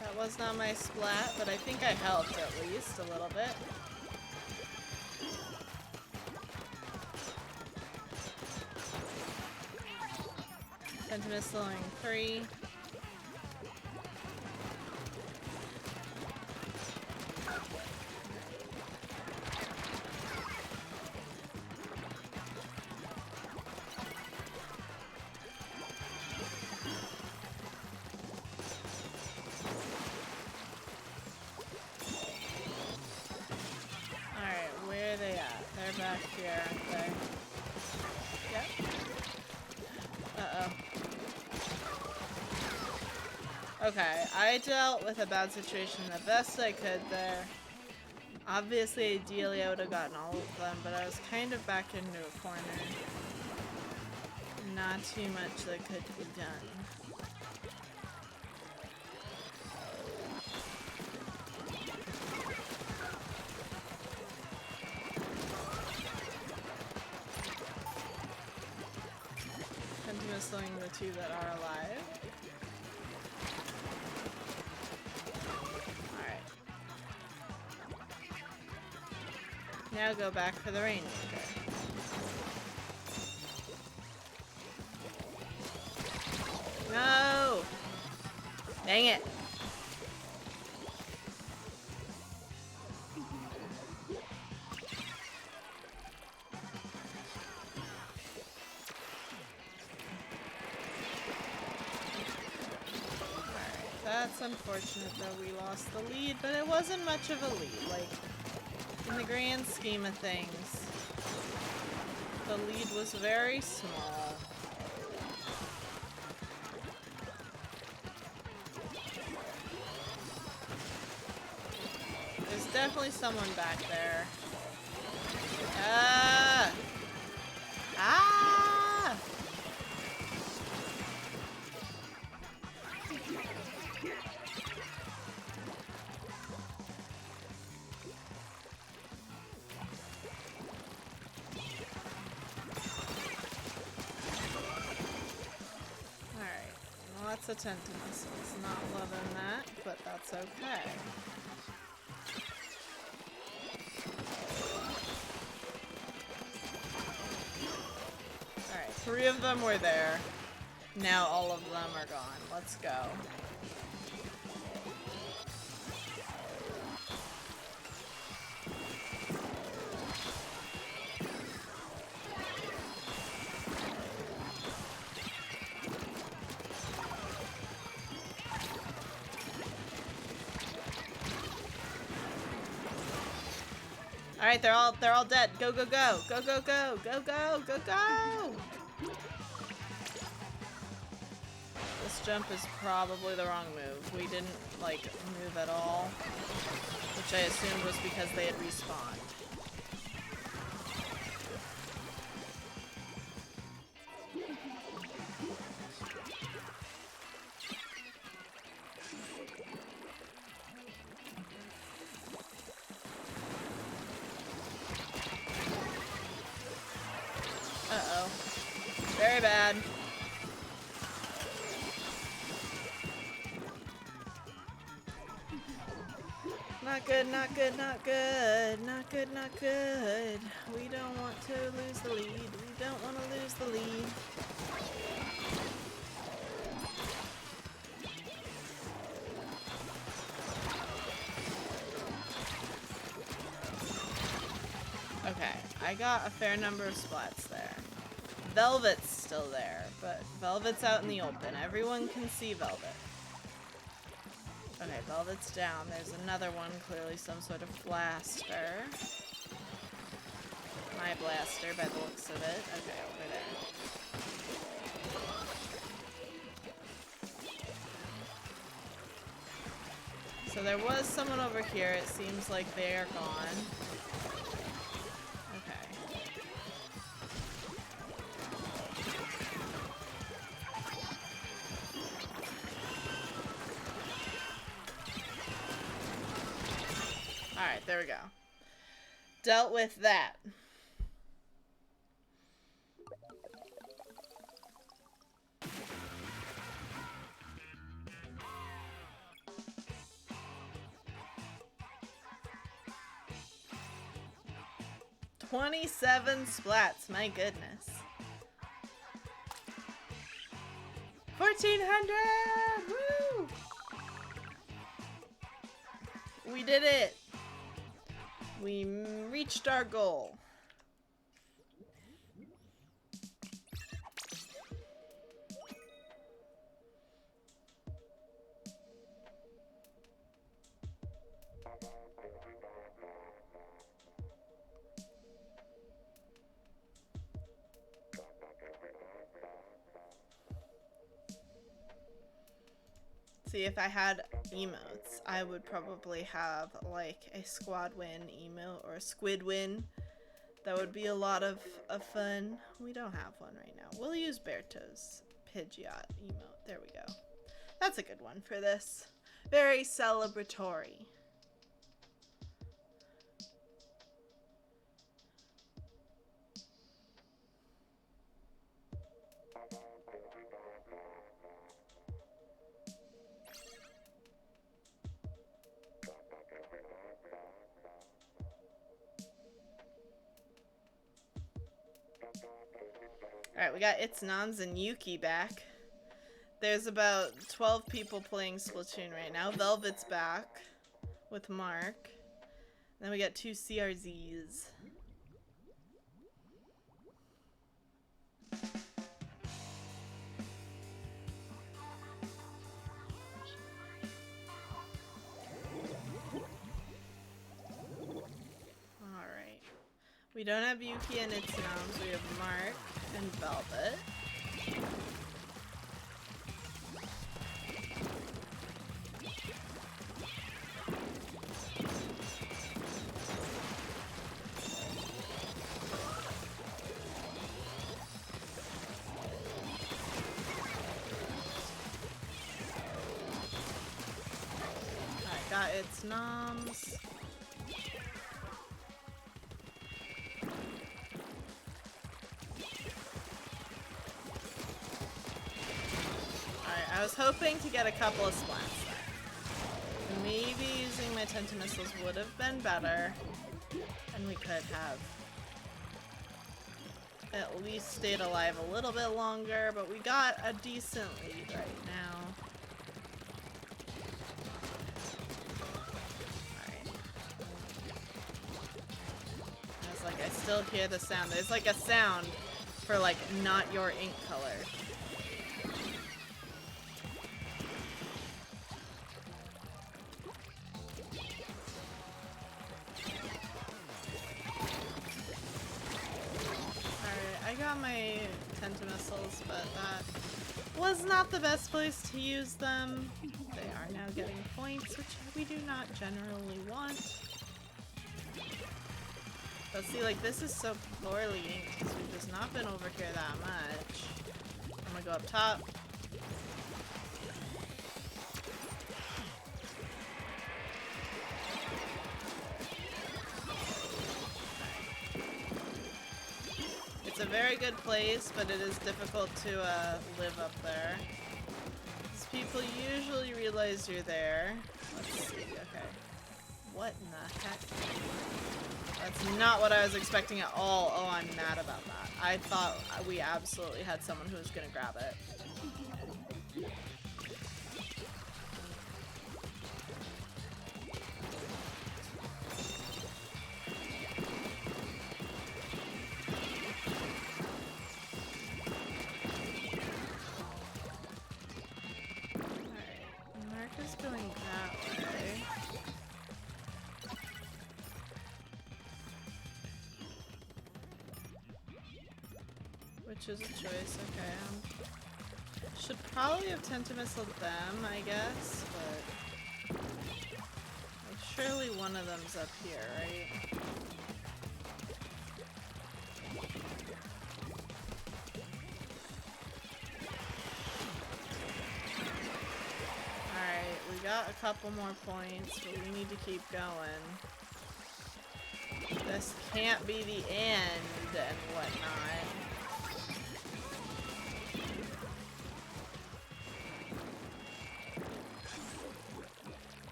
That was not my splat, but I think I helped at least a little bit. Sentimentalisling 3. Back here, aren't they? Yep. Uh-oh. Okay, I dealt with a bad situation the best I could there. Obviously, ideally, I would have gotten all of them, but I was kind of back into a corner. Not too much that could be done. Missing the two that are alive. Alright. Now go back for the Rainmaker. No! Dang it! That's unfortunate that we lost the lead, but it wasn't much of a lead. Like, in the grand scheme of things, the lead was very small. There's definitely someone back there. Ah! Lots of tentacles. Not loving that, but that's okay. Alright, 3 of them were there. Now all of them are gone. Let's go. Alright, they're all dead. Go, go, go. Go, go, go. Go, go, go, go. This jump is probably the wrong move. We didn't, like, move at all. Which I assumed was because they had respawned. bad. Not good, not good, not good. Not good, not good. We don't want to lose the lead. We don't want to lose the lead. Okay, I got a fair number of splats there. Velvet's still there, but Velvet's out in the open. Everyone can see Velvet. Okay, Velvet's down. There's another one, clearly some sort of blaster. My blaster, by the looks of it. Okay, over there. So there was someone over here. It seems like they are gone. Alright, there we go. Dealt with that. $27 splats, my goodness. 1,400! Woo! We did it! We reached our goal. See, if I had emotes, I would probably have like a squad win emote or a squid win. That would be a lot of fun. We don't have one right now. We'll use Berto's Pidgeot emote. There we go. That's a good one for this. Very celebratory. Alright, we got It's Nons and Yuki back. There's about 12 people playing Splatoon right now. Velvet's back with Mark. Then we got 2 CRZs. Alright. We don't have Yuki and It's Nons. We have Mark and Velvet. Alright, got It's Noms. I was hoping to get a couple of splats there. Maybe using my Tentamissiles would have been better, and we could have at least stayed alive a little bit longer, but we got a decent lead right now. Alright. I was like, I still hear the sound. There's like a sound for like not your ink color. My Tentamissiles, but that was not the best place to use them. They are now getting points, which we do not generally want. But see, like, this is so poorly inked because we've just not been over here that much. I'm gonna go up top. It's a a very good place, but it is difficult to live up there. Because people usually realize you're there. Let's see, okay. What in the heck? That's not what I was expecting at all. Oh, I'm mad about that. I thought we absolutely had someone who was gonna grab it. Alright, Mark is going that way. Which is a choice, okay. Should probably have Tentamussled them, I guess, but like, surely one of them's up here, right? Alright, we got a couple more points, but we need to keep going. This can't be the end and whatnot.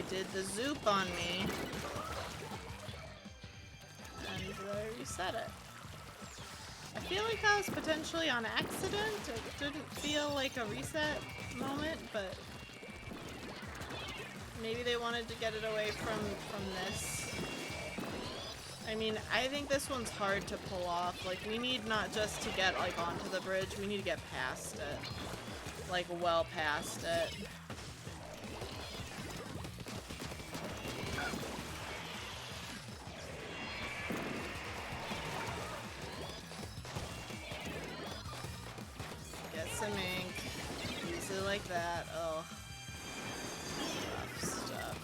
Did the zoop on me, and I reset it. I feel like that was potentially on accident. It didn't feel like a reset moment, but maybe they wanted to get it away from this. I mean, I think this one's hard to pull off. Like, we need not just to get like onto the bridge, we need to get past it. Like, well past it. Some ink. Use it like that. Oh. Rough stuff.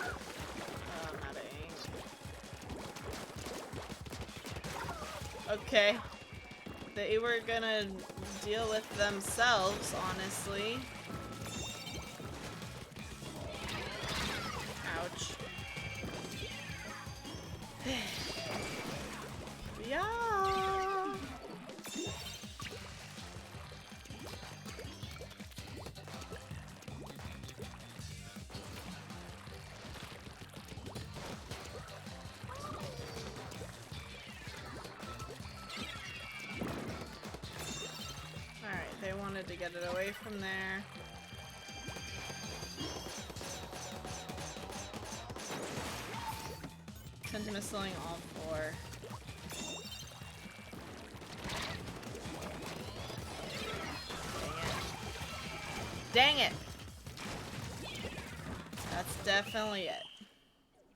Oh, I'm out of ink. Okay. They were gonna deal with themselves, honestly. Ouch. Yeah. They wanted to get it away from there. Tentamussling all four. Dang it! That's definitely it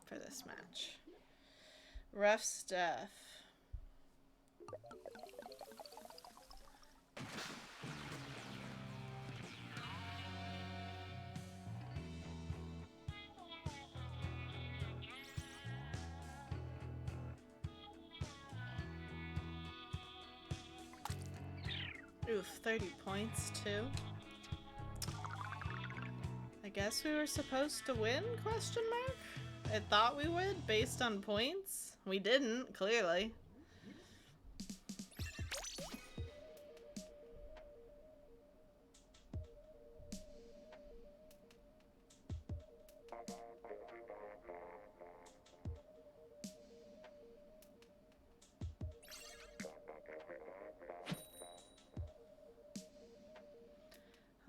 for this match. Rough stuff. Oof, 30 points too. I guess we were supposed to win, question mark? I thought we would, based on points. We didn't, clearly.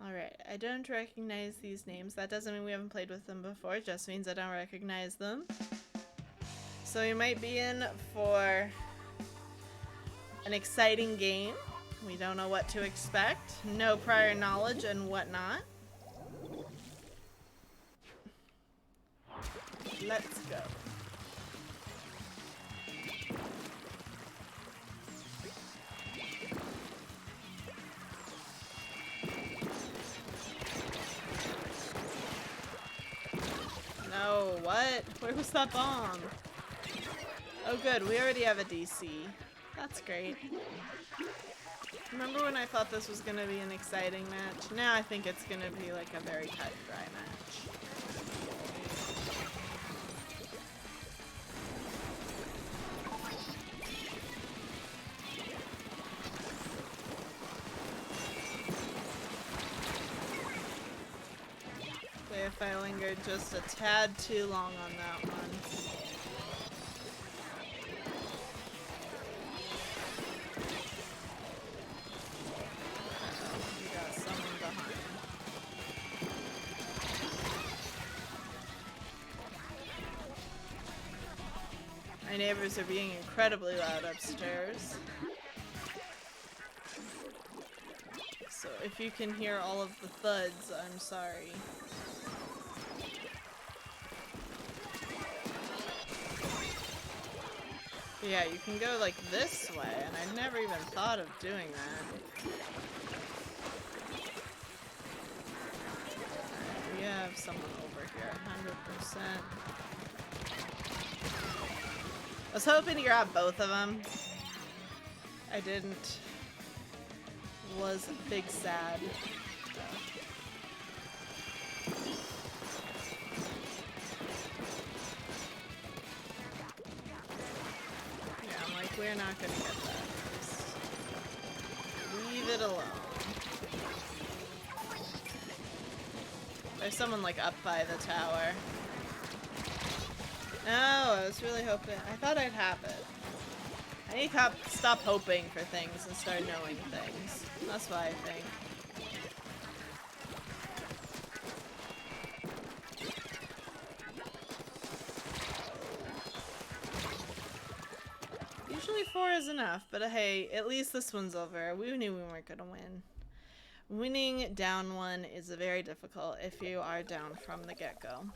Alright, I don't recognize these names. That doesn't mean we haven't played with them before, it just means I don't recognize them. So we might be in for an exciting game. We don't know what to expect. No prior knowledge and whatnot. Let's go. No, what? Where was that bomb? Oh good, we already have a DC. That's great. Remember when I thought this was gonna be an exciting match? Now I think it's gonna be like a very cut and dry match. if I lingered just a tad too long on that one. We got someone behind. My neighbors are being incredibly loud upstairs. So if you can hear all of the thuds, I'm sorry. Yeah, you can go like this way, and I never even thought of doing that. Alright, we have someone over here, 100%. I was hoping to grab both of them. I didn't. Was big sad. Yeah, I'm like, we're not gonna get that. Just leave it alone. There's someone like up by the tower. No, I was really hoping. I thought I'd have it. I need to stop hoping for things and start knowing things. That's what I think. Usually 4 is enough, but hey, at least this one's over. We knew we weren't gonna win. Winning down 1 is very difficult if you are down from the get-go.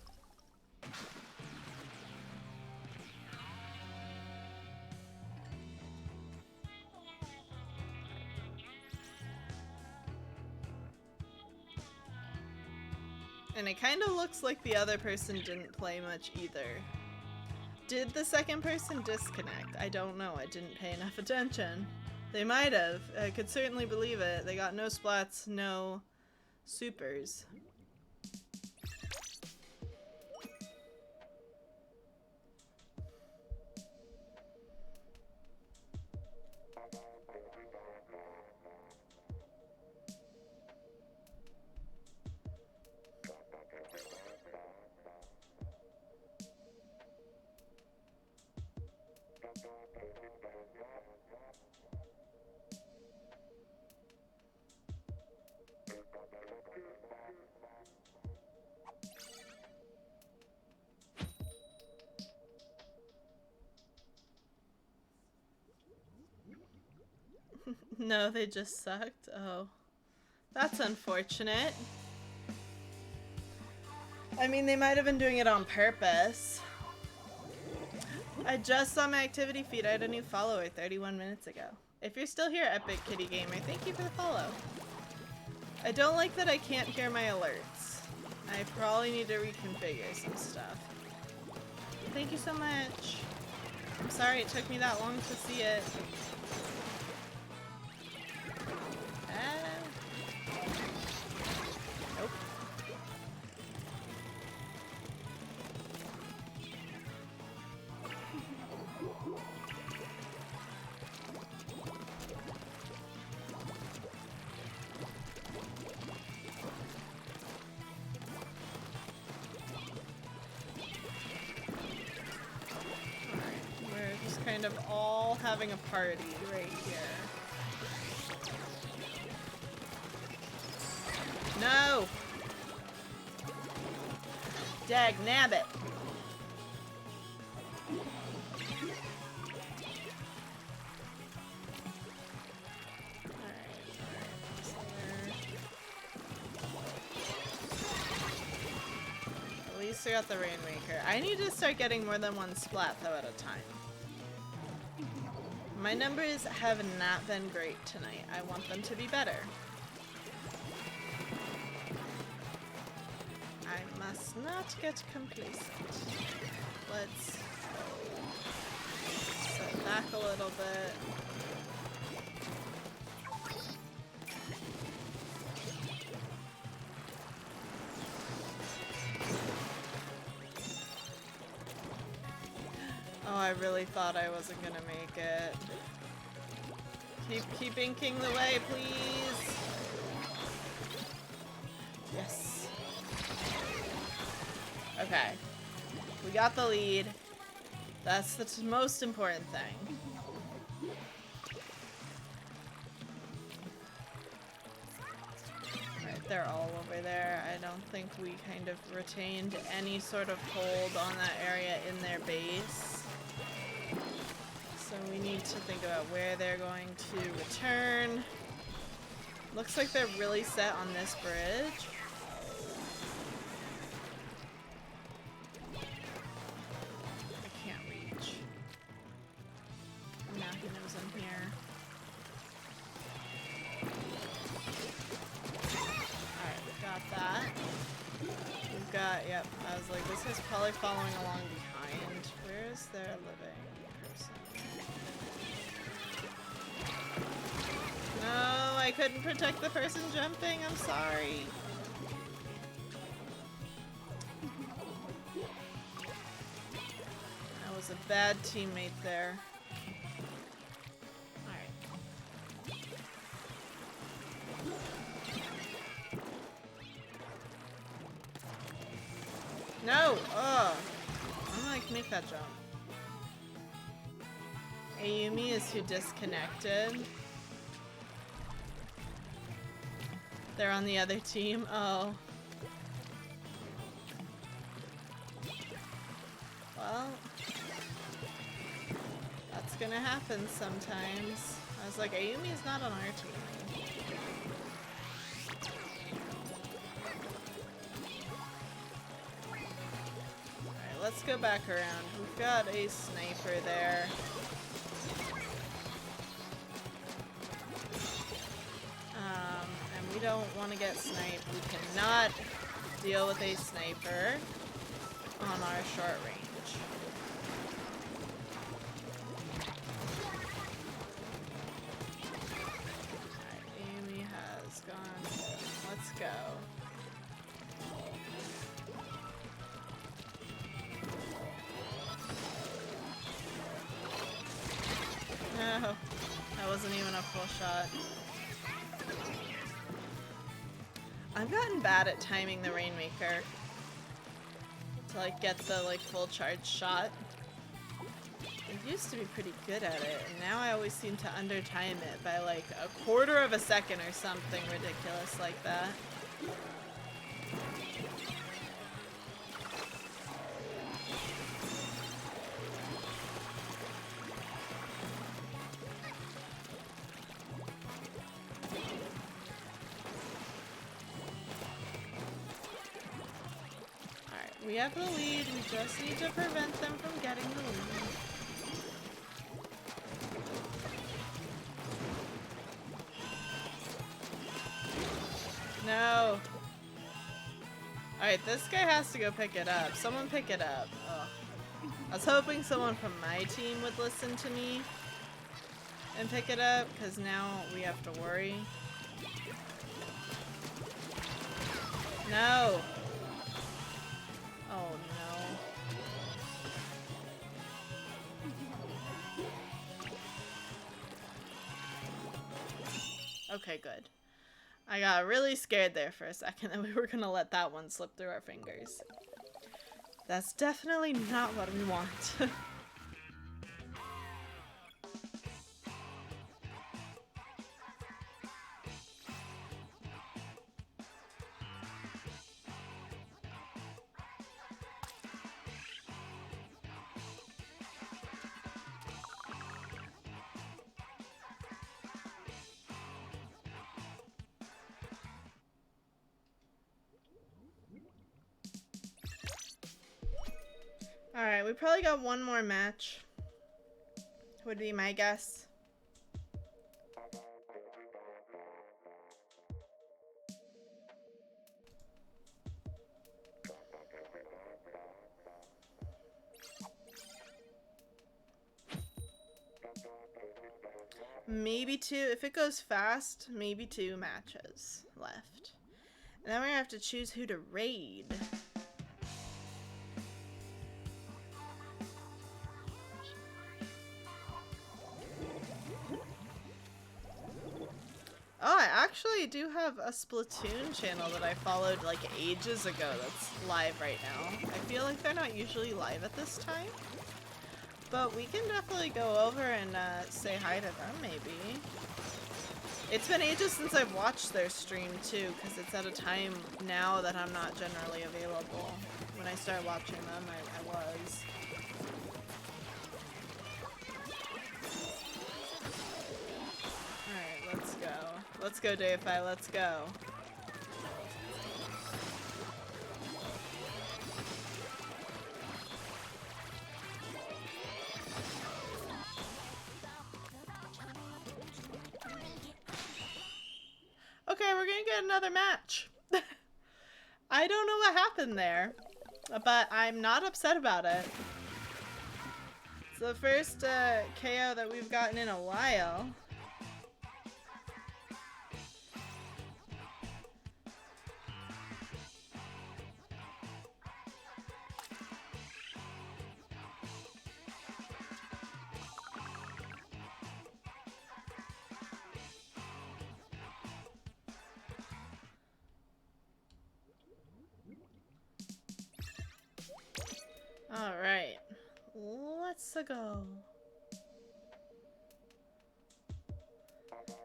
And it kind of looks like the other person didn't play much either. Did the second person disconnect? I don't know. I didn't pay enough attention. They might have. I could certainly believe it. They got no splats, no supers. No, they just sucked. Oh. That's unfortunate. I mean, they might have been doing it on purpose. I just saw my activity feed. I had a new follower 31 minutes ago. If you're still here, Epic Kitty Gamer, thank you for the follow. I don't like that I can't hear my alerts. I probably need to reconfigure some stuff. Thank you so much. I'm sorry it took me that long to see it. Nope. Kind of all having a party right here. No! Dag nabbit! At least we got the Rainmaker. I need to start getting more than one splat though at a time. My numbers have not been great tonight. I want them to be better. I must not get complacent. Let's set back a little bit. Oh, I really thought I wasn't gonna make it. Keep inking the way, please. Yes. Okay. We got the lead. That's the most important thing. Alright, they're all over there. I don't think we kind of retained any sort of hold on that area in their base. So we need to think about where they're going to return. Looks like they're really set on this bridge. I can't reach. Now he knows I'm here. Alright, we got that. We've got, yep, I was like, this is probably following along behind. Where is their living person? No, I couldn't protect the person jumping. I'm sorry. I was a bad teammate there. Alright. No! Ugh. I'm like, make that jump. Ayumi is who disconnected. They're on the other team. Oh. Well, that's gonna happen sometimes. I was like, Ayumi's not on our team. Alright, let's go back around. We've got a sniper there. We don't want to get sniped. We cannot deal with a sniper on our short range. Alright, Amy has gone. Let's go. No, that wasn't even a full shot. I've gotten bad at timing the Rainmaker to like get the like full charge shot. I used to be pretty good at it, and now I always seem to undertime it by like a quarter of a second or something ridiculous like that. We have the lead, we just need to prevent them from getting the lead. No! Alright, this guy has to go pick it up. Someone pick it up. Ugh. I was hoping someone from my team would listen to me and pick it up, because now we have to worry. No! Oh no. Okay, good. I got really scared there for a second that we were gonna let that one slip through our fingers. That's definitely not what we want. Alright, we probably got one more match. Would be my guess. Maybe two. If it goes fast, maybe 2 matches left. And then we're gonna have to choose who to raid. Oh, I actually do have a Splatoon channel that I followed like ages ago that's live right now. I feel like they're not usually live at this time. But we can definitely go over and say hi to them, maybe. It's been ages since I've watched their stream, too, because it's at a time now that I'm not generally available. When I started watching them, I was. Alright, let's go. Let's go, Deipfei, let's go. Okay, we're gonna get another match. I don't know what happened there, but I'm not upset about it. It's the first KO that we've gotten in a while. Alright, let's go.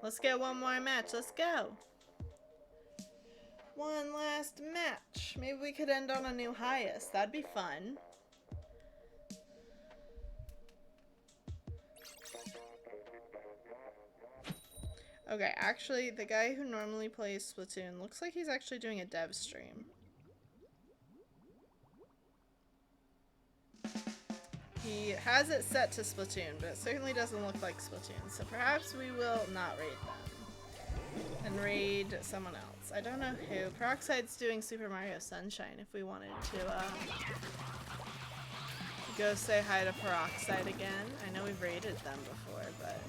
Let's get one more match, let's go. One last match. Maybe we could end on a new highest, that'd be fun. Okay, actually, the guy who normally plays Splatoon looks like he's actually doing a dev stream. He has it set to Splatoon, but it certainly doesn't look like Splatoon, so perhaps we will not raid them. And raid someone else. I don't know who. Peroxide's doing Super Mario Sunshine if we wanted to go say hi to Peroxide again. I know we've raided them before, but...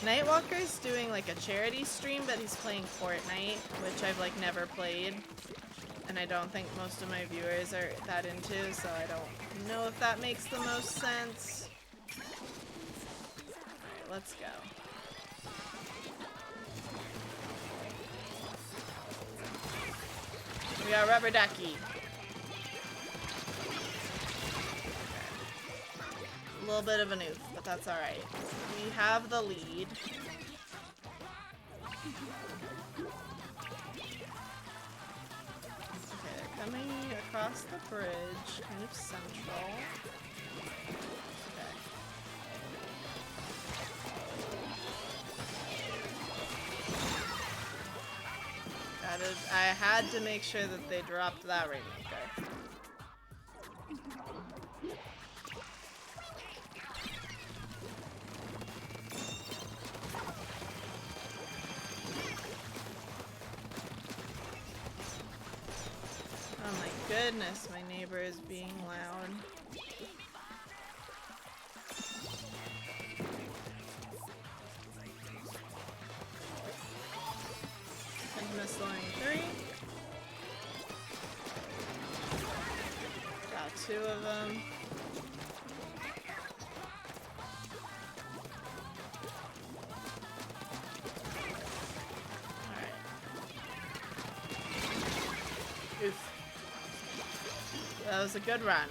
Nightwalker's doing like a charity stream, but he's playing Fortnite, which I've like never played. And I don't think most of my viewers are that into, so I don't know if that makes the most sense. Alright, let's go. We got Rubber Ducky. Okay. A little bit of an oof, but that's alright. We have the lead. Coming across the bridge, kind of central. Okay. I had to make sure that they dropped that Rainmaker. Oh my goodness, my neighbor is being loud. And Missling 3. Got 2 of them. Alright. Oof. That was a good run.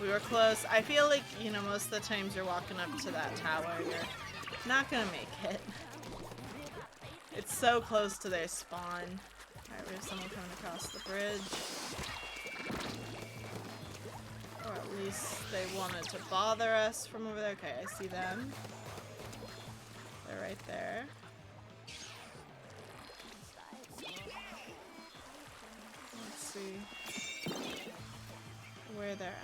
We were close. I feel like, you know, most of the times you're walking up to that tower, you're not gonna make it. It's so close to their spawn. Alright, we have someone coming across the bridge. Or at least they wanted to bother us from over there. Okay, I see them. They're right there. Let's see where they're at.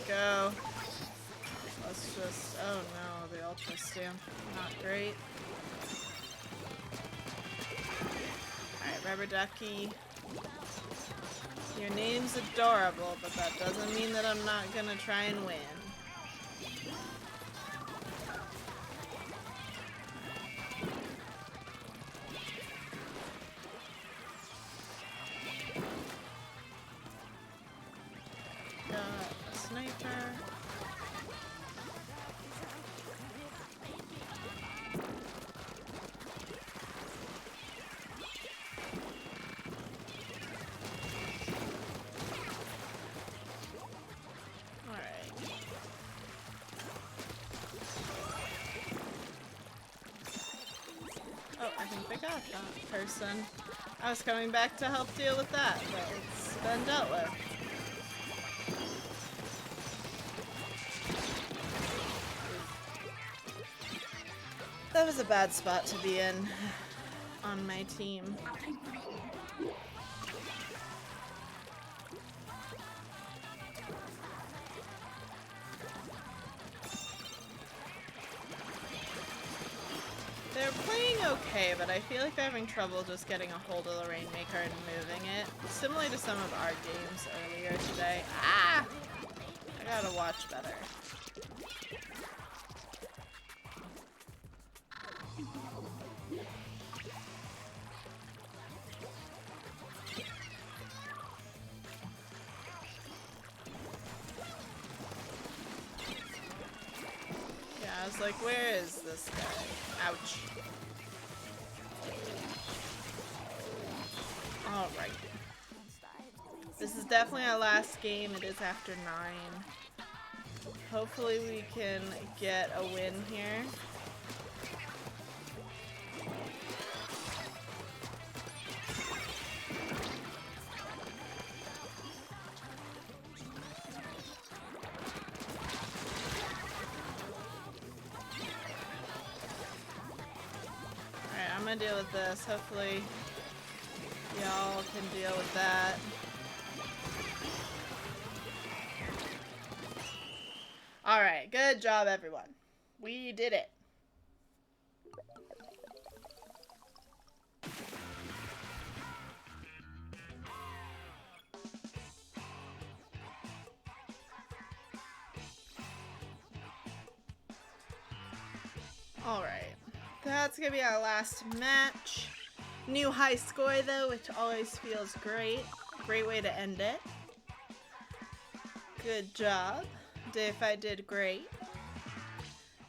Go. Let's just, oh no, the ultra stamp, not great. Alright, Rubber Ducky. Your name's adorable, but that doesn't mean that I'm not gonna try and win. think they got that person. I was coming back to help deal with that, but it's been dealt with. That was a bad spot to be in on my team. They're playing okay, but I feel like they're having trouble just getting a hold of the Rainmaker and moving it. Similar to some of our games earlier today. Ah! I gotta watch better. Yeah, I was like, where is this guy? Ouch. Alright. This is definitely our last game. It is after 9. Hopefully we can get a win here. Alright, I'm gonna deal with this. Hopefully y'all can deal with that. Alright, good job everyone. We did it. Alright, that's gonna be our last match. New high score though, which always feels great. Great way to end it. Good job. Deipfei did great.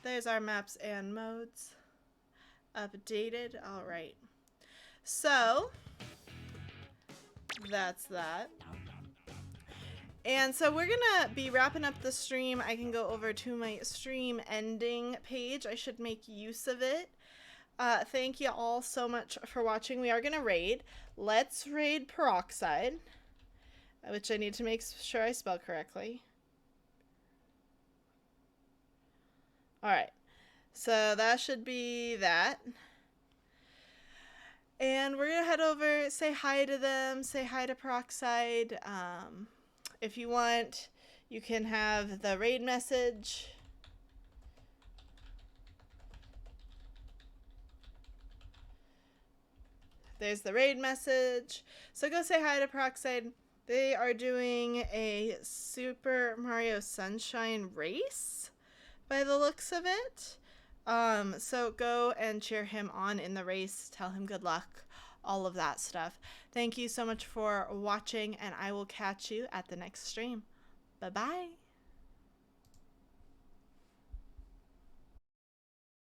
There's our maps and modes. Updated. Alright. So, that's that. And so we're gonna be wrapping up the stream. I can go over to my stream ending page. I should make use of it. Thank you all so much for watching. We are gonna raid. Let's raid Peroxide, which I need to make sure I spell correctly. Alright, so that should be that. And we're gonna head over, say hi to them, say hi to Peroxide. If you want, you can have the raid message. There's the raid message. So go say hi to Peroxide. They are doing a Super Mario Sunshine race by the looks of it. So go and cheer him on in the race. Tell him good luck. All of that stuff. Thank you so much for watching, and I will catch you at the next stream. Bye-bye.